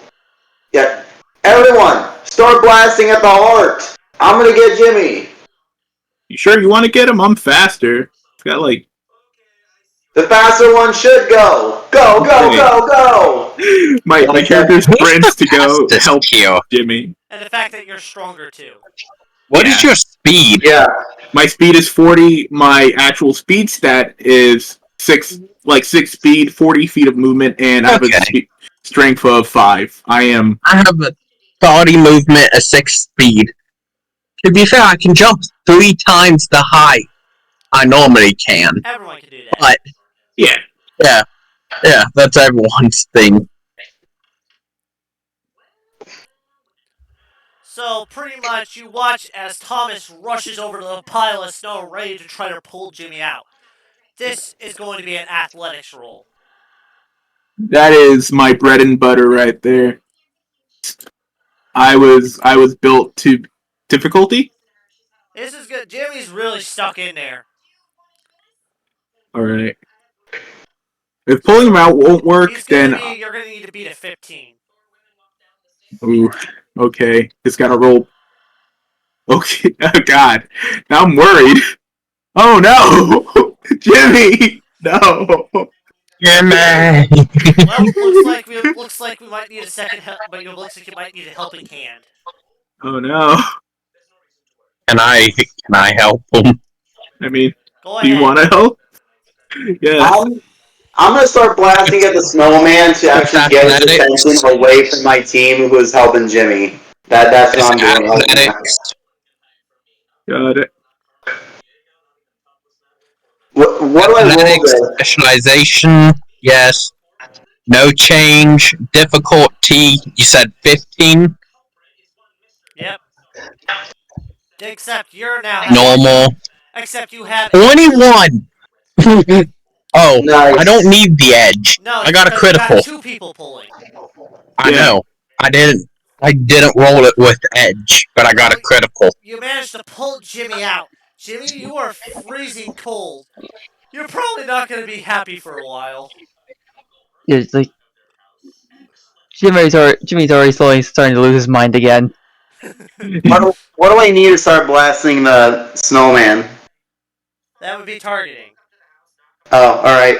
everyone start blasting at the heart. I'm gonna get Jimmy. You sure you want to get him? I'm faster. It's got like The faster one should go. Go, go, okay. go, go. My character sprints to go Fastest help here. Jimmy. And the fact that you're stronger too. What Yeah. is your speed? Yeah. My speed is 40. My actual speed stat is 6 speed, 40 feet of movement, and I have a strength of 5. I have a body movement at 6 speed. To be fair, I can jump 3 times the height I normally can. Everyone can do that. But yeah. yeah, that's everyone's thing. So pretty much you watch as Thomas rushes over to the pile of snow ready to try to pull Jimmy out. This is going to be an athletics roll. That is my bread and butter right there. I was built to difficulty. This is good. Jimmy's really stuck in there. All right. If pulling him out won't work, then You're gonna need to beat a 15. ooh, okay. Just gotta roll. Okay. Oh God. Now I'm worried. Oh no, Jimmy. No. Jimmy! Well, looks like we might need a second help, but it looks like you might need a helping hand. Oh no. Can I help him? I mean, Go do you ahead. want to help? Yes. I'm gonna start blasting at the snowman to actually get his Athletics. attention away from my team who is helping Jimmy. That's what It's I'm doing right now. athletics. Got it. What do I roll Athletics, there? specialization, yes. No change. Difficulty, you said 15? Yep. Except you're now Normal. Except you have 21! Oh, Nice. I don't need the edge. No, I got a because you critical. got 2 people pulling. I Yeah. know. I didn't roll it with edge, but I got a critical. You managed to pull Jimmy out. Jimmy, you are freezing cold. You're probably not going to be happy for a while. It's like Jimmy's already slowly starting to lose his mind again. What do I need to start blasting the snowman? That would be targeting. Oh, alright.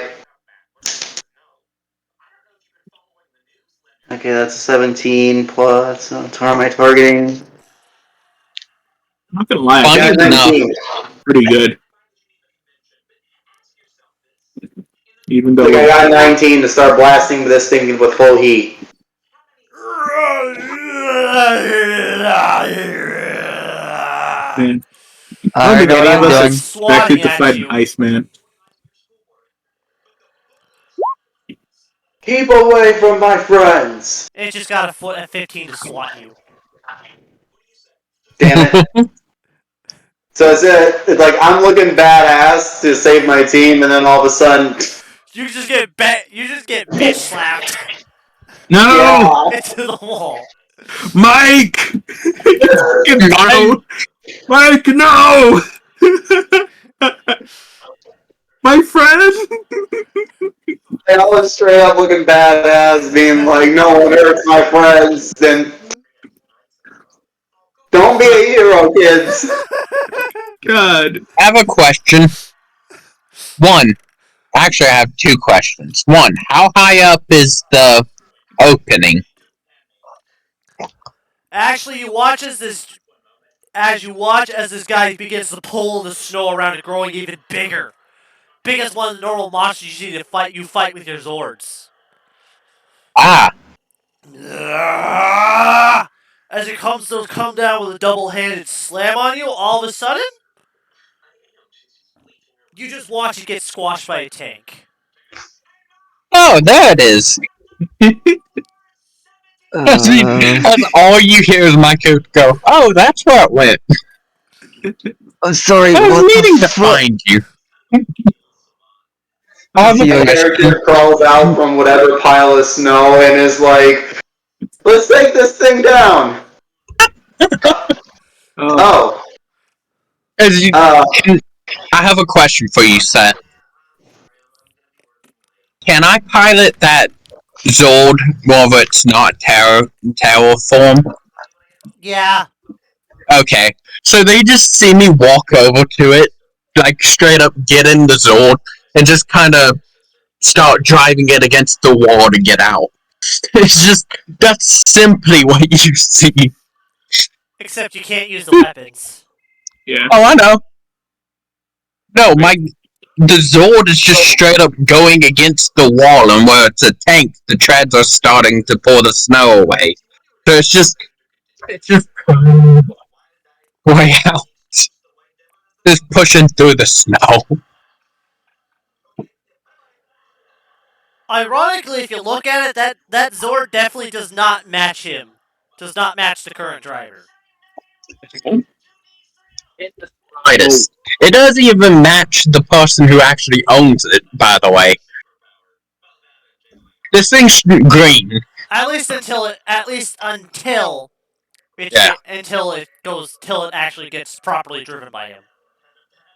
Okay, that's 17 plus. What am I targeting? I'm not gonna lie, I Funny think Yeah, it's enough, 19. pretty good. Even though Like I got 19 to start blasting this thing with full heat. man, I don't I think know what any of I'm us doing. expected to fight an Iceman. Keep away from my friends. It just got a foot at 15 to swat you. Damn it. So it's like I'm looking badass to save my team, and then all of a sudden, You just get bitch slapped No, yeah. into the wall. Mike. No, Mike, no. My friend. I was straight up looking badass, being like, no one hurts my friends. Then don't be a hero, kids. God. I have a question. One, actually, I have 2 questions. One, how high up is the opening? Actually, you watch as this guy begins to pull the snow around it, growing even bigger. Big as one of the normal monsters you fight with your Zords. Ah, As it comes to come down with a double-handed slam on you, all of a sudden, you just watch it get squashed by a tank. oh, there it is. As all you hear is my coach go, "Oh, that's where it went. I'm sorry. I was What needing the to fuck? find you." I have See, a like, question. Character crawls out from whatever pile of snow and is like, "Let's take this thing down." Oh, Oh, As you, uh, I have a question for you, Seth. Can I pilot that Zord while it's not terror form? Yeah. Okay, so they just see me walk over to it, like straight up get in the Zord, and just kind of start driving it against the wall to get out. It's just that's simply what you see. Except you can't use the weapons. yeah. Oh, I know. No, Wait. the Zord is just straight up going against the wall, and where it's a tank, the treads are starting to pour the snow away. So it's just way out, just pushing through the snow. Ironically, if you look at it, that Zord definitely does not match him. Does not match the current driver. Slightest. It doesn't even match the person who actually owns it. By the way, this thing's green. At least until it Yeah, until it actually gets properly driven by him.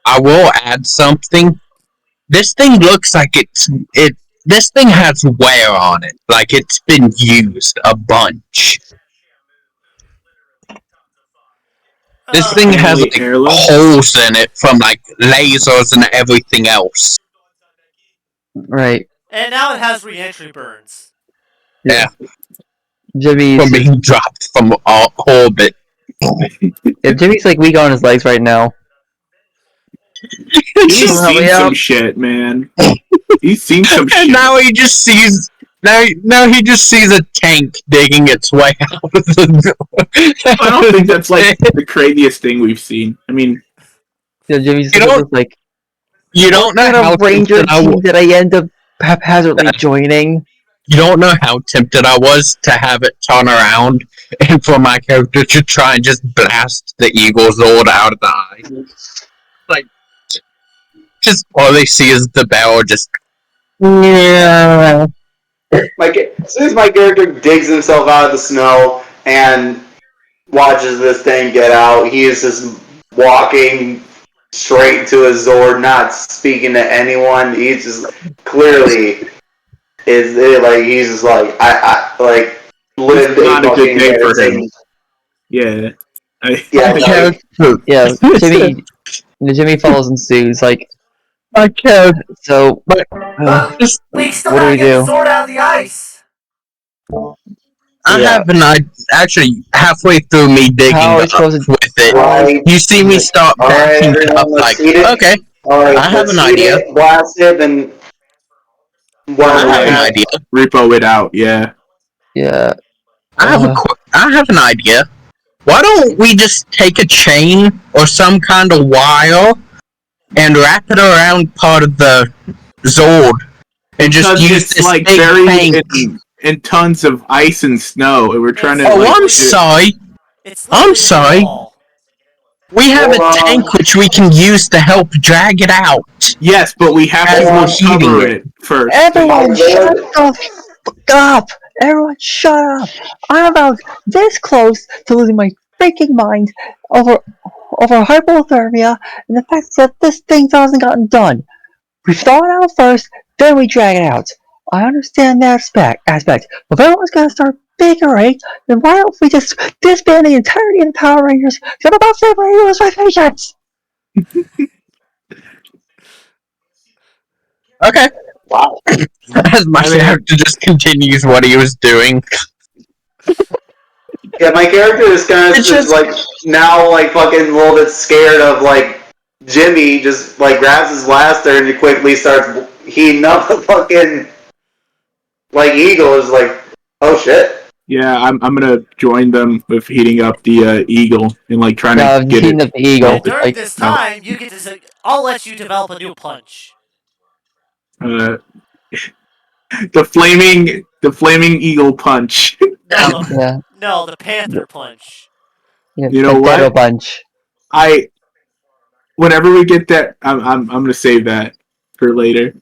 I will add something. This thing looks like it. This thing has wear on it, like it's been used a bunch. This thing has Family like heirloom. holes in it from like lasers and everything else. right. And now it has re-entry burns. Yeah, Jimmy's from being dropped from orbit. yeah, Jimmy's like weak on his legs right now. He's Just, Help me seen some out. shit, man. He's seen some and shit. now he just sees. Now he just sees a tank digging its way out of the door. I don't think that's like the craziest thing we've seen. I mean, Yeah, Jimmy's You looking at don't- this like, You what don't know kind how of ranger tempted I team was. did I end up haphazardly joining? You don't know how tempted I was to have it turn around and for my character to try and just blast the Eagle Zord out of the eye. Like, just all they see is the barrel just. Yeah. as soon as my character digs himself out of the snow and watches this thing get out, he is just walking straight to his Zord, not speaking to anyone. He's just clearly like he's just like I like lived it's a not a good fucking day for him. menacing. Yeah. Yeah, My no, character. Yeah, Jimmy follows in Sue's like, My character. so, But But just, we still what do gotta we get the do? sword out of the ice. I Yeah. have an idea. Actually, halfway through me digging How are we up supposed to? with it, right. you see me start All right, backing up everyone, let's like, seed it. okay, All right, I have let's an seed idea. it, blast it, and what I do we have an have? idea. Repo it out, yeah. Yeah. I have an idea. Why don't we just take a chain or some kind of wire and wrap it around part of the Zord and just Because use it's this like big buried tank? in tons of ice and snow, and we're trying to Oh, like. I'm sorry. It's I'm literally a sorry. wall. We have a Hold on. tank which we can use to help drag it out. Yes, but we have As to we're heating uncover it. it first. Everyone, My shut Zord, the fuck up! Everyone, shut up! I'm about this close to losing my freaking mind over hypothermia and the fact that this thing hasn't gotten done. We thaw it out first, then we drag it out. I understand that aspect, but if everyone's gonna start bickering, then why don't we just disband the entirety of the Power Rangers? 'Cause I'm about to lose my patience! Okay. wow. As my I mean- character just continues what he was doing. Yeah, my character is kind of It's just just- like now, like fucking a little bit scared of like Jimmy. Just like grabs his blaster and he quickly starts heating up the fucking like Eagle. Is like, oh shit. Yeah, I'm gonna join them with heating up the eagle and like trying to get Heating it. up the eagle. And during Like, this time, you get to. I'll let you develop a new punch. Uh, the flaming eagle punch. No, Yeah. no, the Panther Punch. Yeah. You know Potato what? punch. I whenever we get that, I'm gonna save that for later.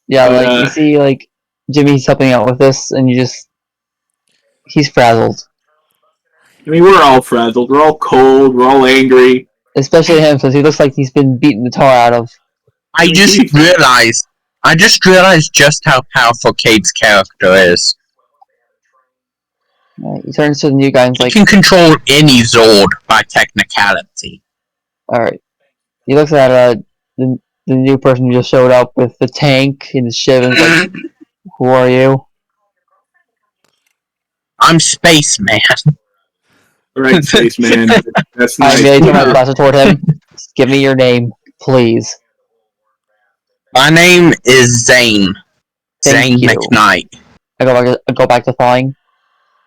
Yeah, But like you see, like Jimmy's helping out with this, and he's frazzled. I mean, we're all frazzled. We're all cold. We're all angry. Especially him, since he looks like he's been beaten the tar out of. I just realized just how powerful Cade's character is. He turns to the new guy and is He like, can control any Zord by technicality. alright. He looks at the new person who just showed up with the tank and the shiv and is like, who are you? I'm Spaceman. All right, spaceman. That's I nice. immediately turn my Yeah. blaster toward him. Just give me your name, please. My name is Zane. Thank Zane you. McKnight. I go back to thawing.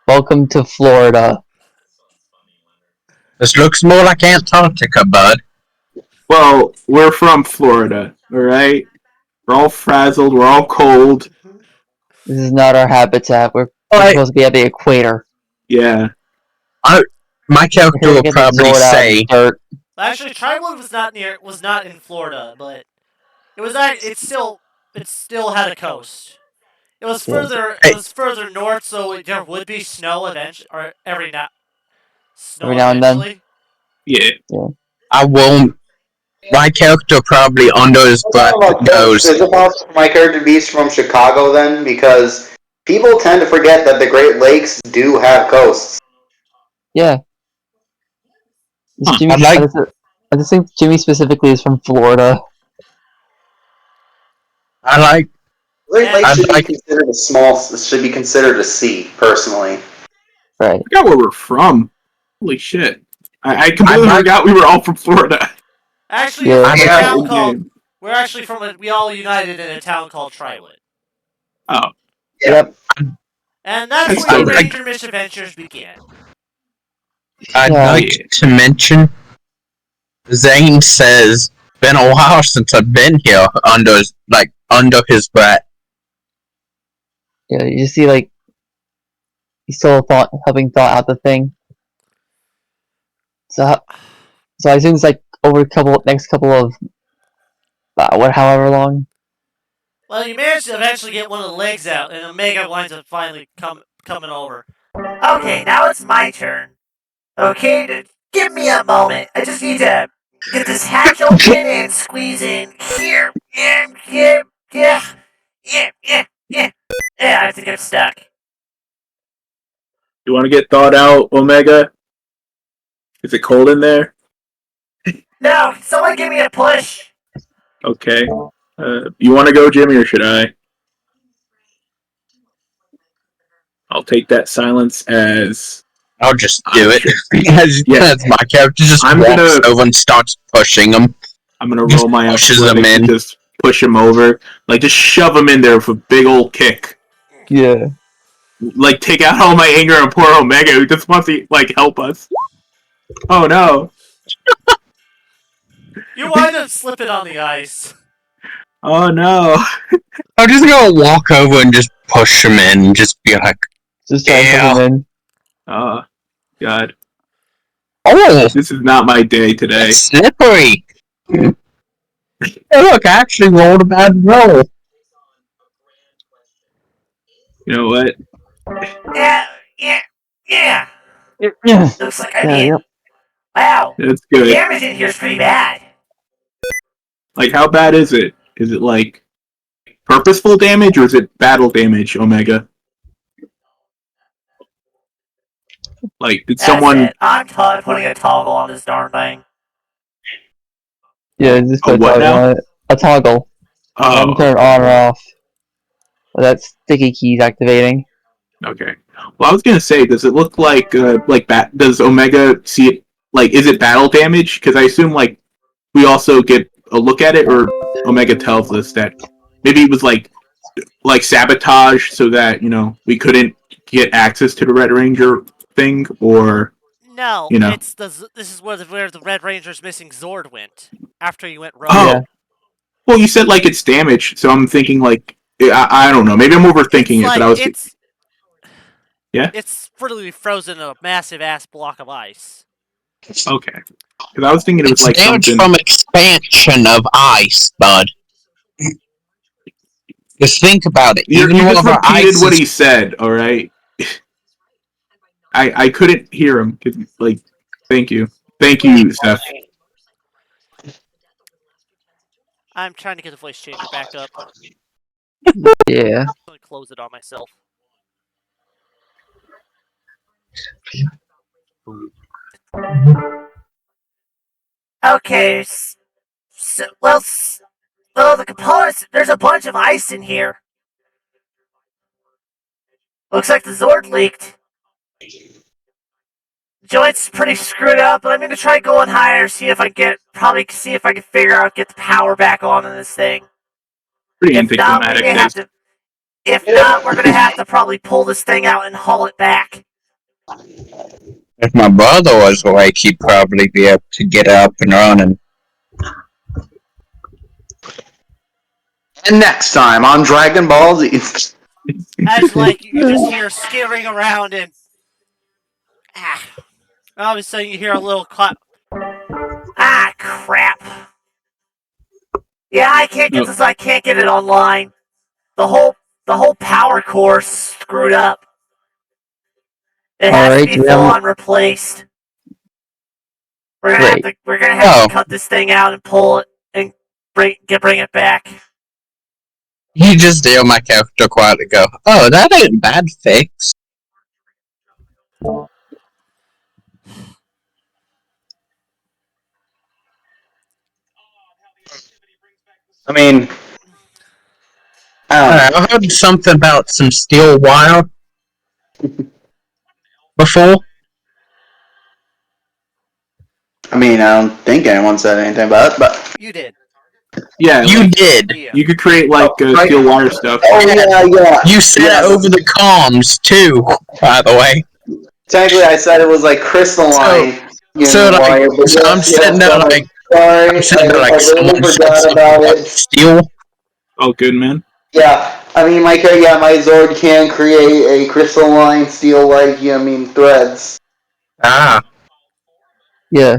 Welcome to Florida. This looks more like Antarctica, bud. Well, we're from Florida. All right. We're all frazzled. We're all cold. This is not our habitat. We're supposed to be at the equator. Yeah. My We're character here to will get the probably Zord out of say, the dirt. Actually, Triwood was not in Florida, but it still had a coast. It was Hey. further north, so there would be snow eventually, or every now and then. eventually. Yeah. I won't. My character probably under his breath goes, Is it possible for my character to be from Chicago then? Because people tend to forget that the Great Lakes do have coasts. Yeah. Jimmy, I'd like- I just think Jimmy specifically is from Florida. I like. Great Lakes should like- be considered should be considered a sea, personally. Right. I forgot where we're from. Holy shit. I completely forgot we were all from Florida. Actually, Yeah. from a Yeah. town called. We're actually we all united in a town called Triwood. Oh. Yep. And that's That's where your still- Ranger misadventures began. I'd Yeah. like to mention, Zane says, "Been a while since I've been here." Under his breath. Yeah, you see, like, he's still helping thought out the thing. So I assume it's like over next couple of however long. Well, you managed to eventually get one of the legs out, and Omega winds up finally coming over. Okay, now it's my turn. Okay, give me a moment. I just need to get this hatch open and squeeze in here. Yeah. Yeah, I think I'm stuck. You want to get thawed out, Omega? Is it cold in there? No, someone give me a push. Okay. You want to go, Jimmy, or should I? I'll take that silence as I'll just do it. Yeah. As my character just I'm walks gonna- over and starts pushing him. I'm gonna Just roll my pushes him athletics in. and just push him over. Like, just shove him in there with a big old kick. Yeah. Like, take out all my anger on poor Omega, who just wants to, like, help us. Oh, no. You wind up slipping on the ice. Oh, no. I'm just gonna walk over and just push him in and just be like, Just try to put him in. Oh, God. "Oh, This is not my day today. it's slippery." Hey, look, I actually rolled a bad roll. You know what? Yeah. Yeah. Looks like I'm in. Yep. Wow. That's The good. damage in here's pretty bad. Like, how bad is it? Is it, like, purposeful damage, or is it battle damage, Omega? Like, did That's someone... it. I'm putting a toggle on this darn thing. Yeah, just A put what a toggle now? on it. A toggle. Oh, Turn it on or off. That sticky key's activating. okay. Well, I was gonna say, does it look like does Omega see it, like, is it battle damage? Because I assume, like, we also get a look at it, or Omega tells us that maybe it was, like sabotage so that, we couldn't get access to the Red Ranger thing, or, No, You know. this is where the Red Ranger's missing Zord went after you went rogue. oh, Yeah. well, you said, like, it's damage, so I'm thinking, like, I don't know. Maybe I'm overthinking It's it, but like I was. Yeah. it's literally frozen in a massive ass block of ice. Okay. Because I was thinking it was It's like damage something. from expansion of ice, bud. Just think about it. You Even just whenever repeated ice what is he said. All right. I couldn't hear him. Like, thank you, Seth. I'm trying to get the voice changer back up. Yeah. I'm gonna close it on myself. Okay, well, the components, there's a bunch of ice in here. Looks like the Zord leaked. Joint's pretty screwed up, but I'm gonna try going higher, see if I can figure out get the power back on in this thing. Pretty If not, we anticlimactic. may have to. If not, we're gonna have to probably pull this thing out and haul it back. if my brother was awake, he'd probably be able to get up and running. And next time on Dragon Ball Z. As like you just hear skittering around and all of a sudden you hear a little clap. Ah, crap. Yeah, I can't get No. this. I can't get it online. The whole power core's screwed up. It has to Alright, be do we full have on replaced. great. We're gonna have Oh, to cut this thing out and pull it and bring it back. you just hear my character quietly go, "Oh, that ain't bad fix." I mean, I don't know. I heard something about some steel wire before. I mean, I don't think anyone said anything about it, but You did. Yeah, You like, did. Yeah. you could create like steel wire stuff. oh yeah. You said Yeah, it over the comms too, by the way. technically, I said it was like crystalline So like, wire, but so I'm sitting there sorry, like, I'm sitting there I like really someone said forgot something about about it. steel. Oh, good man. Yeah, I mean, my Zord can create a crystalline steel-like, threads. Ah, Yeah.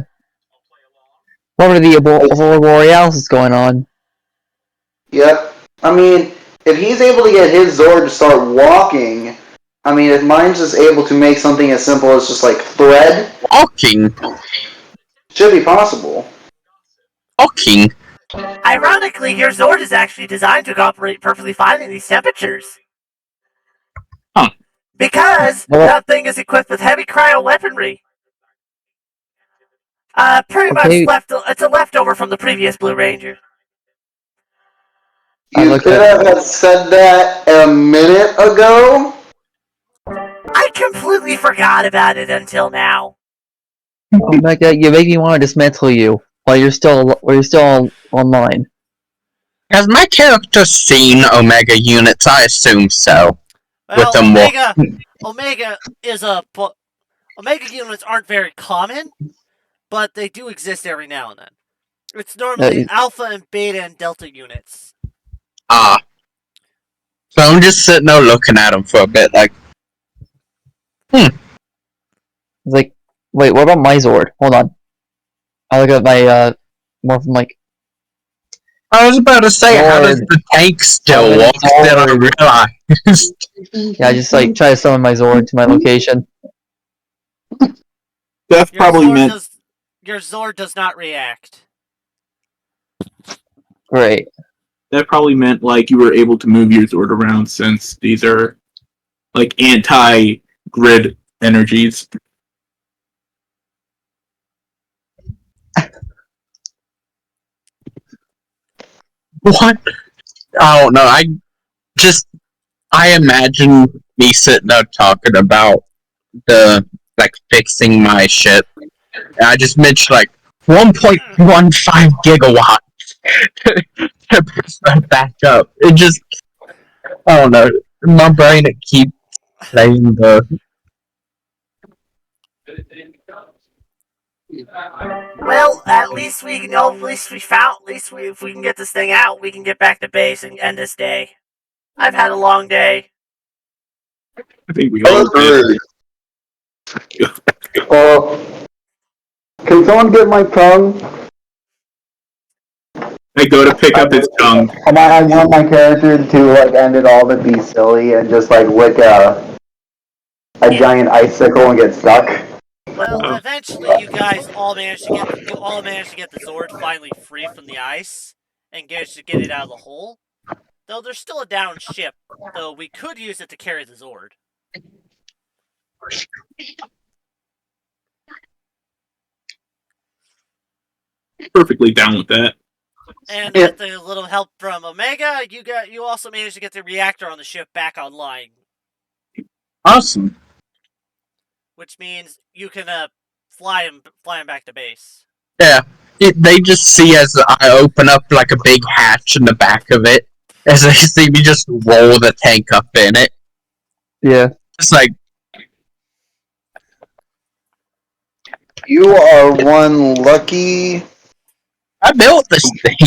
What are the Aurora Borealis is going on? Yep. I mean, if he's able to get his Zord to start walking, I mean, if mine's just able to make something as simple as just like thread, walking, should be possible. walking. Ironically, your Zord is actually designed to operate perfectly fine in these temperatures. Huh. Because that thing is equipped with heavy cryo weaponry. Pretty much Okay. it's a leftover from the previous Blue Ranger. You could have said that a minute ago. I completely forgot about it until now. Omega, you make me want to dismantle you while you're still online. Has my character seen Omega units? I assume so. Well, With them Omega is a Omega units aren't very common, but they do exist every now and then. It's normally Alpha and Beta and Delta units. Ah. So I'm just sitting there looking at them for a bit, like, It's like, wait, what about my Zord? Hold on. I look at my more from like. I was about to say, how does Zord. the tank still walk? Then I realized. Yeah, I just like try to summon my Zord to my location. Seth probably meant. Your Zord does not react. Great. That probably meant like you were able to move your Zord around since these are like anti-grid energies. What? I don't know. I imagine me sitting there talking about like fixing my ship. And I just mentioned like 1.15 gigawatts to push that back up. It just, I don't know. My brain, it keeps playing the. Well, at least we know. At least if we can get this thing out, we can get back to base and end this day. I've had a long day. I think we all did. Can someone get my tongue? I go to pick up his tongue. I want my character to like end it all but be silly and just like lick a giant icicle and get stuck. Well, Oh. eventually, you guys all managed to get the Zord finally free from the ice and managed to get it out of the hole. Though there's still a downed ship, though we could use it to carry the Zord. Perfectly down with that. And with a little help from Omega, you also managed to get the reactor on the ship back online. Awesome. Which means you can fly him back to base. Yeah. They just see as I open up like a big hatch in the back of it, as they see me just roll the tank up in it. Yeah. It's like, You are one lucky. I built this thing.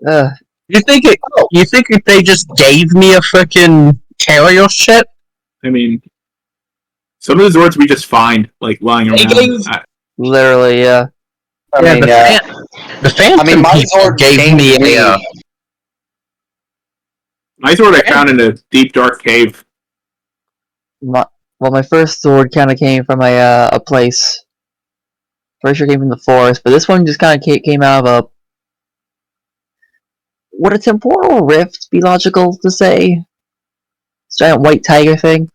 Uh, You think if they just gave me a freaking carrier ship? I mean, some of the Zords we just find like lying They around. gave- literally, yeah. The Phantom my people Zord gave me changed a. My Zord I found in a deep dark cave. My first sword kind of came from a place. Pretty sure it came from the forest, but this one just kind of came out of a. Would a temporal rift be logical to say? Giant white tiger thing.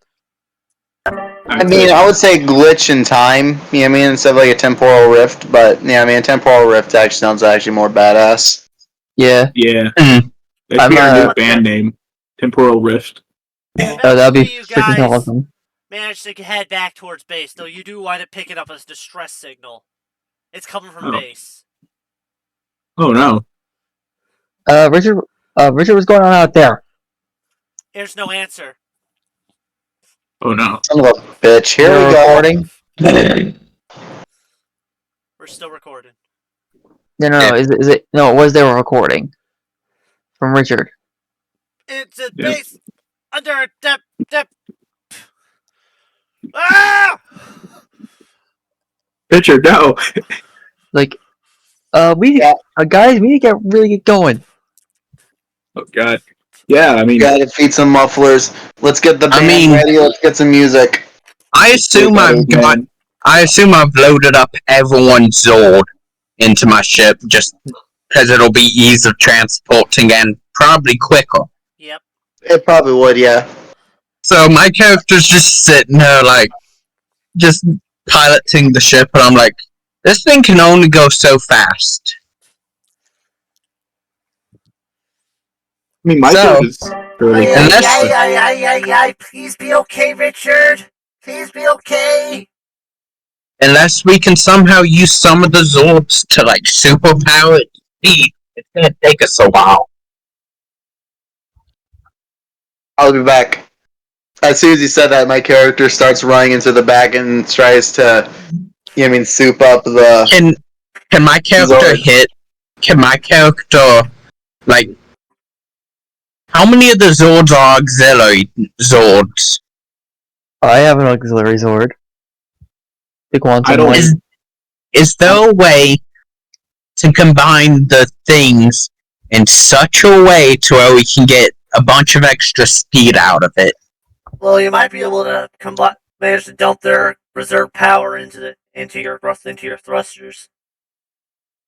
I mean, I would say glitch in time. You know what I mean? Instead of like a temporal rift, but yeah, I mean, a temporal rift actually sounds actually more badass. Yeah. Yeah. Mm. That should be our new band name. Temporal Rift. Oh, that'd be You freaking guys awesome. manage to head back towards base, though you do wind up picking up a distress signal. It's coming from base. Oh no. Richard, what's going on out there? There's no answer. Oh no. Son of a bitch. Here You're we go. recording? We're still recording. No. Is it? No, it was there a recording from Richard. It's a Yep. base under depth. Ah! Richard, no. Like, guys, we need to really get going. Oh god. Yeah, I mean, Gotta feed some mufflers. Let's get the band ready. Let's get some music. I assume I've loaded up everyone's Zord into my ship just because it'll be ease of transporting and probably quicker. Yep. It probably would, yeah. So my character's just sitting there like just piloting the ship, and I'm like, this thing can only go so fast. I mean, my Zord is fairly Please be okay, Richard. Please be okay. Unless we can somehow use some of the Zords to like superpower its speed, it's gonna take us a while. I'll be back. As soon as you said that, my character starts running into the back and tries to, soup up the. Can my character Zord. Can my character like? How many of the Zords are auxiliary Zords? I have an auxiliary sword. Pick one. Is there a way to combine the things in such a way to where we can get a bunch of extra speed out of it? Well, you might be able to manage to dump their reserve power into your thrusters.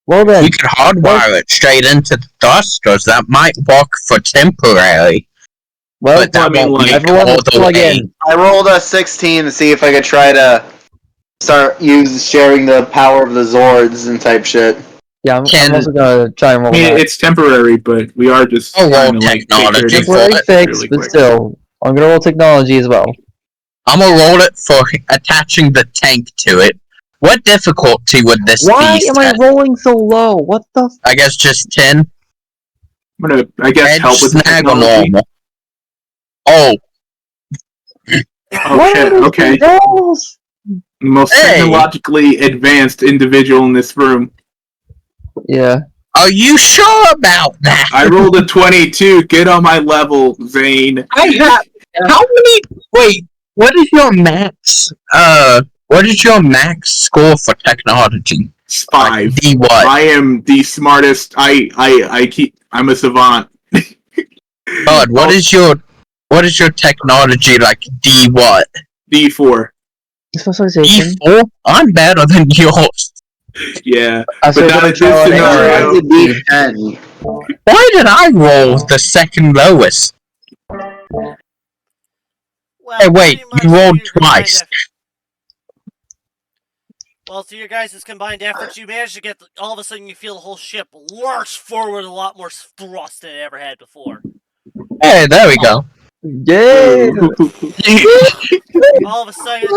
Well then, We could hardwire it straight into the thrusters. That might work for temporary. But that won't make everyone all the plug way. in. I rolled a 16 to see if I could try to start sharing the power of the Zords and type shit. Yeah, I'm also gonna try and roll that. It's temporary, but we are just trying to take care of this temporary fix, really but quick. still, I'm gonna roll technology as well. I'm gonna roll it for attaching the tank to it. What difficulty would this be? Why am I rolling so low? What the? I guess just 10. I'm gonna, help with the Snag or technology. normal. Oh. Oh shit, okay. Most technologically advanced individual in this room. Yeah. Are you sure about that? I rolled a 22. Get on my level, Zane. I have. How many? Wait. What is your max? What is your max score for technology? 5. D what? I am the smartest. I'm a savant. God, what is your technology like? D what? D4. Specialization. D4? I'm better than yours. Yeah, I but not in this scenario. Mine's a D10. Why did I roll the second lowest? Well, Hey, wait, pretty much you rolled through your combined twice. Well, through your guys' combined efforts, you managed to get all of a sudden you feel the whole ship lurch forward a lot more thrust than it ever had before. Hey, there we go. Yeah. All of a sudden,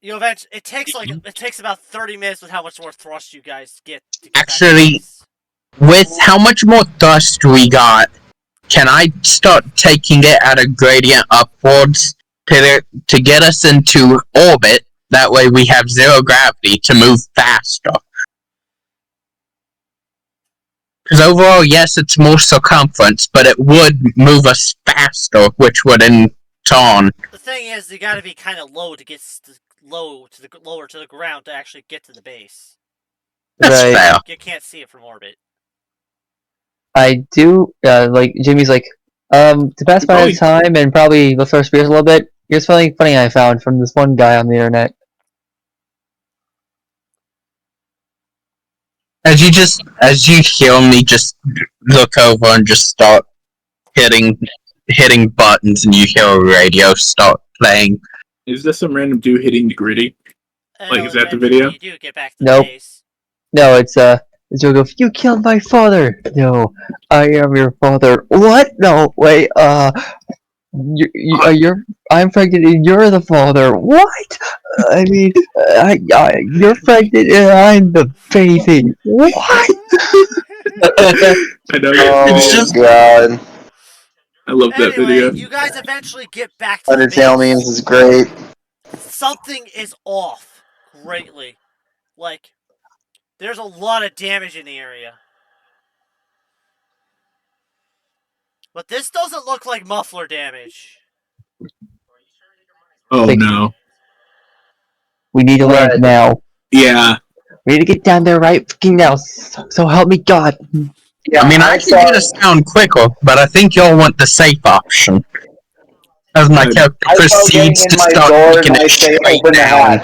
it takes about 30 minutes with how much more thrust you guys get to get back to Actually, base. with how much more dust we got, can I start taking it at a gradient upwards to get us into orbit? That way we have zero gravity to move faster. Because overall, yes, it's more circumference, but it would move us faster, which would in turn. The thing is, you gotta be kind of low to get lower to the ground to actually get to the base. That's Right. fair. You can't see it from orbit. I do, like, Jimmy's like, to pass by the time and probably lift our spirits a little bit, here's something funny I found from this one guy on the internet. As you hear me just look over and just start hitting buttons, and you hear a radio start playing. Is this some random dude hitting the gritty? Like, is that the Eventually video? You do get back to the Nope. base. No, it's joke of, you killed my father! No, I am your father. What? No, wait, I'm pregnant and you're the father. What? I mean, you're pregnant and I'm the baby. What? I know. It's just- God. I love that Anyway, video. you guys eventually get back to the Undertale base. memes is great. Something is off greatly. Like, there's a lot of damage in the area. But this doesn't look like muffler damage. Oh Like- no. We need to land now. Yeah. We need to get down there right fucking now. So help me God. Yeah, I mean, I can get us down quicker, but I think y'all want the safe option. As my character proceeds to start taking it straight down.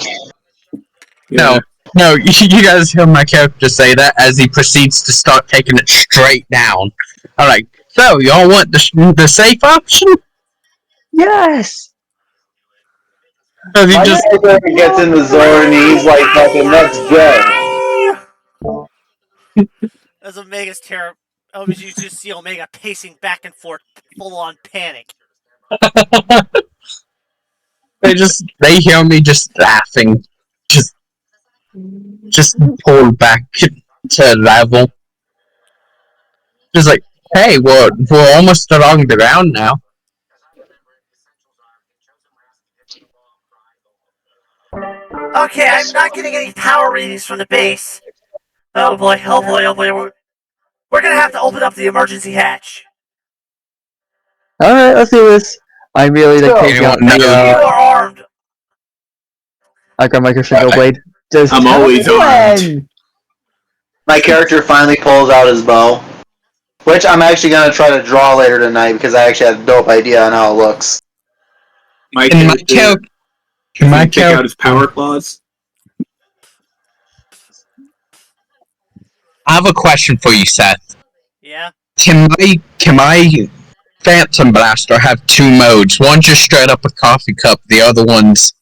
Yeah. No, you guys hear my character say that as he proceeds to start taking it straight down. Alright, so y'all want the safe option? Yes! Or you My just character gets in the zone and he's like, fucking, let's go. As Omega's terror, you just see Omega pacing back and forth, full on panic. they hear me just laughing. Just pull back to level. Just like, hey, we're almost along the ground now. Okay, I'm not getting any power readings from the base. Oh boy, oh boy, oh boy. We're gonna have to open up the emergency hatch. Alright, let's do this. I'm really like taking out No. You are armed. I grab my Crescendo Blade. Just I'm tell always me armed. when. My character finally pulls out his bow. Which I'm actually going to try to draw later tonight because I actually have a dope idea on how it looks. My And my character can take out his power claws. I have a question for you, Seth. Yeah? Can my Phantom Blaster have two modes? One just straight up a coffee cup, the other one's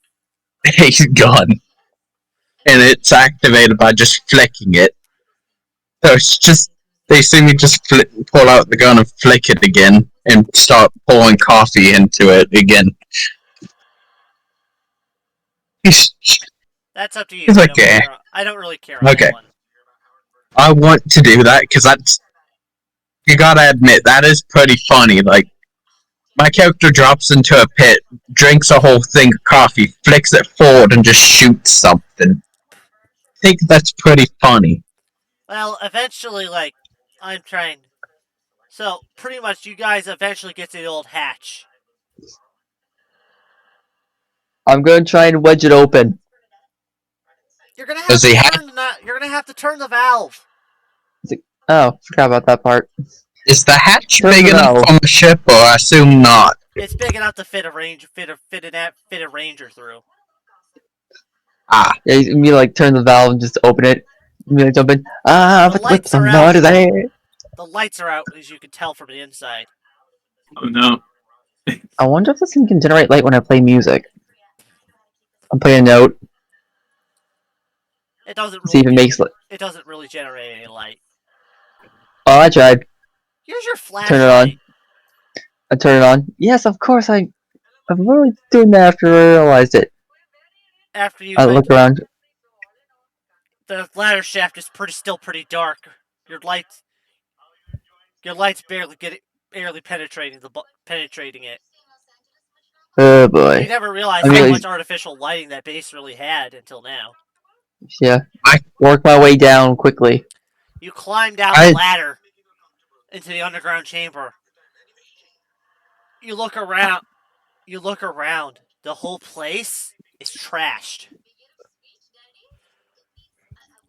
a gun. And it's activated by just flicking it. So it's just, they see me just pull out the gun and flick it again, and start pouring coffee into it again. That's up to you. It's okay. I don't really care on Okay. that one. I want to do that, because that's, you gotta admit, that is pretty funny. Like, my character drops into a pit, drinks a whole thing of coffee, flicks it forward, and just shoots something. I think that's pretty funny. Well, eventually, like, I'm trying. So, pretty much, you guys eventually get to the old hatch. I'm gonna try and wedge it open. You're gonna have Does to he turn the you're gonna have to turn the valve. Oh, forgot about that part. Is the hatch Turn big the enough valve. on the ship, or I assume not? It's big enough to fit a ranger through. Ah, Yeah, you mean like turn the valve and just open it? You mean like jump in? Ah, The with lights are out, somebody though. there. The lights are out, as you can tell from the inside. Oh no. I wonder if this thing can generate light when I play music. I'm playing a note. It doesn't See if really it makes. it doesn't really generate any light. Oh, I tried. Here's your Turn it on. flashlight. I turn it on. Yes, of course. I'm literally doing that after I realized it. After you I look went, around. the ladder shaft is still pretty dark. Your lights barely penetrating it. Oh You boy. never realized I how mean, much artificial lighting that base really had until now. yeah. I- Work my way down quickly. You climb down the I ladder into the underground chamber. You look around. The whole place is trashed.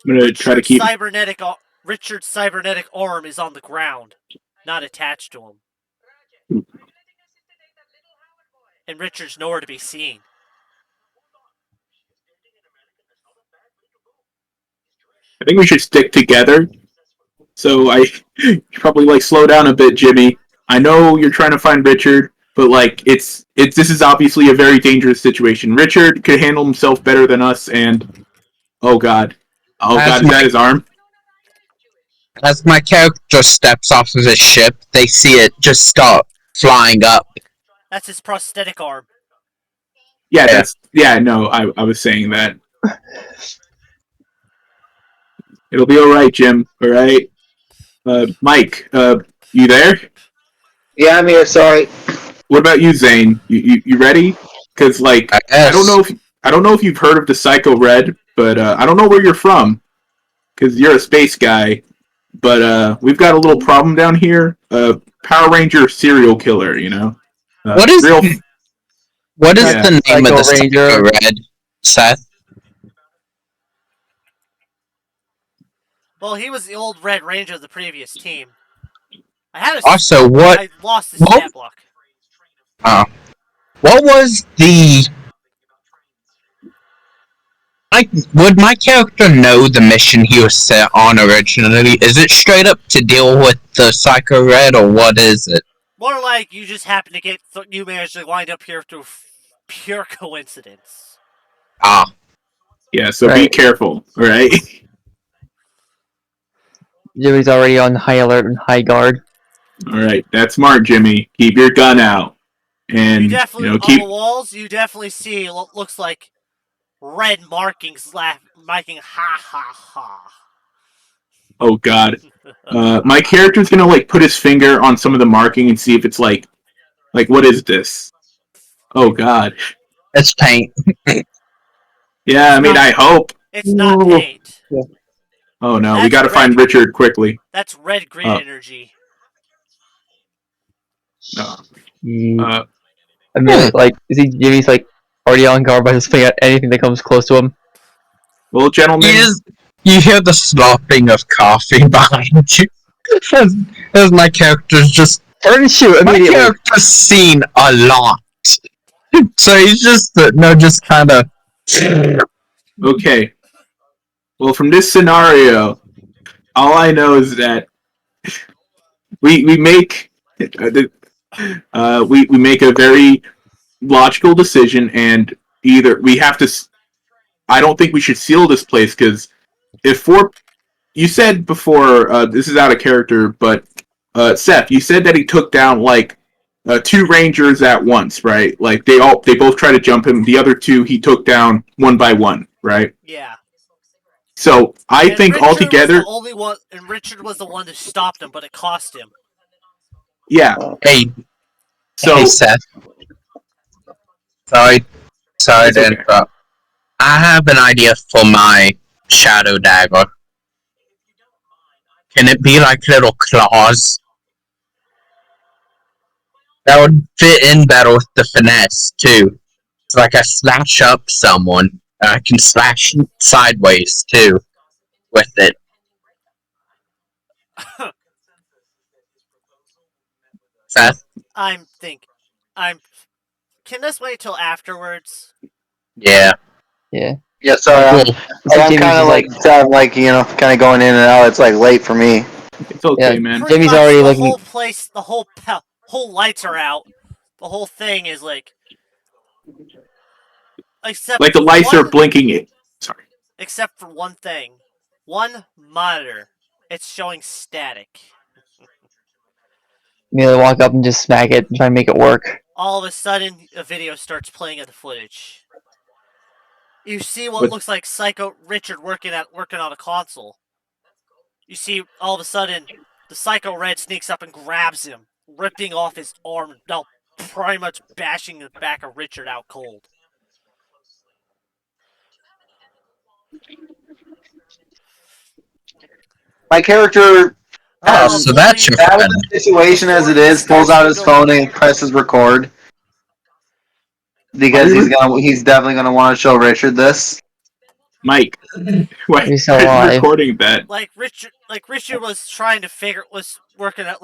I'm gonna try to keep. Richard's cybernetic arm is on the ground, not attached to him. And Richard's nowhere to be seen. I think we should stick together. So I probably like slow down a bit, Jimmy. I know you're trying to find Richard, but like it's this is obviously a very dangerous situation. Richard could handle himself better than us, and oh god, as is my that his arm? as my character steps off of his ship, they see it just start flying up. That's his prosthetic arm. Yeah, Yeah. no. I was saying that. It'll be all right, Jim. All right, Mike. You there? Yeah, I'm here. Sorry. What about you, Zane? You ready? Because like I guess. I don't know if you've heard of the Psycho Red, but I don't know where you're from because you're a space guy. But we've got a little problem down here. Power Ranger serial killer. You know, What is real. what is Yeah. the name of Psycho the Psycho Ranger. Red, Seth? Well, he was the old Red Ranger of the previous team. Also, what I lost the what stat block. what was the would my character know the mission he was set on originally? Is it straight up to deal with the Psycho Red, or what is it? More like you just happen to you managed to wind up here through pure coincidence. Ah, Yeah. So be Right. careful. All right. Jimmy's already on high alert and high guard. All right. That's smart, Jimmy. Keep your gun out, and You definitely on the walls. You definitely see what looks like red markings, marking ha ha ha. Oh god. My character's gonna like put his finger on some of the marking and see if it's like what is this? Oh god. it's paint. Yeah, I mean I hope. It's not paint. Oh no, we That's gotta find Richard quickly. That's red green energy. No. I mean, like, is Jimmy's like already on guard by just putting out anything that comes close to him? Well, gentlemen. You hear the slopping of coffee behind you. as my character's just Turn and shoot my immediately. character's seen a lot. So he's just just kind of. Okay. Well, from this scenario, all I know is that we make we make a very logical decision, and either we have to. I don't think we should seal this place because if you said before this is out of character, but Seth, you said that he took down like two rangers at once, right? Like they both try to jump him. The other two he took down one by one, right? Yeah. So I think Richard altogether, was the only one, and Richard was the one that stopped him, but it cost him. yeah. Hey, So hey, Seth. Sorry It's to okay. interrupt. I have an idea for my shadow dagger. Can it be like little claws? That would fit in better with the finesse too. It's like I slash up someone, I can slash sideways too with it. Seth? I'm think. I'm. Can this wait till afterwards? Yeah. Yeah. Yeah, sorry, Cool. I'm kind of like kind of going in and out. It's like late for me. It's okay, Yeah. man. Pretty Jimmy's much already the looking. whole place, the whole lights are out. The whole thing is like, except Like the lights are blinking. Sorry. except for one thing, one monitor. It's showing static. You know, walk up and just smack it and try and make it work. All of a sudden, a video starts playing of the footage. You see what But- looks like Psycho Richard working on a console. You see, all of a sudden, the Psycho Red sneaks up and grabs him, ripping off his arm, now pretty much bashing the back of Richard out cold. My character, Oh, so that's your out of friend. the situation as it is, pulls out his phone and presses record because he's definitely gonna want to show Richard this. Mike, why He's so are you alive. recording that? Like Richard was trying to was working at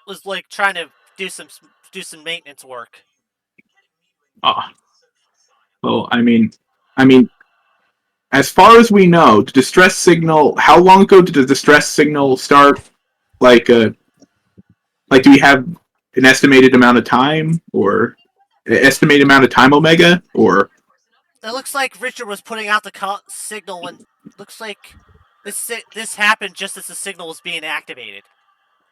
was like trying to do some maintenance work. Oh. Well, I mean, as far as we know, the distress signal. How long ago did the distress signal start? Like, do we have an estimated amount of time, or estimated amount of time, Omega, or? It looks like Richard was putting out the signal when looks like this happened just as the signal was being activated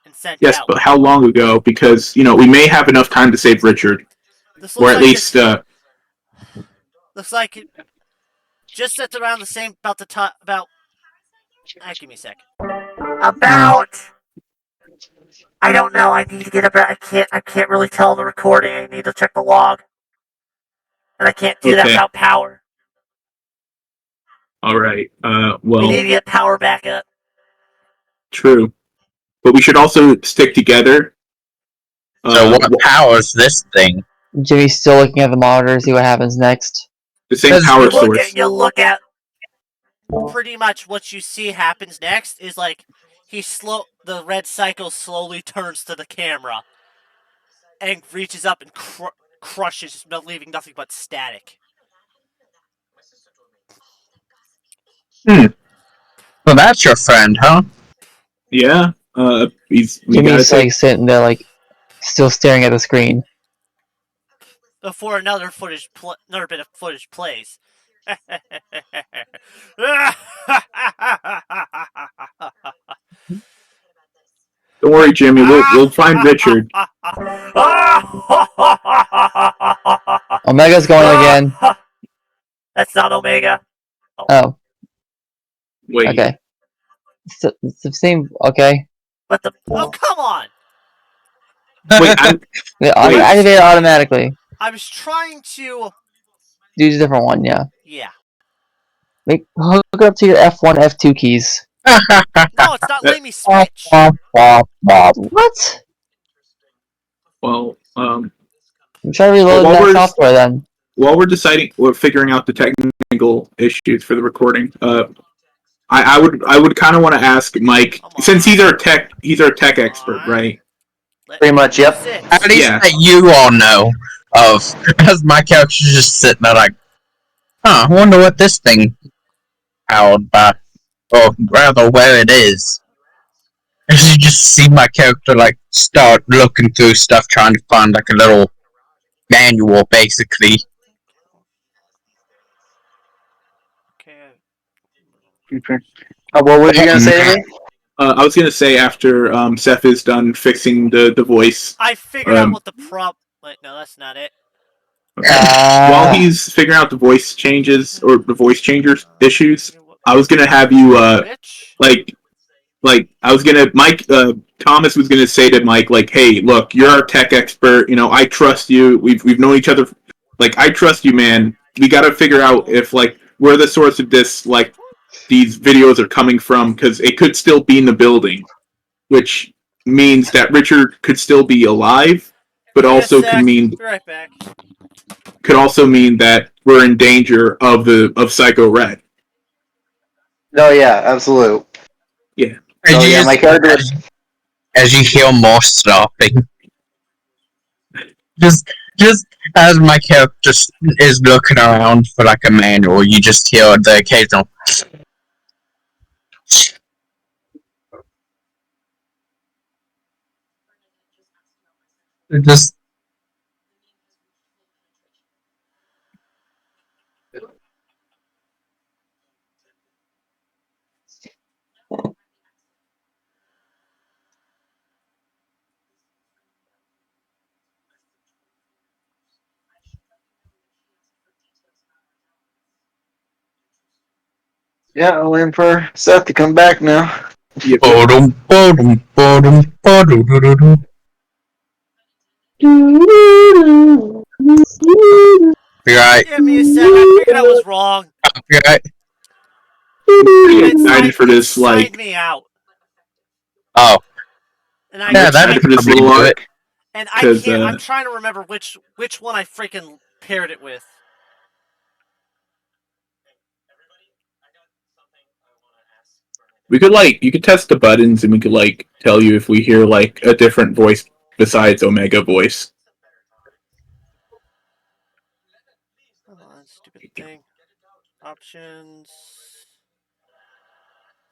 and sent Yes, out. but how long ago? Because we may have enough time to save Richard, or at least. Looks like just at around the same about the time about. Give me a sec. About. I don't know. I need to get I can't really tell the recording. I need to check the log, and I can't do that Okay. without power. All right. We need Well, to get power back up. true, but we should also stick together. So what powers this thing? Jimmy's still looking at the monitor to see what happens next. The same power You source. look at. Pretty much what you see happens next is like the red cycle slowly turns to the camera and reaches up and crushes, leaving nothing but static. So that's your friend, huh? Yeah. Jimmy's like sitting there, like still staring at the screen. Before another bit of footage plays. Don't worry, Jimmy. We'll find Richard. Omega's going again. That's not Omega. Oh, Wait. okay. It's the same. Okay. But the Oh, come on! Wait. They Wait. activate it automatically. I was trying to. Use a different one, yeah. Yeah. Hook it up to your F1, F2 keys. No, it's not letting me switch. What? Well, Try to reload Well, that we're- software then. while we're figuring out the technical issues for the recording. I would kind of want to ask Mike, since he's our tech expert, right? Pretty much, yep. At least Yeah. that you all know of. As my character's just sitting there like, I wonder what this thing powered by, or rather where it is. As you just see my character like start looking through stuff, trying to find like a little manual, basically. Okay. What were you gonna say to me? I was gonna say after Seth is done fixing the voice, I figured out what the Wait, no, that's not it. while he's figuring out the voice changes or the voice changers issues, I was gonna have you Mike Thomas was gonna say to Mike, like, hey, look, you're our tech expert, I trust you. We've known each other, like, I trust you, man. We gotta figure out if like we're the source of this like these videos are coming from, because it could still be in the building, which means that Richard could still be alive, but also could Be right back. that we're in danger of Psycho Red. No, yeah, absolute. Yeah. So yeah, my character. As you hear more stopping, just as my character is looking around for like a manual, you just hear the occasional. Just Yeah, I'll wait for Seth to come back now. Yep. Bodum, bodum, bodum, bodum. Right. Give me a sec. I figured I was wrong. Right. Excited for this, signed like, me out. Oh. And I Yeah, excited that'd for this probably little do it. arc. And I 'Cause, can't. I'm trying to remember which one I freaking paired it with. We could you could test the buttons, and we could tell you if we hear a different voice besides Omega voice. Come on, stupid thing. Options.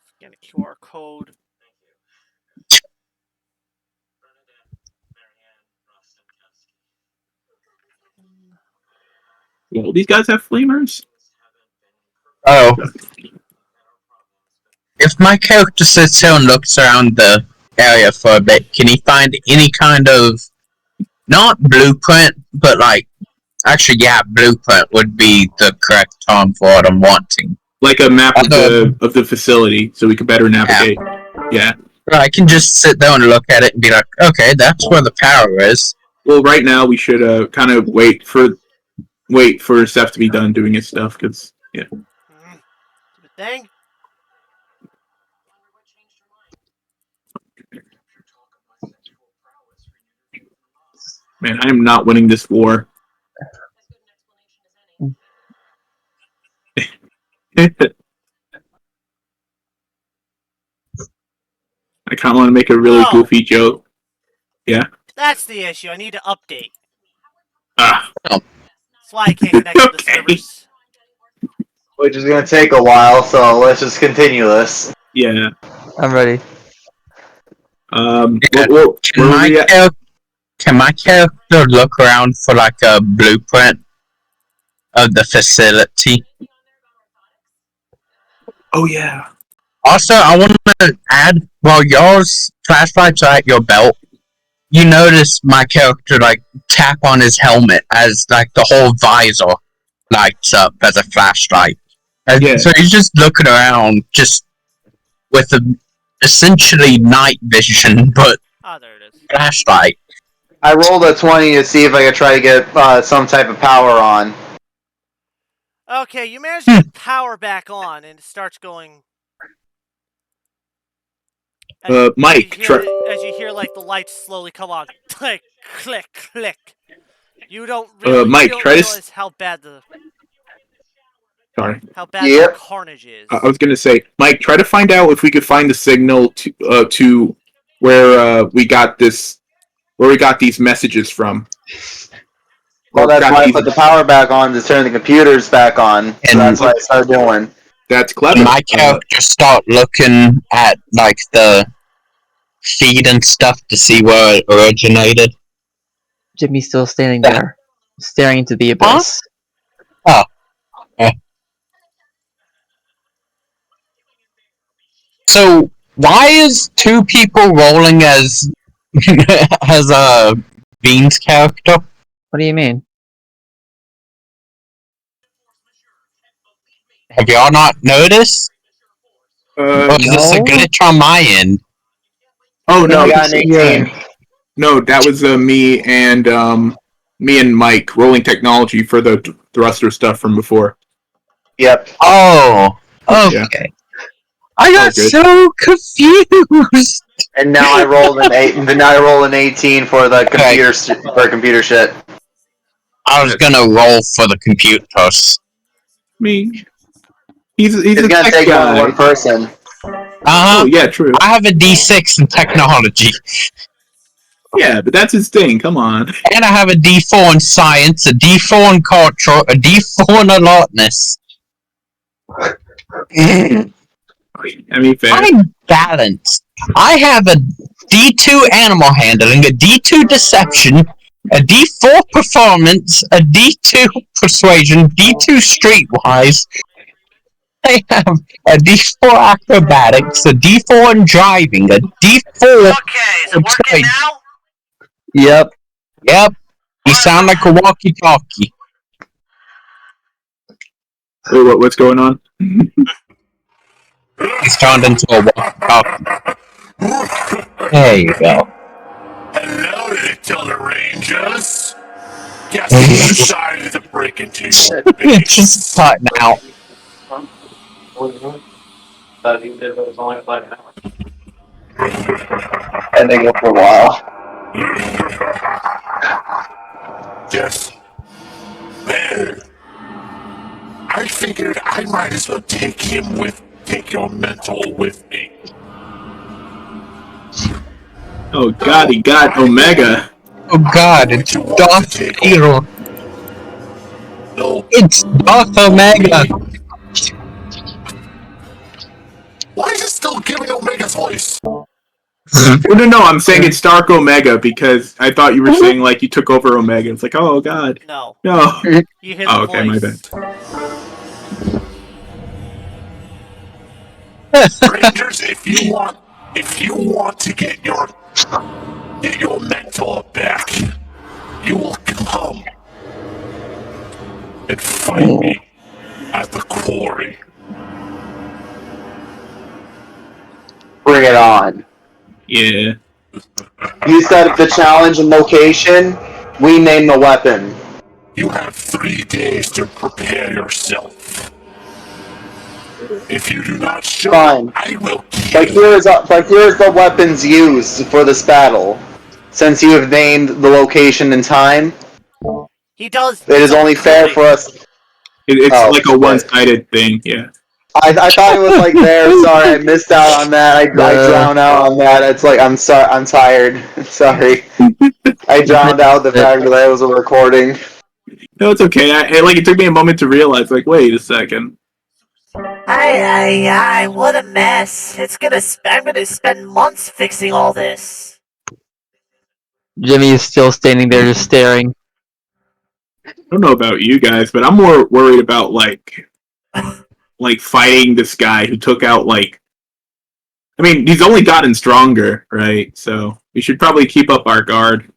Scan a QR code. Well, these guys have flamers. Oh. If my character sits here and looks around the area for a bit, can he find any kind of, not blueprint, but actually, yeah, blueprint would be the correct term for what I'm wanting. Like a map of the facility, so we could better navigate. Yeah. I can just sit there and look at it and be like, okay, that's where the power is. Well, right now we should kind of wait for Seth to be done doing his stuff, because yeah. Stupid thing. Man, I am not winning this war. I kind of want to make a really goofy joke. Yeah. That's the issue. I need to update. Ah. Oh. That's why I can't connect to the servers. Which is going to take a while, so let's just continue this. Yeah. I'm ready. Can my character look around for a blueprint of the facility? Oh yeah. Also, I want to add, while y'all's flashlights are at your belt, you notice my character tap on his helmet as the whole visor lights up as a flashlight. Yeah. So he's just looking around, just with essentially night vision, but there it is. Flashlight. I rolled a 20 to see if I could try to get some type of power on. Okay, you managed to get power back on, and it starts going. Mike, as you hear the lights slowly come on, click, click, click. You don't really Mike, realize how bad the the carnage is. I was gonna say, Mike, try to find out if we could find the signal to where we got these messages from. Well, that's why I put the power back on to turn the computers back on. So that's what I started doing. That's clever. My character start looking at the feed and stuff to see where it originated. Jimmy's still standing there, staring into the abyss. Huh? Oh. So why is two people rolling as as Bean's character? What do you mean? Have y'all not noticed? Or is this a glitch on my end? Oh no! I got an 18. No, that was me and Mike rolling technology for the thruster stuff from before. Yep. Oh, okay. I got good. so confused. And now I rolled an 8. And now I roll an 18 for the computer shit. I was gonna roll for the computers. I mean, he's It's a gonna tech take more guy. than one person. Oh yeah, true. I have a D6 in technology, Yeah, but that's his thing. Come on. and I have a D4 in science, a D4 in culture, a D4 in alertness. I mean, fair. I'm balanced. I have a D2 animal handling, a D2 deception, a D4 performance, a D2 persuasion, D2 streetwise. I have a D4 acrobatics, a D4 in driving, a D4. Okay, is it working now? Yep. Yep, you sound like a walkie-talkie. Wait, what's going on? He's turned into a walkie-talkie. There you go. Hello, little Rangers. Guess who decided to break into your It's base? just cutting out. Ending it for a while. Yes. Well, I figured I might as well take your mental with me. Oh God, he got Omega. Oh God, it's Darth Vader. No. It's Darth Omega. Why is it still giving Omega's voice? Well, no, I'm saying it's Stark Omega because I thought you were saying like you took over Omega. It's like, oh God, No. no. You hear Oh, the okay, my voice. bad. Rangers, if you want to get your mental back, you will come and find me at the quarry. Bring it on. Yeah. You set the challenge and location. We name the weapon. You have 3 days to prepare yourself. If you do not show, Fine. I will kill But you. here's the weapons used for this battle. Since you have named the location and time, He does. it is only fair for us. It's Oh, like a shit. one-sided thing. Yeah. I thought it was like there. Sorry, I missed out on that. I drowned out on that. It's like I'm sorry. I'm tired. Sorry. I drowned out the fact that it was a recording. No, it's okay. It took me a moment to realize. Like, wait a second. What a mess. I'm gonna spend months fixing all this. Jimmy is still standing there just staring. I don't know about you guys, but I'm more worried about like fighting this guy who took out like. I mean, he's only gotten stronger, right? So we should probably keep up our guard.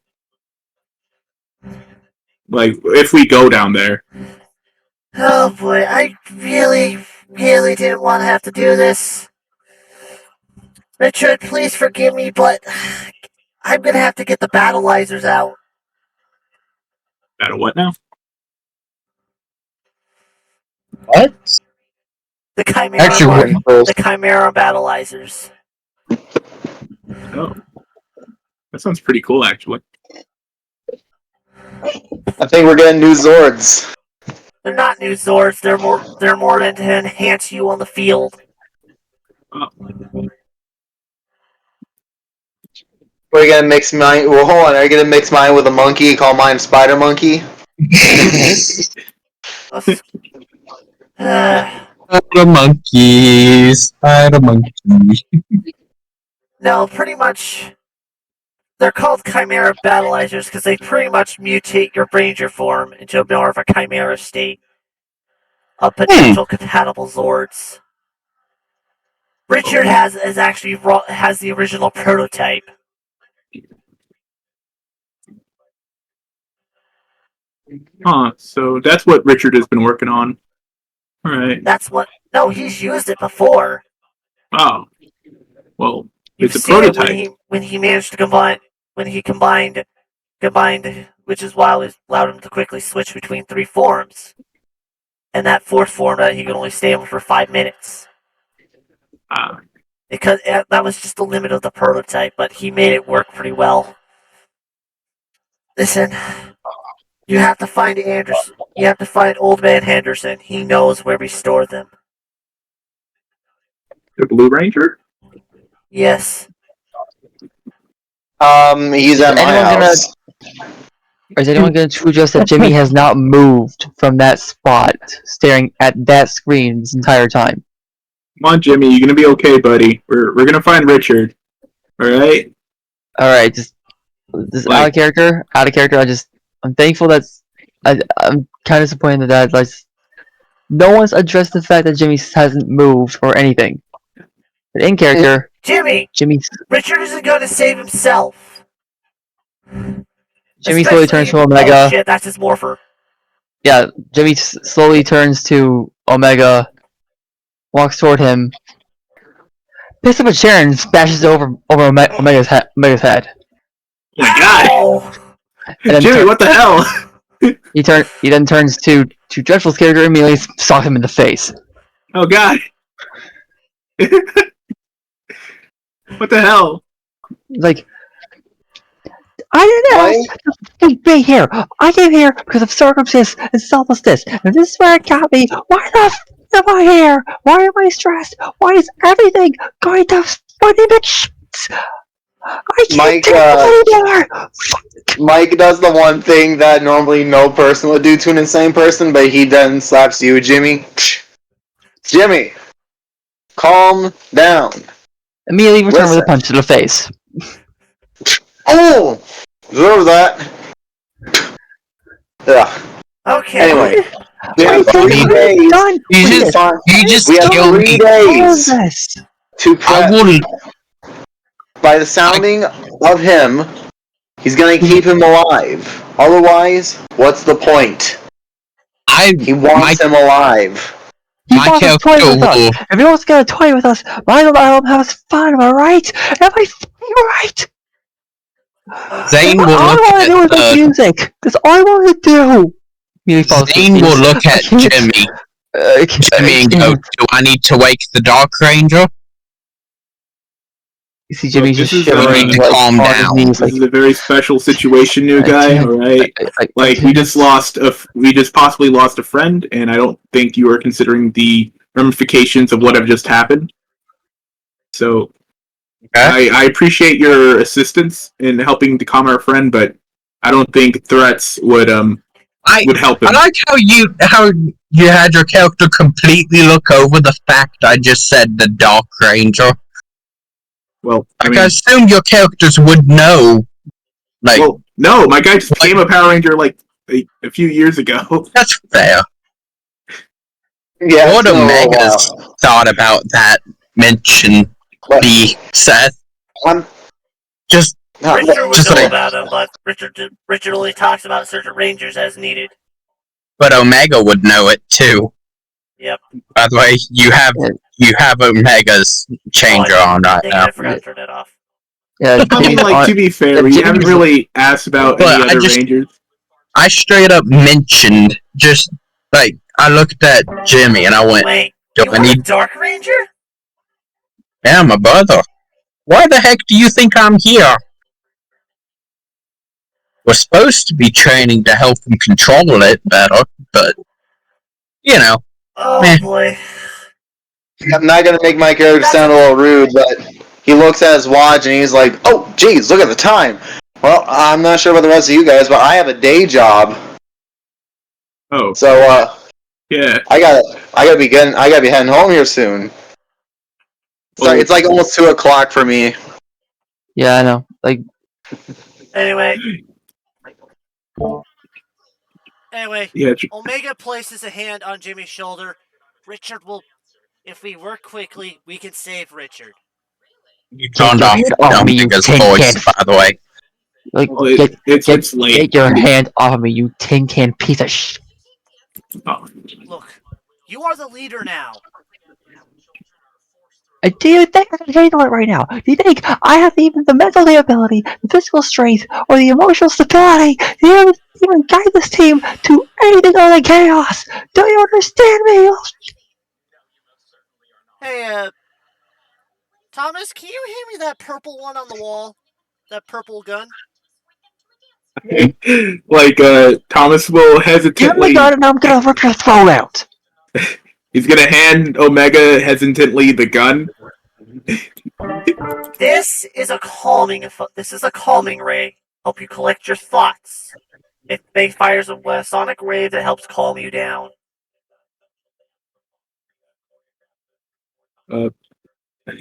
Like, if we go down there. Oh boy, I really, really didn't want to have to do this. Richard, please forgive me, but I'm gonna have to get the battleizers out. Battle what now? What? The Chimera, Actually, the Chimera battleizers. Oh, that sounds pretty cool, actually. I think we're getting new Zords. They're not new Zords. They're more to enhance you on the field. Oh. We're gonna mix mine. Well, hold on. Are you gonna mix mine with a monkey? Call mine Spider Monkey. Spider monkeys, spider monkey. No, pretty much. They're called Chimera battleizers because they pretty much mutate your Ranger form into more of a Chimera state of potential compatible Zords. Richard has the original prototype. Huh, so that's what Richard has been working on. Alright. No, he's used it before. Oh. Well, You've it's a seen it prototype. when he managed to combined, which is why it allowed him to quickly switch between 3 forms. And that 4th form that he could only stay in for 5 minutes. Because that was just the limit of the prototype, but he made it work pretty well. Listen, you have to find Anderson. You have to find Old Man Henderson. He knows where we store them. The Blue Ranger? Yes. He's Is at my anyone gonna- house. Is anyone going to suggest that Jimmy has not moved from that spot, staring at that screen this entire time? Come on, Jimmy, you're gonna be okay, buddy. We're gonna find Richard. Alright? Alright, just out of character. I'm thankful I'm kind of disappointed that no one's addressed the fact that Jimmy hasn't moved or anything. But in character, Jimmy's Richard isn't going to save himself. Jimmy slowly turns to Omega. Oh shit, that's his morpher. Yeah, Jimmy slowly turns to Omega, walks toward him, picks up a chair and smashes it over Omega's head. Oh my god! Oh. Jimmy, what the hell? He then turns to Dreadful's character and immediately socks him in the face. Oh god! What the hell? Like, I didn't ask to be here. I came here because of circumstance and selflessness, and this is where it got me. Why the f am I here? Why am I stressed? Why is everything going to funny bitch? I can't take it anymore. Mike does the one thing that normally no person would do to an insane person, but he then slaps you, Jimmy. Jimmy, calm down. Immediately return with a punch to the face. Oh! Deserve that. Yeah. Okay. Anyway. We have 3 days. You just we have killed 3 me. days to prep. By the sounding of him, he's gonna keep him alive. Otherwise, what's the point? He wants him alive. He wants to toy with us. If he wants to get a toy with us, why don't I let him have fun? Am I right? Am I right? Zane will all look I want to do is at make music. That's all I want to do. Zane will look at Jimmy. Jimmy and go, do I need to wake the Dark Ranger? You see Jimmy's just You shivering. need to calm down. This is a very special situation, new guy. All right, we just possibly lost a friend, and I don't think you are considering the ramifications of what have just happened. So, I appreciate your assistance in helping to calm our friend, but I don't think threats would help him. I like how you had your character completely look over the fact I just said the Dark Ranger. Well, I assume your characters would know. Well, no, my guy just became a Power Ranger a few years ago. That's fair. Yeah, what Omega's thought about that mention be Seth? Richard would know about him, but Richard only talks about certain rangers as needed. But Omega would know it too. Yep. By the way, you have Omega's changer on right now. I forgot to turn it off. Yeah, to be fair, we haven't really asked about any other Rangers. I straight up mentioned, I looked at Jimmy and I went, wait, do you I need a Dark Ranger? Yeah, my brother. Why the heck do you think I'm here? We're supposed to be training to help him control it better, but, Oh, boy. I'm not gonna make my character sound a little rude, but he looks at his watch and he's like, "Oh, geez, look at the time." Well, I'm not sure about the rest of you guys, but I have a day job. Oh. So, yeah. I gotta be heading home here soon. So it's like almost 2 o'clock for me. Yeah, I know. Anyway, yeah, Omega places a hand on Jimmy's shoulder. Richard will, if we work quickly, we can save Richard. You turned off Omega's voice, by the way. It's late. Get your hand off of me, you tin can piece of sh. Oh. Look, you are the leader now. Do you think I can handle it right now? Do you think I have even the mental ability, the physical strength, or the emotional stability to even guide this team to anything other than chaos? Do you understand me? Hey, Thomas, can you hand me that purple one on the wall? That purple gun? Like, Thomas will Give me hesitantly. the gun and I'm gonna rip your throat out. He's gonna hand Omega hesitantly the gun. This is a calming ray. Help you collect your thoughts. It fires a sonic wave that helps calm you down.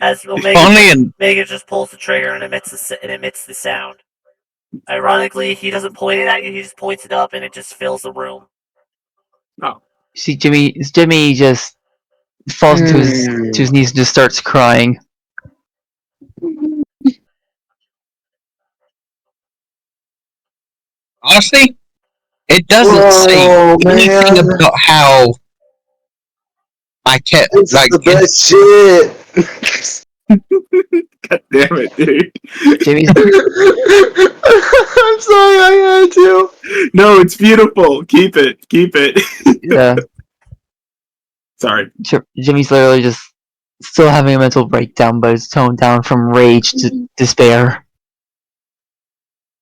As Omega just pulls the trigger and emits the sound. Ironically, he doesn't point it at you; he just points it up, and it just fills the room. Oh. See, Jimmy just falls to his knees and just starts crying. Honestly, it doesn't say anything about how I kept This is the best shit. God damn it, dude. Jimmy's I'm sorry, I had to. No, it's beautiful. Keep it. yeah. Sorry. Jimmy's literally just still having a mental breakdown, but it's toned down from rage to despair.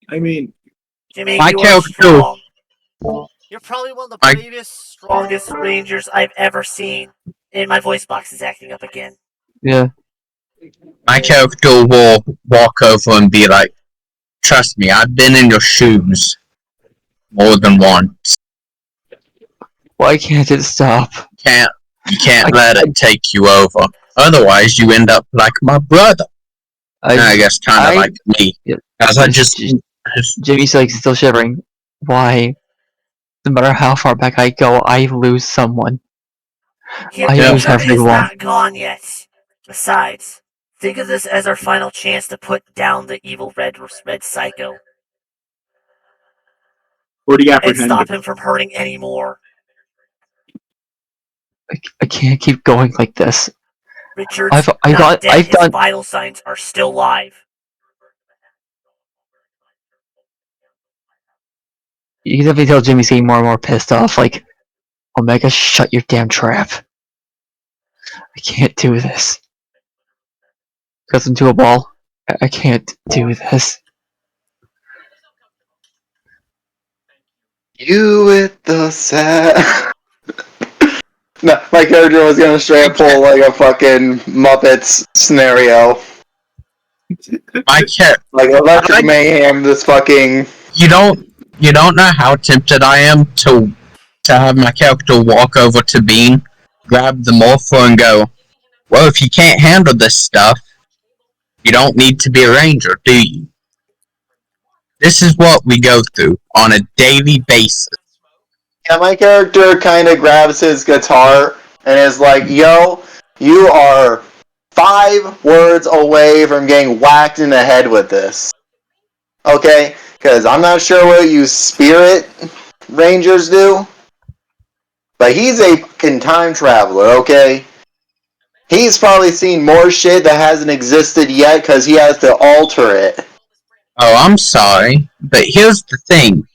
I mean, Jimmy, My you are character- strong. You're probably one of the I- bravest, Strongest Rangers I've ever seen. And my voice box is acting up again. Yeah. my character will walk over and be like, "Trust me, I've been in your shoes more than once. Why can't it stop? You can't let it take you over. Otherwise, you end up like my brother. I guess kind of like me. Yeah. As I just Jimmy's like still shivering. Why? No matter how far back I go, I lose someone. Your I lose future is everyone. not gone yet. Besides, think of this as our final chance to put down the evil red psycho already and apprehended. stop him from hurting anymore. I can't keep going like this. Richard's not dead. His vital signs are still live. You can definitely tell Jimmy's getting more and more pissed off. Like, Omega, shut your damn trap. I can't do this. Goes into a ball. I can't do this. You with the sad. No, my character was gonna straight up pull like a fucking Muppets scenario. my cat. Like Electric Mayhem, this fucking. You don't know how tempted I am to have my character walk over to Bean, grab the morpher, and go, "Well, if you can't handle this stuff, you don't need to be a ranger, do you?" This is what we go through on a daily basis. Yeah, my character kind of grabs his guitar and is like, yo, you are 5 words away from getting whacked in the head with this. Okay? Because I'm not sure what you spirit rangers do, but he's a fucking time traveler, okay? He's probably seen more shit that hasn't existed yet because he has to alter it. Oh, I'm sorry, but here's the thing.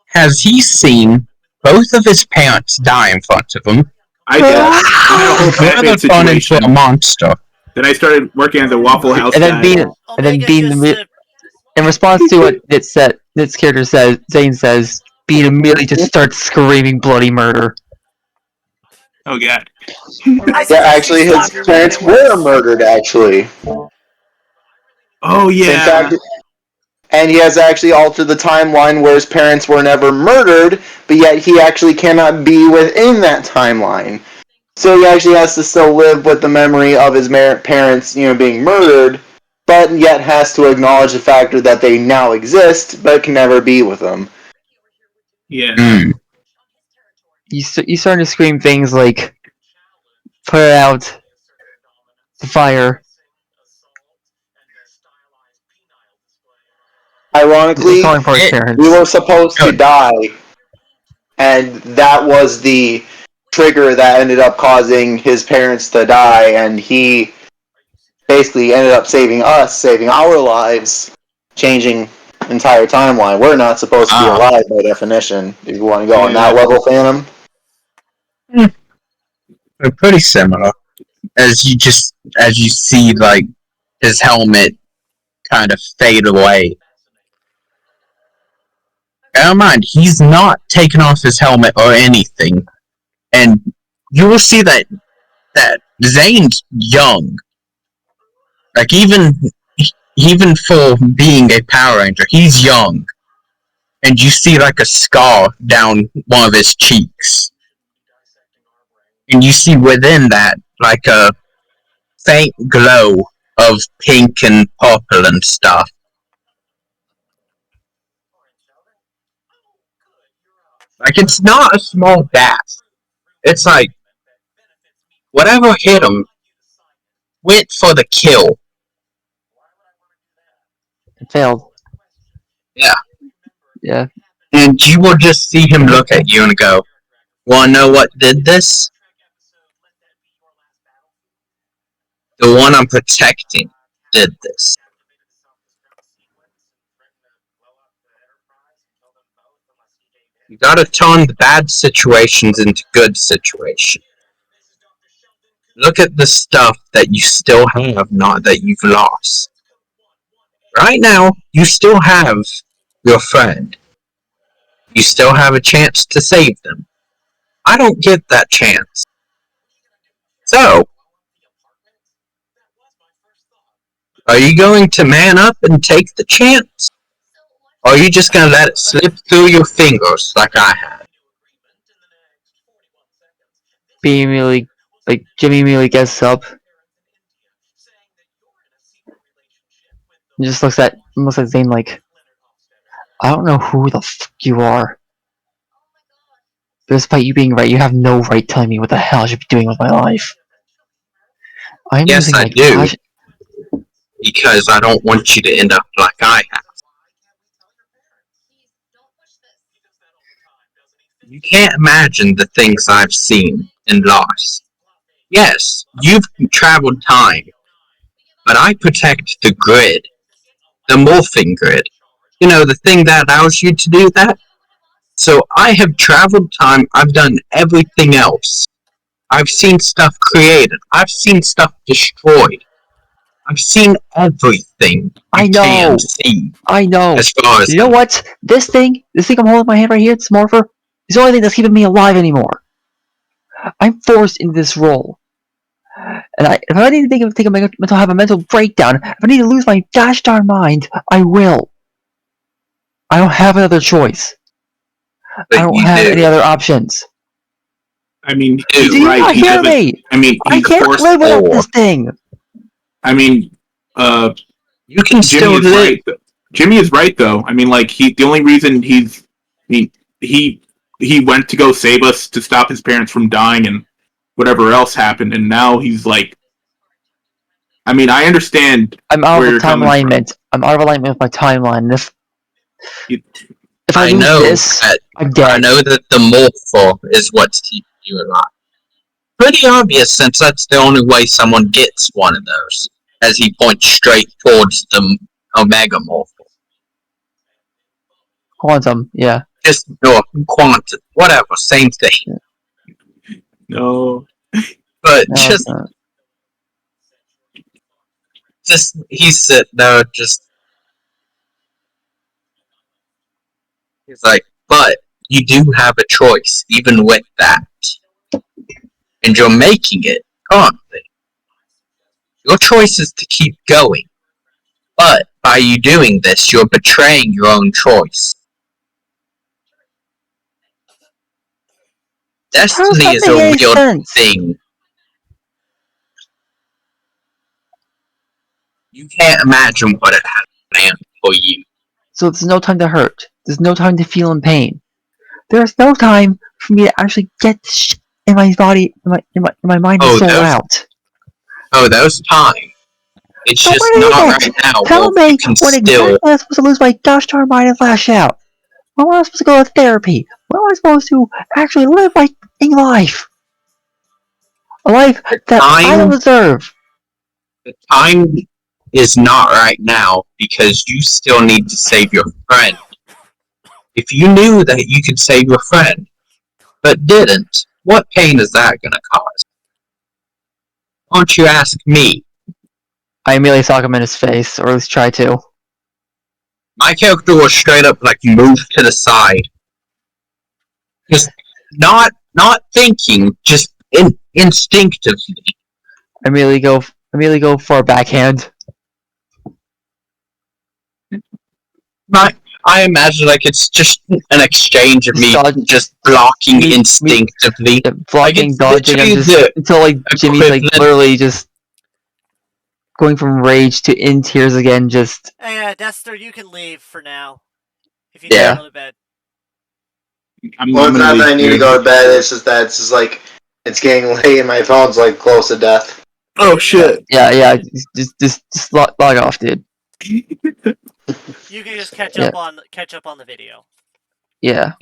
Has he seen both of his parents die in front of him? I did. I had a whole Brother Batman turned into situation. a monster. Then I started working as a Waffle House And then guy. Bean, in response to what this character says, Zane says, Bean immediately just starts screaming bloody murder. Oh god. Yeah, actually, his parents were murdered, actually. Oh yeah. In fact, and he has actually altered the timeline where his parents were never murdered, but yet he actually cannot be within that timeline. So he actually has to still live with the memory of his parents, being murdered, but yet has to acknowledge the factor that they now exist, but can never be with them. Yeah. You starting to scream things like, put it out, the fire. Ironically, Calling for his parents. we were supposed to die, and that was the trigger that ended up causing his parents to die, and he basically ended up saving us, saving our lives, changing the entire timeline. We're not supposed to be alive by definition. If you want to go on that level, Phantom. They're pretty similar. as you see like his helmet kind of fade away. Bear in mind, he's not taken off his helmet or anything, and you will see that Zane's young. Like even for being a Power Ranger, he's young, and you see like a scar down one of his cheeks, and you see within that like a faint glow of pink and purple and stuff. Like it's not a small gas. It's like whatever hit him went for the kill. It failed. Yeah. Yeah. And you will just see him look at you and go, "Wanna know what did this? The one I'm protecting did this." You gotta turn the bad situations into good situations. Look at the stuff that you still have, not that you've lost. Right now, you still have your friend. You still have a chance to save them. I don't get that chance. So, are you going to man up and take the chance? Or are you just going to let it slip through your fingers like I have? Jimmy immediately gets up. And just looks at Zane like, I don't know who the fuck you are. But despite you being right, you have no right telling me what the hell I should be doing with my life. I'm Yes, using I my do. Because I don't want you to end up like I have. You can't imagine the things I've seen and lost. Yes, you've traveled time, but I protect the grid, the morphing grid. You know, the thing that allows you to do that? So I have traveled time, I've done everything else. I've seen stuff created, I've seen stuff destroyed. I've seen everything you can see. I know. As far as You know what? This thing I'm holding in my hand right here, this morpher, is the only thing that's keeping me alive anymore. I'm forced into this role. And if I need to have a mental breakdown, if I need to lose my gosh darn mind, I will. I don't have another choice. But I don't you have do. any other options. I mean, You he's do. Do you right. not He hear doesn't. me? I mean, I he's can't forced. live without or- this thing. I mean, You can Jimmy still is live. right. Jimmy is right, though. I mean, like the only reason he went to go save us to stop his parents from dying and whatever else happened, and now he's like. I mean, I understand I'm out where of you're coming from. alignment. I'm out of alignment with my timeline. If I I lose know this, that. I'm dead. I know that the morphle is what's keeping you alive. Pretty obvious, since that's the only way someone gets one of those. As he points straight towards the Omega morphle. Quantum, yeah. Just quantum, whatever, same thing. No. But No, just he's sitting there, he's like, but you do have a choice, even with that, and you're making it currently. Your choice is to keep going, but by you doing this, you're betraying your own choice. Destiny is a real thing. You can't imagine what it has planned for you. So there's no time to hurt. There's no time to feel in pain. There's no time for me to actually get this shit in my body, in my mind and soul out. Oh, there's time. It's So just when is not it? right now. Tell me you can when still. exactly I'm supposed to lose my gosh darn mind and lash out. When am I supposed to go to therapy? When am I supposed to actually live my life? A life that I don't deserve. The time is not right now because you still need to save your friend. If you knew that you could save your friend, but didn't, what pain is that going to cause? Why don't you ask me? I immediately sock him in his face, or at least try to. My character was straight up like moved to the side. Just not thinking, just instinctively. I immediately go for a backhand. I imagine like it's just an exchange of me just blocking instinctively. Blocking, it's dodging, and literally just the until like Jimmy's like equivalent- literally just going from rage to in tears again. Just Hey, Dexter, you can leave for now. If you Yeah. need to go to bed. Well, it's gonna not leave that I need to here. go to bed. It's just that it's just like it's getting late and my phone's like close to death. Oh shit! yeah. Just log off, dude. You can just catch up on the video. Yeah.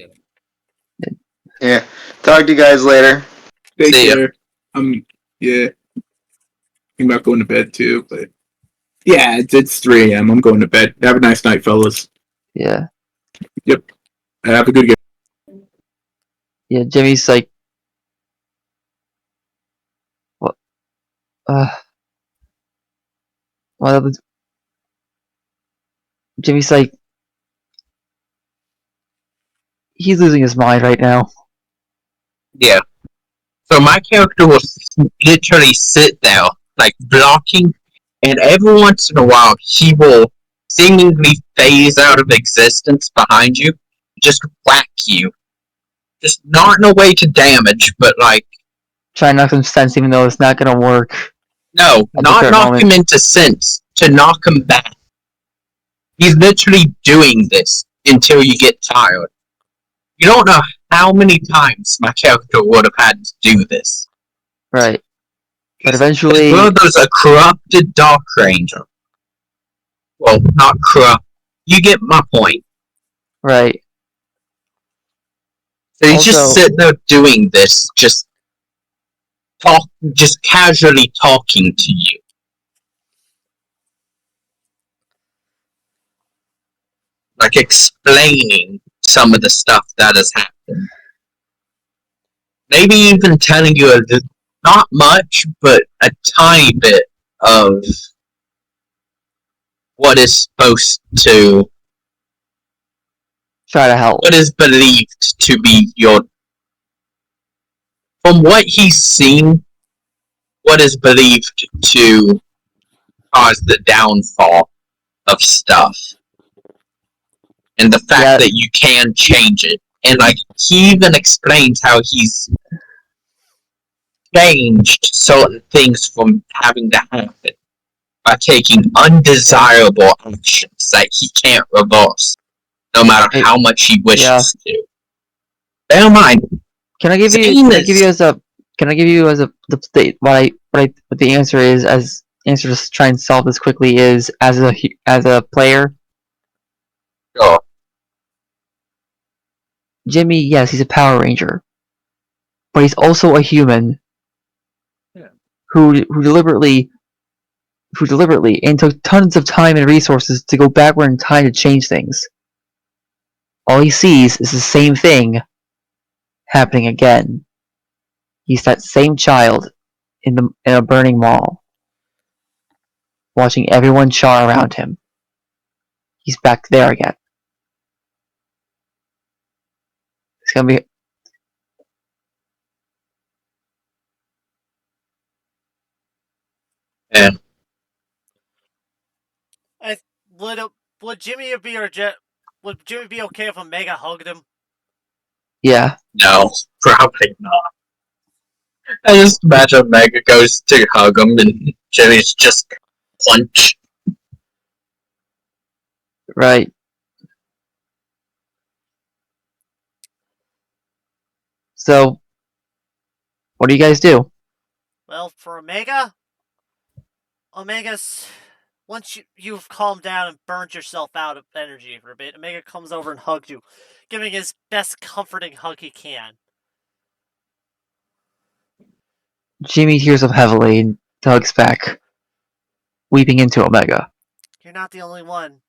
Yeah. Talk to you guys later. Take See ya. care. Yeah. I'm about going to bed too, but yeah, it's 3 a.m. I'm going to bed. Have a nice night, fellas. Yeah. Have a good game. Yeah. Jimmy's like, what? Well, Jimmy's like, he's losing his mind right now. Yeah. So my character will literally sit there, like blocking, and every once in a while he will seemingly phase out of existence behind you, just whack you. Just not in a way to damage, but like, Try to knock some sense, even though it's not gonna work. no, At the not current knock moment. him into sense, to knock him back. He's literally doing this until you get tired. You don't know how many times my character would have had to do this. Right. But His eventually, brother's a corrupted Dark Ranger. Well, not corrupt. You get my point. right. So he's just Also- sitting there doing this, just casually talking to you. Like explaining some of the stuff that has happened. Maybe even telling you not much, but a tiny bit of what is supposed to, Try to help. what is believed to be your, from what he's seen, what is believed to cause the downfall of stuff. And the fact that you can change it. And like, he even explains how he's changed certain things from having to happen by taking undesirable actions that he can't reverse, no matter how much he wishes to. Bear in mind, Can I give you what the answer is, as answer to try and solve this quickly is, as a player? Sure. Jimmy, yes, he's a Power Ranger, but he's also a human who deliberately and took tons of time and resources to go backward in time to change things. All he sees is the same thing happening again. He's that same child in a burning mall, watching everyone char around him. He's back there again. It's gonna be. Yeah. Would Jimmy be okay if Omega hugged him? Yeah. No, probably not. I just imagine Mega goes to hug him and Jimmy's just punch. Right. So, what do you guys do? Well, for Omega's once you've calmed down and burned yourself out of energy for a bit, Omega comes over and hugs you, giving his best comforting hug he can. Jimmy tears up heavily and tugs back, weeping into Omega. You're not the only one.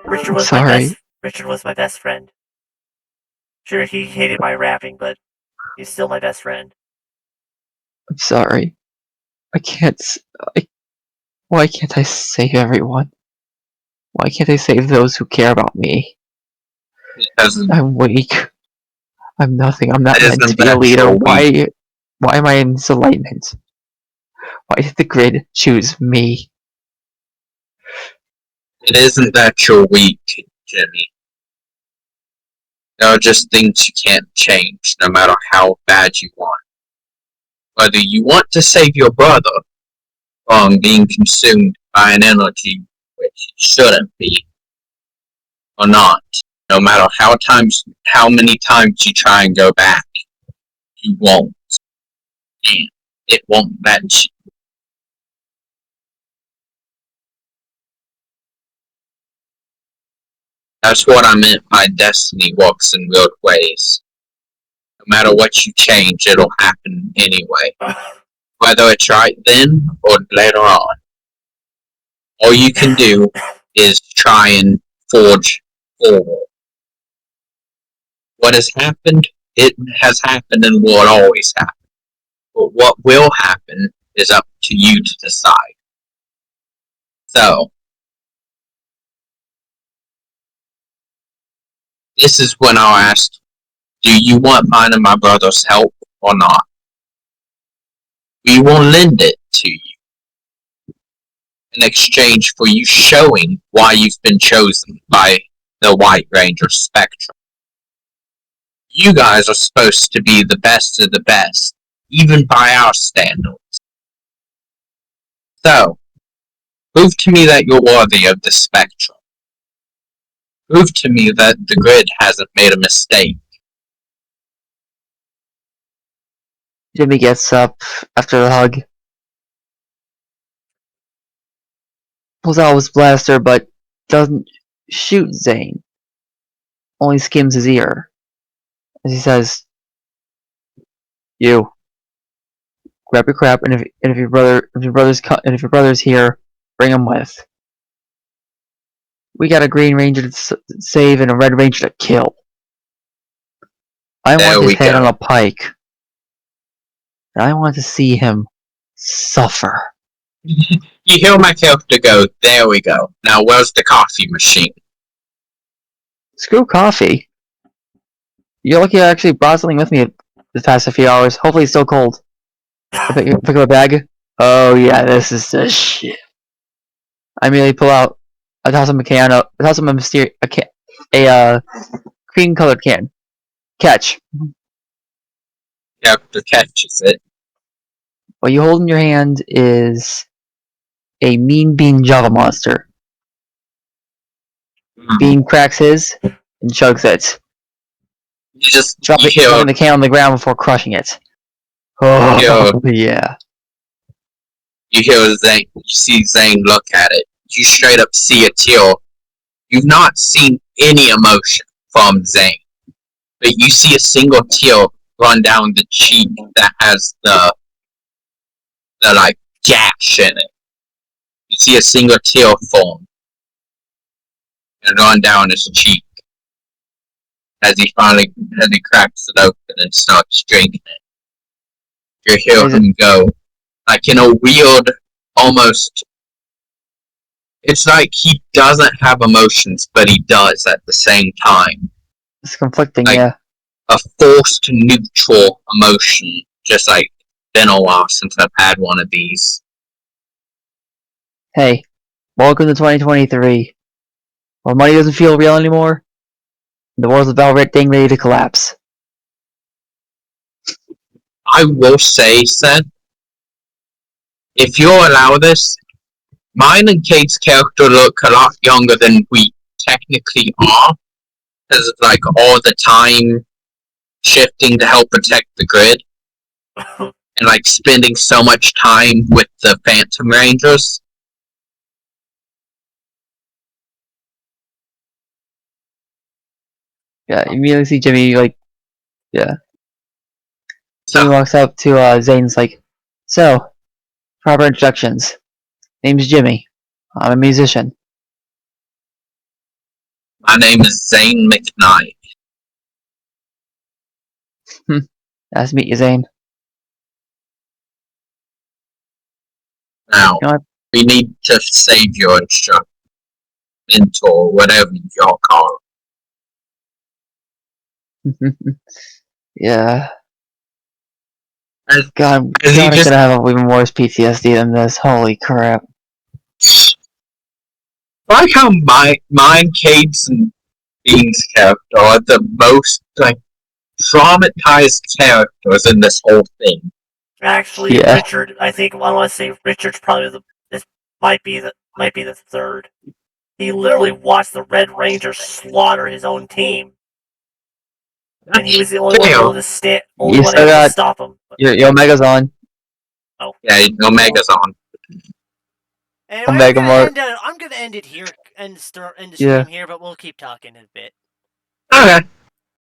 Richard was my best friend. Sure, he hated my rapping, but he's still my best friend. I'm sorry. I can't. Why can't I save everyone? Why can't I save those who care about me? Because I'm weak. I'm nothing. I'm not meant to isn't be a that leader. your weak? Why am I in this alignment? Why did the grid choose me? It isn't that you're weak, Jimmy. There are just things you can't change, no matter how bad you want. Whether you want to save your brother from being consumed by an energy which he shouldn't be, or not, no matter how many times you try and go back, you won't. And it won't let you. That's what I meant by destiny works in weird ways. No matter what you change, it'll happen anyway. Whether it's right then or later on. All you can do is try and forge forward. What has happened, it has happened and will always happen. But what will happen is up to you to decide. So, this is when I'll ask, do you want mine and my brother's help or not? We will lend it to you in exchange for you showing why you've been chosen by the White Ranger Spectrum. You guys are supposed to be the best of the best, even by our standards. So, prove to me that you're worthy of the Spectrum. Prove to me that the grid hasn't made a mistake. Jimmy gets up after the hug. Pulls out his blaster, but doesn't shoot Zane. Only skims his ear. As he says, "You grab your crap, and if your brother's here, bring him with. We got a Green Ranger to save and a Red Ranger to kill. I There want his we head on go. a pike. And I want to see him suffer." You hear my character go, there we go. Now where's the coffee machine? Screw coffee. You're lucky I actually brought something with me the past few hours. Hopefully it's still cold. I pick up a bag. Oh yeah, this is the shit. I immediately pull out. I toss him a can. I toss him a mysterious cream colored can. Catch. Character catches it. What you hold in your hand is a mean bean Java monster. Bean cracks his and chugs it, You dropping the can on the ground before crushing it. Oh yeah. you hear Zane, you see Zane look at it. You straight up see a tear. You've not seen any emotion from Zane, but you see a single tear run down the cheek that has the like gash in it. You see a single tear form and run down his cheek as he cracks it open and starts drinking it. You hear him go, like in a weird, almost. It's like he doesn't have emotions, but he does at the same time. It's conflicting, like, yeah. A forced neutral emotion, just like been a while since I've had one of these. Hey, welcome to 2023. Where money doesn't feel real anymore, the world's about ready to collapse. I will say, Seth, if you'll allow this, mine and Kate's character look a lot younger than we technically are, because of like all the time shifting to help protect the grid, and like spending so much time with the Phantom Rangers. Yeah, you immediately see Jimmy, like, yeah. So, Jimmy walks up to Zane's like, "So, proper introductions. Name's Jimmy. I'm a musician." my name is Zane McKnight. Nice to meet you, Zane. Now, You know what? we need to save your mentor, whatever y'all call Yeah. it. God, Is he God, I just could have even worse PTSD than this. Holy crap. like how mine, Cade's, and Bean's character are the most traumatized characters in this whole thing. Actually, Yeah. Richard, I think I want to say Richard's probably this might be the third. He literally watched the Red Ranger slaughter his own team, and he was the only one able You still to got stop him. your Omega's on. Oh, Yeah, Omega's on. Anyway, Omega Mark. I'm gonna end it here, end the Yeah. stream here, but we'll keep talking in a bit. Okay.